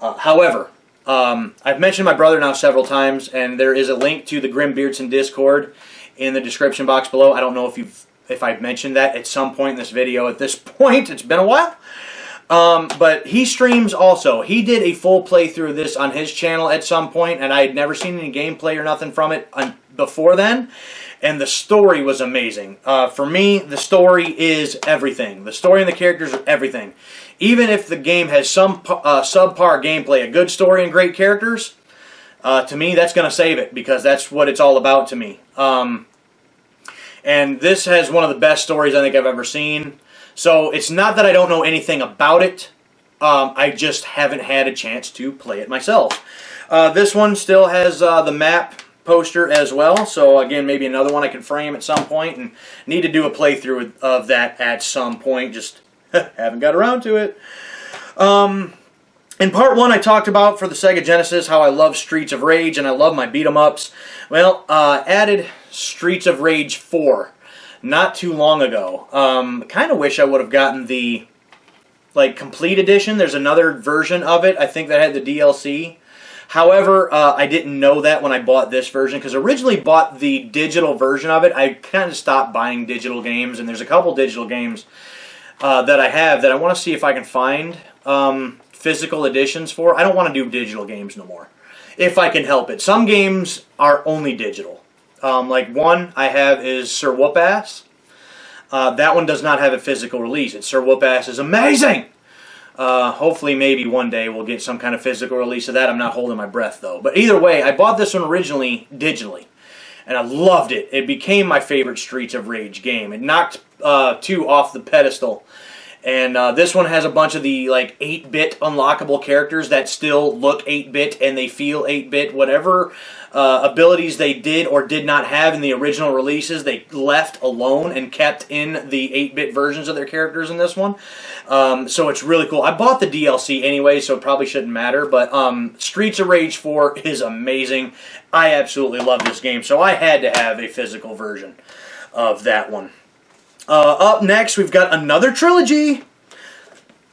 However, I've mentioned my brother now several times, and there is a link to the Grim Beardson Discord in the description box below. I don't know if you've if I've mentioned that at some point in this video. At this point, it's been a while. But he streams also. He did a full playthrough of this on his channel at some point, and I had never seen any gameplay or nothing from it before then. And the story was amazing. For me, the story is everything. The story and the characters are everything. Even if the game has some subpar gameplay, a good story and great characters, to me, that's going to save it, because that's what it's all about to me. And this has one of the best stories I think I've ever seen. So it's not that I don't know anything about it. I just haven't had a chance to play it myself. This one still has the map poster as well. So again, maybe another one I can frame at some point, and need to do a playthrough of that at some point. Just haven't got around to it. In part 1, I talked about for the Sega Genesis how I love Streets of Rage and I love my beat-em-ups. Well, added Streets of Rage 4 not too long ago. Kind of wish I would have gotten the complete edition. There's another version of it, I think, that had the DLC. However, I didn't know that when I bought this version, because I originally bought the digital version of it. I kind of stopped buying digital games, and there's a couple digital games that I have that I want to see if I can find physical editions for. I don't want to do digital games no more, if I can help it. Some games are only digital. Like one I have is Sir Whoop-Ass. That one does not have a physical release. It's Sir Whoop-Ass is amazing! Hopefully maybe one day we'll get some kind of physical release of that. I'm not holding my breath though. But either way, I bought this one originally digitally, and I loved it. It became my favorite Streets of Rage game. It knocked 2 off the pedestal. And this one has a bunch of the 8-bit unlockable characters that still look 8-bit and they feel 8-bit. Whatever abilities they did or did not have in the original releases, they left alone and kept in the 8-bit versions of their characters in this one. So it's really cool. I bought the DLC anyway, so it probably shouldn't matter. But Streets of Rage 4 is amazing. I absolutely love this game, so I had to have a physical version of that one. Up next, we've got another trilogy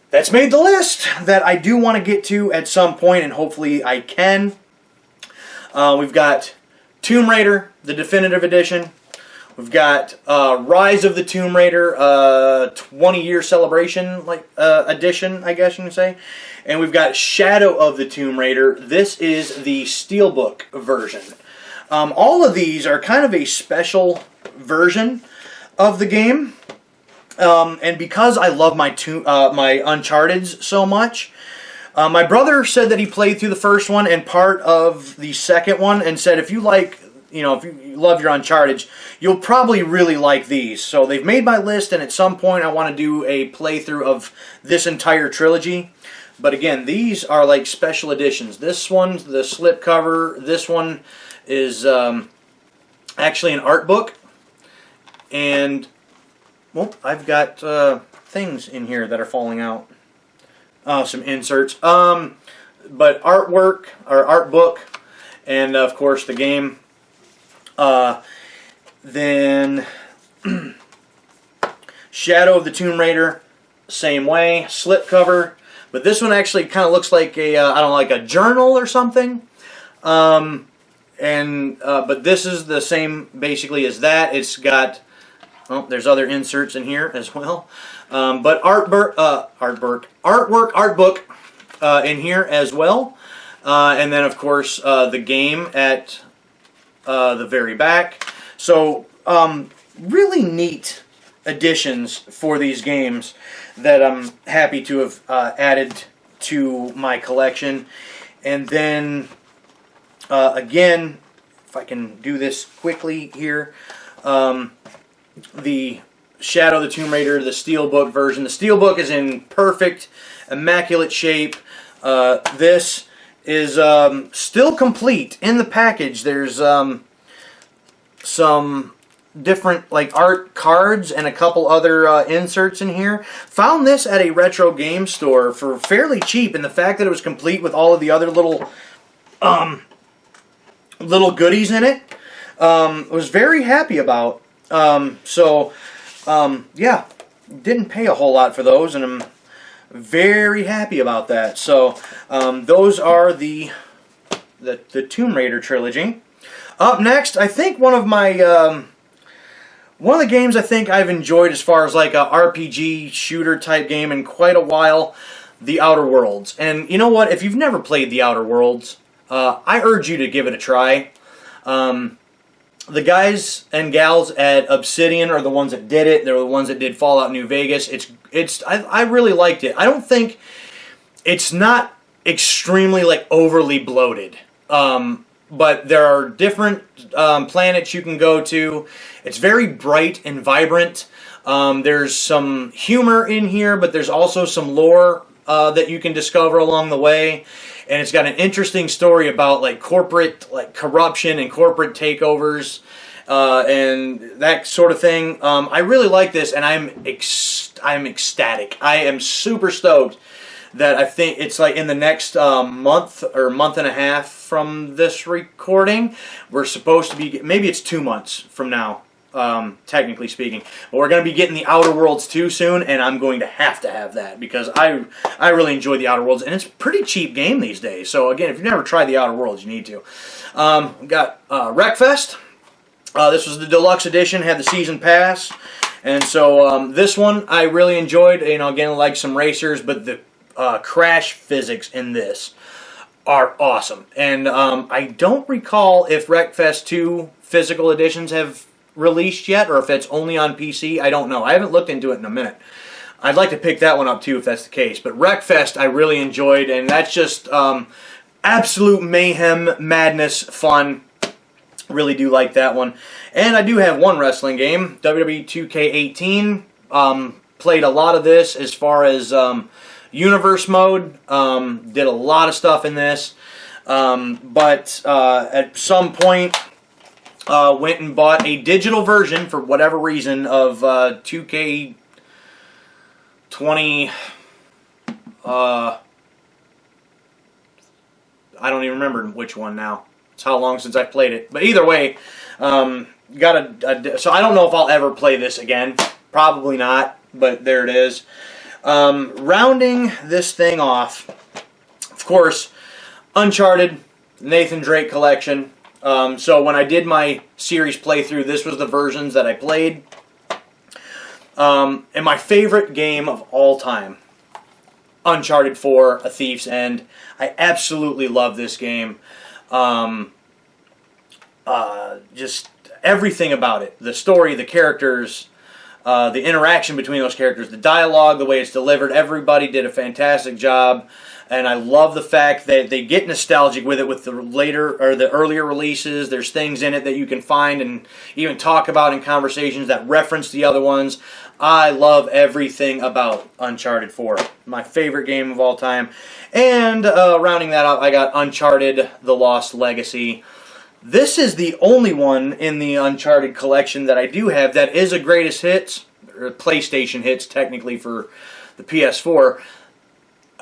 that's made the list that I do want to get to at some point, and hopefully I can. We've got Tomb Raider, the Definitive Edition. We've got Rise of the Tomb Raider, 20-year celebration edition, I guess you can say. And we've got Shadow of the Tomb Raider. This is the Steelbook version. All of these are kind of a special version of the game, and because I love my Uncharted's so much, my brother said that he played through the first one and part of the second one, and said if you if you love your Uncharted, you'll probably really like these. So they've made my list, and at some point I want to do a playthrough of this entire trilogy. But again, these are like special editions. This one's the slipcover. This one is actually an art book. And, well, I've got things in here that are falling out. Some inserts. But artwork, or art book, and of course the game. Then Shadow of the Tomb Raider, same way, slipcover. But this one actually kind of looks like a, I don't know, like a journal or something. But this is the same basically as that. It's got... well, there's other inserts in here as well. But art book in here as well. And then, of course, the game at the very back. So, really neat additions for these games that I'm happy to have added to my collection. And then, again, if I can do this quickly here, the Shadow of the Tomb Raider, the Steelbook version. The Steelbook is in perfect, immaculate shape. This is still complete in the package. There's some different art cards and a couple other inserts in here. Found this at a retro game store for fairly cheap, and the fact that it was complete with all of the other little goodies in it, was very happy about. Yeah, didn't pay a whole lot for those, and I'm very happy about that. So, those are the Tomb Raider trilogy. Up next, I think one of my One of the games I think I've enjoyed as far as like a RPG shooter type game in quite a while, The Outer Worlds. And you know what? If you've never played The Outer Worlds, I urge you to give it a try. The guys and gals at Obsidian are the ones that did it. They're the ones that did Fallout New Vegas. I really liked it. I don't think it's not extremely like overly bloated. But there are different planets you can go to. It's very bright and vibrant. There's some humor in here, but there's also some lore that you can discover along the way. And it's got an interesting story about like corporate corruption and corporate takeovers and that sort of thing. I really like this, and I'm ecstatic. I am super stoked that I think it's like in the next month or month and a half from this recording, we're supposed to be, maybe it's 2 months from now, technically speaking, but we're going to be getting the Outer Worlds 2 soon, and I'm going to have that because I really enjoy the Outer Worlds, and it's a pretty cheap game these days. So again, if you've never tried the Outer Worlds, you need to. We got Wreckfest. This was the deluxe edition, had the season pass, and so this one I really enjoyed. You know, again, like some racers, but the crash physics in this are awesome. And I don't recall if Wreckfest 2 physical editions have released yet, or if it's only on PC. I don't know. I haven't looked into it in a minute. I'd like to pick that one up too if that's the case. But Wreckfest I really enjoyed, and that's just absolute mayhem, madness, fun. Really do like that one. And I do have one wrestling game, WWE 2K18. Played a lot of this as far as Universe mode. Did a lot of stuff in this. But at some point went and bought a digital version for whatever reason of 2K20. I don't even remember which one now. It's how long since I played it. But either way, so I don't know if I'll ever play this again. Probably not, but there it is. Rounding this thing off, of course, Uncharted, Nathan Drake collection. So when I did my series playthrough, this was the versions that I played. And my favorite game of all time, Uncharted 4, A Thief's End. I absolutely love this game. Just everything about it. The story, the characters, the interaction between those characters, the dialogue, the way it's delivered. Everybody did a fantastic job. And I love the fact that they get nostalgic with it with the earlier releases. There's things in it that you can find and even talk about in conversations that reference the other ones. I love everything about Uncharted 4. My favorite game of all time. And rounding that out, I got Uncharted The Lost Legacy. This is the only one in the Uncharted collection that I do have that is a greatest hits, or PlayStation hits technically for the PS4.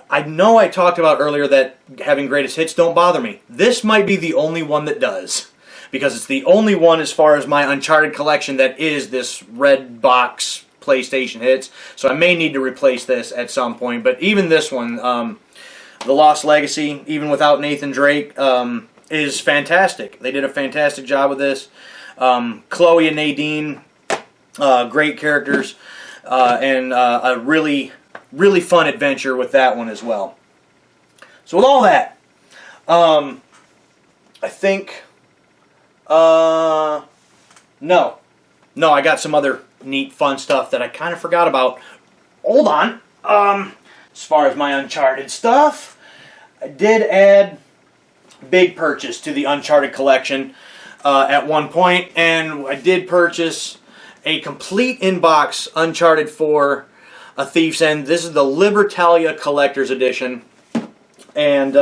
I know I talked about earlier that having greatest hits don't bother me. This might be the only one that does. Because it's the only one as far as my Uncharted collection that is this red box PlayStation hits. So I may need to replace this at some point. But even this one, The Lost Legacy, even without Nathan Drake, is fantastic. They did a fantastic job with this. Chloe and Nadine, great characters. And a really fun adventure with that one as well. So with all that, I think, no, I got some other neat fun stuff that I kind of forgot about. Hold on. As far as my Uncharted stuff, I did add big purchase to the Uncharted collection at one point, and I did purchase a complete in-box Uncharted 4 A Thief's End. This is the Libertalia Collector's Edition. And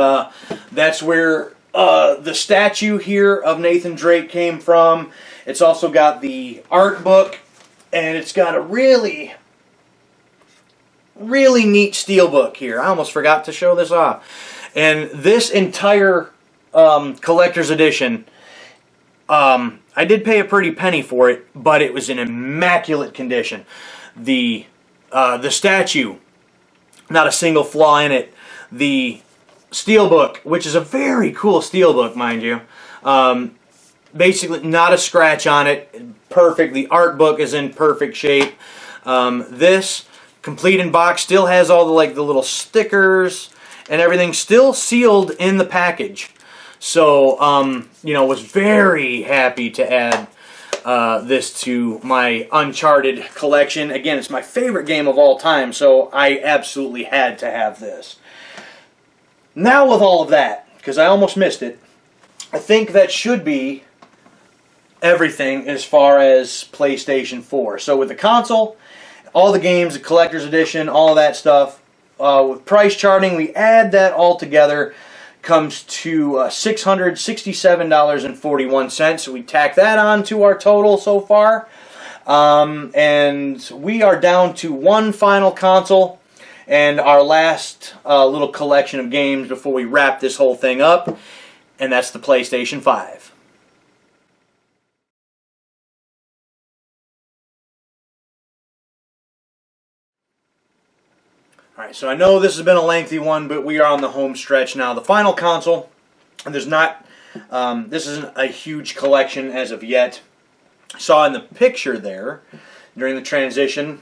that's where the statue here of Nathan Drake came from. It's also got the art book. And it's got a really neat steelbook here. I almost forgot to show this off. And this entire collector's edition, I did pay a pretty penny for it, but it was in immaculate condition. The statue, not a single flaw in it. The steelbook, which is a very cool steelbook, mind you. Basically, not a scratch on it. perfect. The art book is in perfect shape. This complete in box still has all the little stickers and everything still sealed in the package. So was very happy to add this to my Uncharted collection. Again, it's my favorite game of all time, so I absolutely had to have this. Now with all of that, because I almost missed it, I think that should be everything as far as PlayStation 4. So with the console, all the games, the collector's edition, all of that stuff, with price charting, we add that all together, comes to $667.41. So we tack that on to our total so far. And we are down to one final console and our last little collection of games before we wrap this whole thing up, and that's the PlayStation 5. Alright, so I know this has been a lengthy one, but we are on the home stretch now. The final console, and there's not, this isn't a huge collection as of yet. I saw in the picture there, during the transition,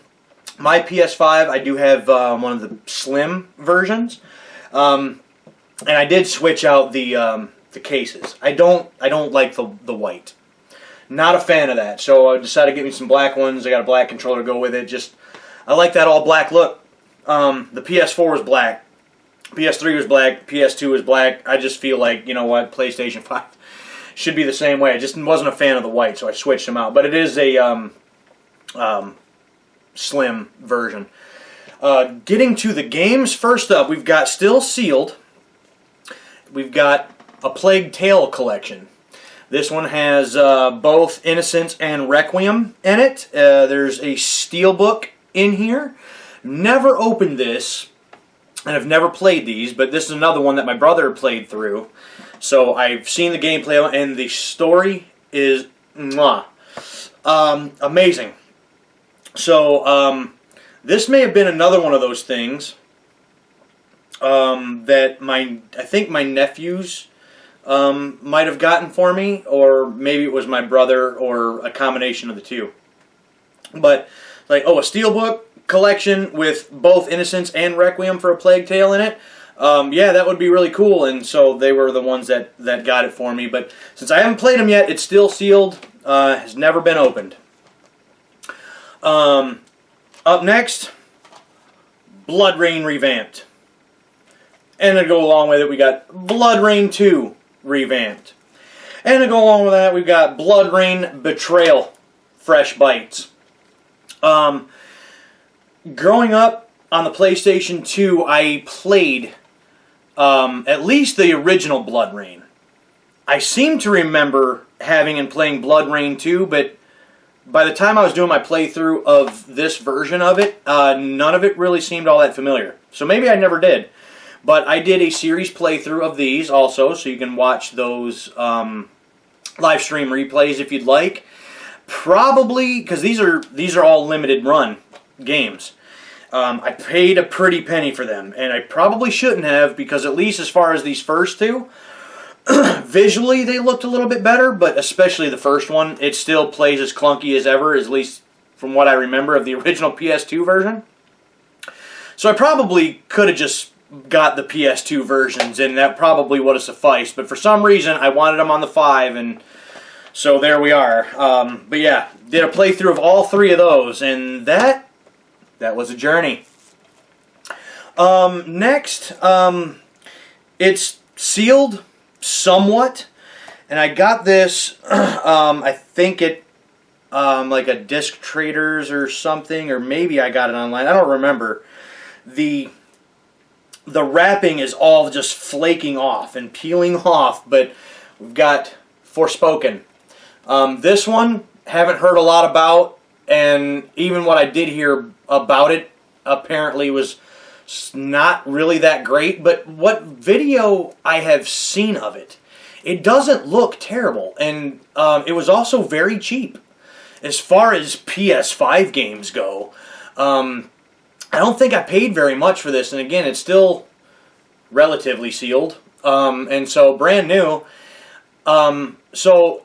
my PS5, I do have one of the slim versions, and I did switch out the cases. I don't like the white. Not a fan of that, so I decided to get me some black ones. I got a black controller to go with it. I like that all black look. The PS4 was black, PS3 was black, PS2 was black. I just feel like, you know what, PlayStation 5 should be the same way. I just wasn't a fan of the white, so I switched them out. But it is a slim version. Getting to the games, first up, we've got still sealed. We've got a Plague Tale collection. This one has both Innocence and Requiem in it. There's a steelbook in here. Never opened this, and I've never played these, but this is another one that my brother played through. So I've seen the gameplay, and the story is amazing. So this may have been another one of those things that I think my nephews might have gotten for me, or maybe it was my brother, or a combination of the two. But like, oh, a steelbook collection with both Innocence and Requiem for a Plague Tale in it. Yeah, that would be really cool, and so they were the ones that got it for me. But since I haven't played them yet, it's still sealed, has never been opened. Up next, Blood Rain Revamped. And to go along with it, we got Blood Rain 2 Revamped. And to go along with that, we've got Blood Rain Betrayal Fresh Bites. Growing up on the PlayStation 2, I played at least the original Blood Rain. I seem to remember having and playing Blood Rain 2, but by the time I was doing my playthrough of this version of it, none of it really seemed all that familiar. So maybe I never did. But I did a series playthrough of these also, so you can watch those live stream replays if you'd like. Probably, because these are all limited run games. I paid a pretty penny for them, and I probably shouldn't have, because at least as far as these first two, visually they looked a little bit better, but especially the first one, it still plays as clunky as ever, at least from what I remember of the original PS2 version. So I probably could have just got the PS2 versions, and that probably would have sufficed, but for some reason I wanted them on the 5, and so there we are. But yeah, did a playthrough of all three of those, and that was a journey. Next, it's sealed somewhat, and I got this, I think it, like a Disc Traders or something, or maybe I got it online, I don't remember. The wrapping is all just flaking off and peeling off, but we've got Forspoken. This one, haven't heard a lot about, and even what I did hear about it apparently was not really that great, but what video I have seen of it, it doesn't look terrible, and it was also very cheap. As far as PS5 games go, I don't think I paid very much for this, and again, it's still relatively sealed, and so brand new. So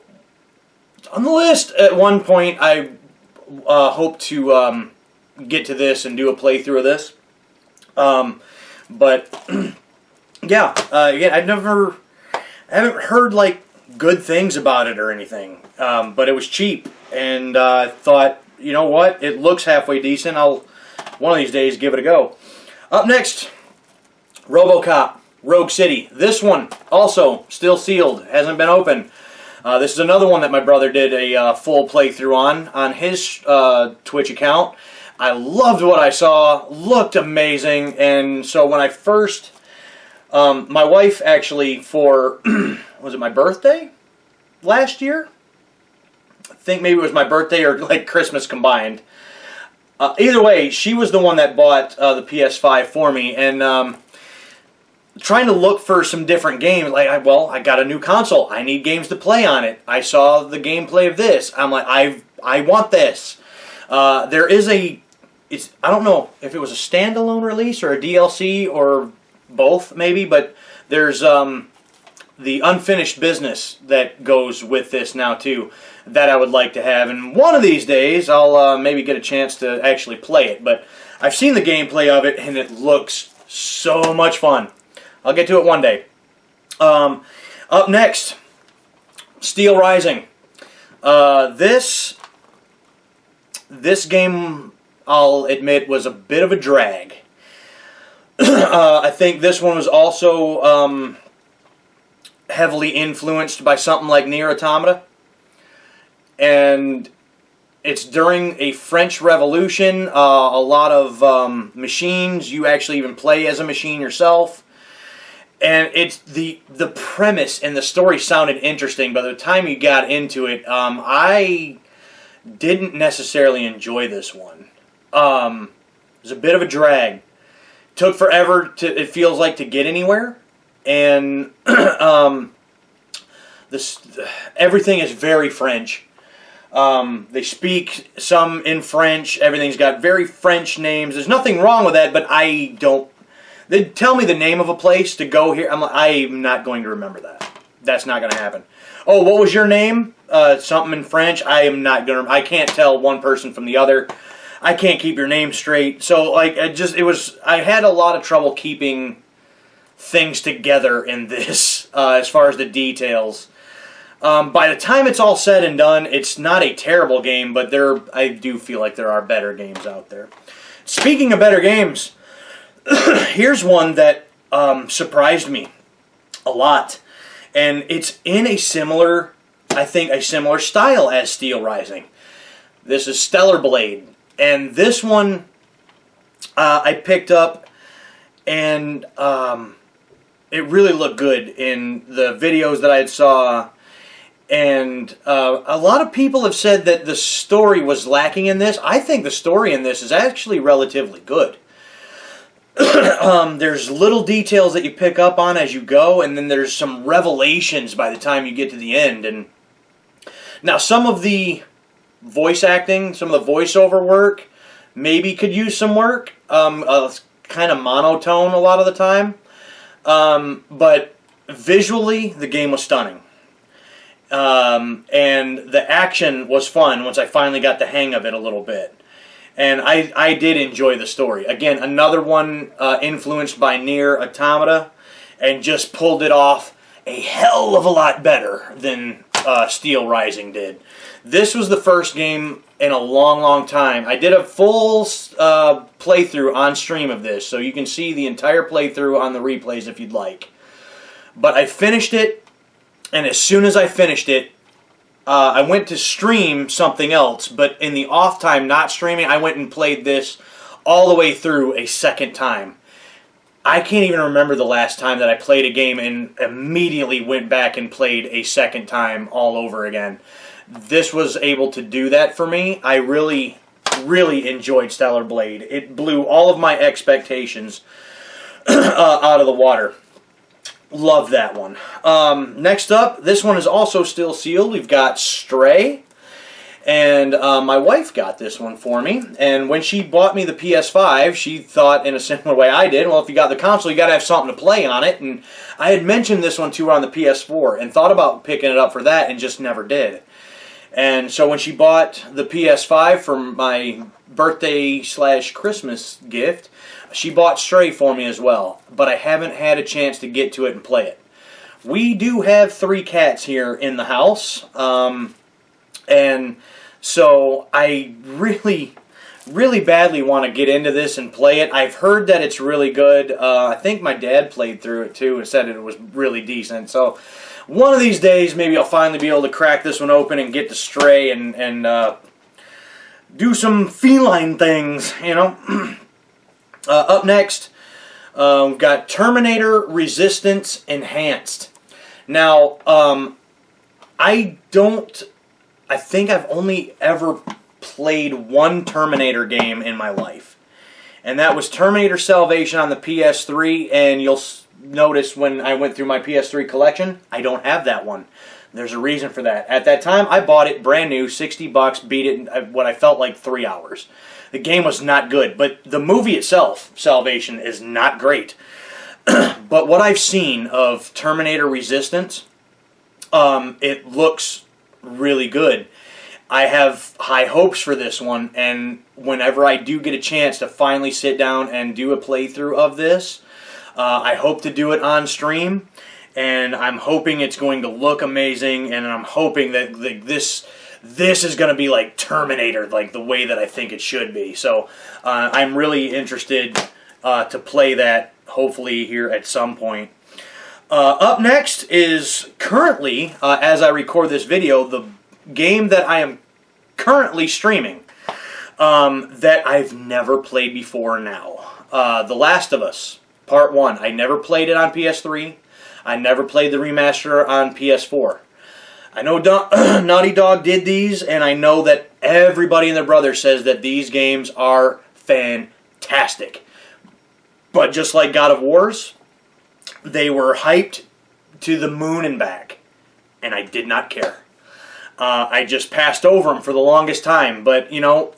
on the list. At one point, I hope to get to this and do a playthrough of this. But yeah, again, I haven't heard like good things about it or anything. But it was cheap, and I thought, you know what? It looks halfway decent. I'll one of these days give it a go. Up next, RoboCop Rogue City. This one also still sealed, hasn't been opened. This is another one that my brother did a full playthrough on his Twitch account. I loved what I saw, looked amazing, and so when I first, my wife actually for, was it my birthday last year? I think maybe it was my birthday or like Christmas combined. Either way, she was the one that bought the PS5 for me, and trying to look for some different games. Like, I got a new console. I need games to play on it. I saw the gameplay of this. I'm like, I want this. There is I don't know if it was a standalone release or a DLC or both, maybe, but there's the unfinished business that goes with this now too, that I would like to have, and one of these days I'll maybe get a chance to actually play it. But I've seen the gameplay of it and it looks so much fun. I'll get to it one day. Up next, Steel Rising. This game, I'll admit, was a bit of a drag. I think this one was also heavily influenced by something like Nier Automata. And it's during a French Revolution, a lot of machines. You actually even play as a machine yourself. And it's the premise and the story sounded interesting, but by the time you got into it, I didn't necessarily enjoy this one. It was a bit of a drag. Took forever it feels like, to get anywhere, and everything is very French. They speak some in French. Everything's got very French names. There's nothing wrong with that, but I don't. They tell me the name of a place to go here. I'm not going to remember that. That's not going to happen. Oh, what was your name? Something in French. I can't tell one person from the other. I can't keep your name straight. So like, I had a lot of trouble keeping things together in this as far as the details. By the time it's all said and done, it's not a terrible game, but I do feel like there are better games out there. Speaking of better games, here's one that surprised me a lot, and it's in a similar style as Steel Rising. This is Stellar Blade, and this one I picked up, and it really looked good in the videos that I saw. And a lot of people have said that the story was lacking in this. I think the story in this is actually relatively good. There's little details that you pick up on as you go, and then there's some revelations by the time you get to the end. And now some of the voice acting, some of the voiceover work, maybe could use some work. Kind of monotone a lot of the time. But visually, the game was stunning. And the action was fun once I finally got the hang of it a little bit. And I did enjoy the story. Again, another one influenced by Nier Automata, and just pulled it off a hell of a lot better than Steel Rising did. This was the first game in a long, long time. I did a full playthrough on stream of this, so you can see the entire playthrough on the replays if you'd like. But I finished it, and as soon as I finished it, I went to stream something else, but in the off time not streaming, I went and played this all the way through a second time. I can't even remember the last time that I played a game and immediately went back and played a second time all over again. This was able to do that for me. I really, really enjoyed Stellar Blade. It blew all of my expectations out of the water. Love that one. Next up, this one is also still sealed. We've got Stray. And my wife got this one for me. And when she bought me the PS5, she thought in a similar way I did, well, if you got the console, you got to have something to play on it. And I had mentioned this one to her on the PS4 and thought about picking it up for that and just never did. And so when she bought the PS5 for my birthday/Christmas gift, she bought Stray for me as well. But I haven't had a chance to get to it and play it. We do have 3 cats here in the house. And so I really badly want to get into this and play it. I've heard that it's really good. I think my dad played through it too and said it was really decent. So one of these days, maybe I'll finally be able to crack this one open and get to Stray and do some feline things, you know. Up next, we've got Terminator Resistance Enhanced. Now, I think I've only ever played one Terminator game in my life, and that was Terminator Salvation on the PS3. And you'll notice when I went through my PS3 collection, I don't have that one. There's a reason for that. At that time, I bought it brand new, $60, beat it in what I felt like 3 hours. The game was not good, but the movie itself, Salvation, is not great. But what I've seen of Terminator Resistance, it looks really good. I have high hopes for this one, and whenever I do get a chance to finally sit down and do a playthrough of this, I hope to do it on stream, and I'm hoping it's going to look amazing, and I'm hoping that this is going to be like Terminator, like the way that I think it should be. So I'm really interested to play that, hopefully here at some point. Up next is currently, as I record this video, the game that I am currently streaming that I've never played before now. The Last of Us, Part 1. I never played it on PS3. I never played the remaster on PS4. I know Naughty Dog did these, and I know that everybody and their brother says that these games are fantastic. But just like God of War's, they were hyped to the moon and back, and I did not care. I just passed over them for the longest time. But, you know,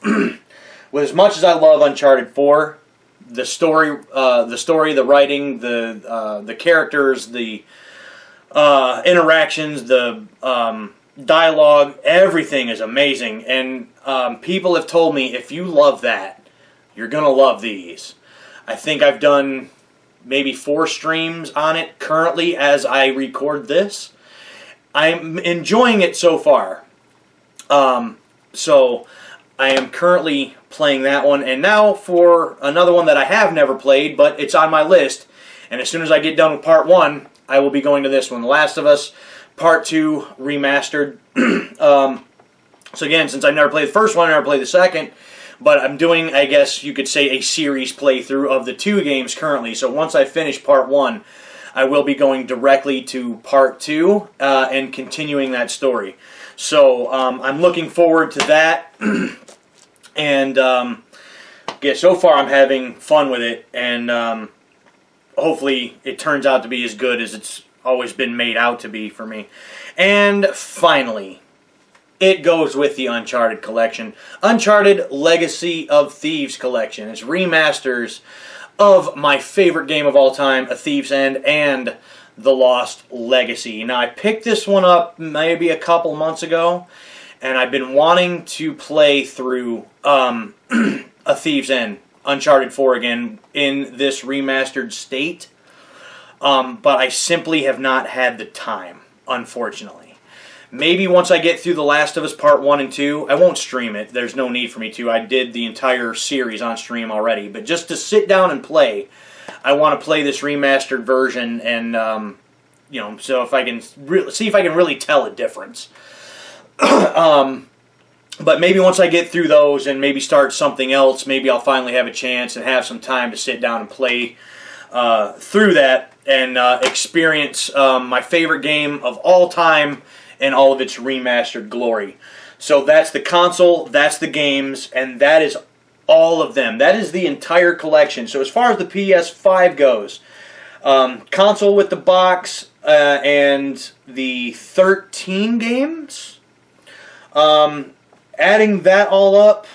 with as much as I love Uncharted 4, the story, the writing, the characters, the interactions, the dialogue, everything is amazing. And people have told me, if you love that, you're going to love these. I think I've done maybe 4 streams on it currently as I record this. I'm enjoying it so far. So I am currently playing that one. And now for another one that I have never played, but it's on my list. And as soon as I get done with Part 1, I will be going to this one. The Last of Us Part 2 Remastered. So again, since I've never played the first one, I never played the second. But I'm doing, I guess you could say, a series playthrough of the 2 games currently. So once I finish Part 1, I will be going directly to Part 2 and continuing that story. So I'm looking forward to that. And yeah, so far I'm having fun with it. And hopefully it turns out to be as good as it's always been made out to be for me. And finally, it goes with the Uncharted collection. Uncharted Legacy of Thieves collection. It's remasters of my favorite game of all time, A Thief's End, and The Lost Legacy. Now, I picked this one up maybe a couple months ago, and I've been wanting to play through A Thief's End, Uncharted 4 again, in this remastered state. But I simply have not had the time, unfortunately. Maybe once I get through The Last of Us Part 1 and 2, I won't stream it. There's no need for me to. I did the entire series on stream already. But just to sit down and play, I want to play this remastered version and, you know, so if I can see if I can really tell a difference. But maybe once I get through those and maybe start something else, maybe I'll finally have a chance and have some time to sit down and play through that and experience my favorite game of all time and all of its remastered glory. So that's the console, that's the games, and that is all of them. That is the entire collection. So as far as the PS5 goes, console with the box and the 13 games, adding that all up,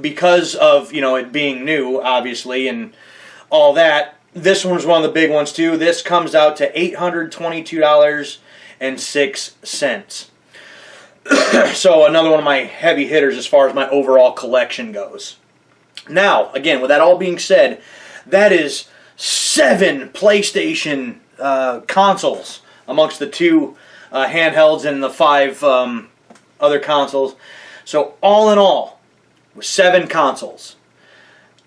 because of, you know, it being new, obviously, and all that, this one's one of the big ones too. This comes out to $822.06. So another one of my heavy hitters as far as my overall collection goes. Now, again, with that all being said, that is 7 PlayStation consoles amongst the 2 handhelds and the 5 other consoles. So all in all, with 7 consoles,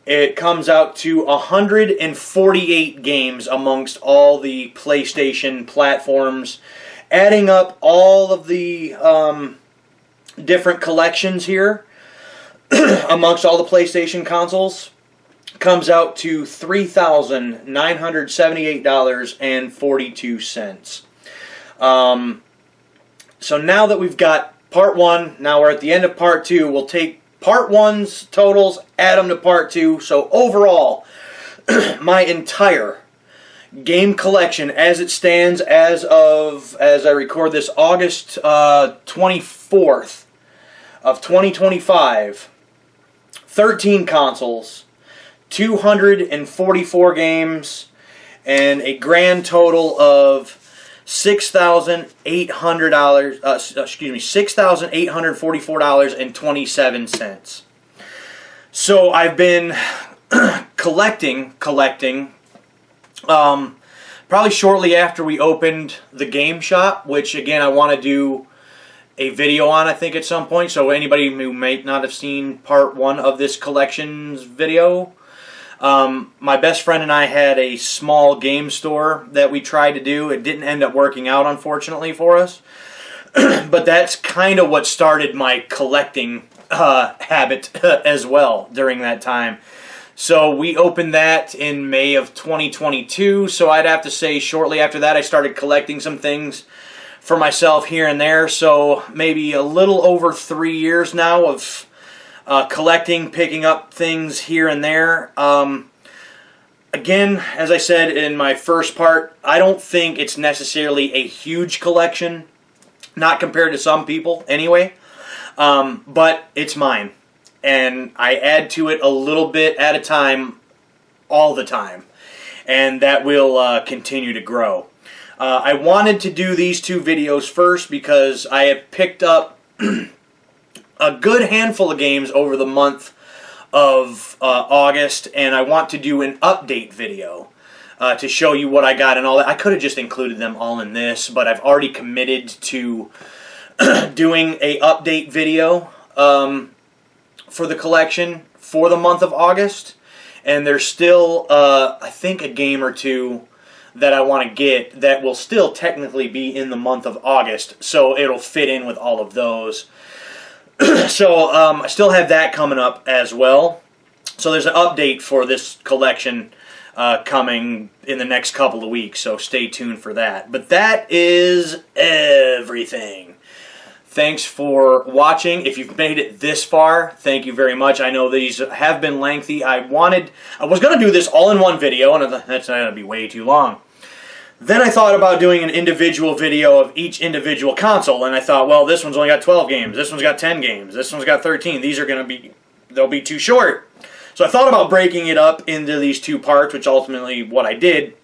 it comes out to 148 games amongst all the PlayStation platforms. Adding up all of the different collections here amongst all the PlayStation consoles comes out to $3,978.42. So now that we've got part 1, now we're at the end of part 2. We'll take part 1's totals, add them to part 2. So overall, my entire game collection as it stands as I record this, August 24th of 2025, 13 consoles, 244 games, and a grand total of $6,844.27. So I've been collecting. Probably shortly after we opened the game shop, which again I want to do a video on, I think, at some point. So anybody who may not have seen part 1 of this collections video, my best friend and I had a small game store that we tried to do. It didn't end up working out, unfortunately, for us. But that's kind of what started my collecting habit as well during that time. So we opened that in May of 2022, so I'd have to say shortly after that I started collecting some things for myself here and there. So maybe a little over 3 years now of collecting, picking up things here and there. Again, as I said in my first part, I don't think it's necessarily a huge collection, not compared to some people anyway, but it's mine. And I add to it a little bit at a time, all the time. And that will continue to grow. I wanted to do these 2 videos first because I have picked up a good handful of games over the month of August. And I want to do an update video to show you what I got and all that. I could have just included them all in this, but I've already committed to doing a update video for the collection for the month of August, and there's still I think a game or 2 that I want to get that will still technically be in the month of August, so it'll fit in with all of those. So I still have that coming up as well. So there's an update for this collection coming in the next couple of weeks, so stay tuned for that. But that is everything. Thanks for watching. If you've made it this far, thank you very much. I know these have been lengthy. I was going to do this all in one video, and that's not going to be way too long. Then I thought about doing an individual video of each individual console, and I thought, well, this one's only got 12 games, this one's got 10 games, this one's got 13. These are going to be, they'll be too short. So I thought about breaking it up into these 2 parts, which ultimately what I did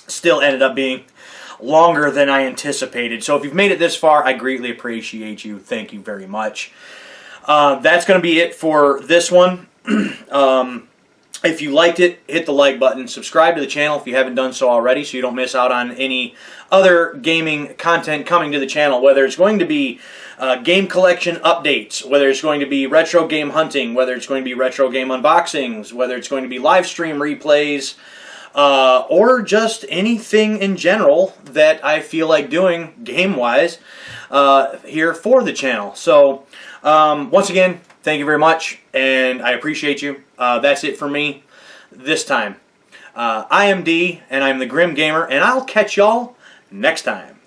still ended up being longer than I anticipated. So if you've made it this far, I greatly appreciate you. Thank you very much. That's going to be it for this one. If you liked it, hit the like button. Subscribe to the channel if you haven't done so already so you don't miss out on any other gaming content coming to the channel, whether it's going to be game collection updates, whether it's going to be retro game hunting, whether it's going to be retro game unboxings, whether it's going to be live stream replays, or just anything in general that I feel like doing game-wise here for the channel. So, once again, thank you very much, and I appreciate you. That's it for me this time. I am D, and I'm the Grim Gamer, and I'll catch y'all next time.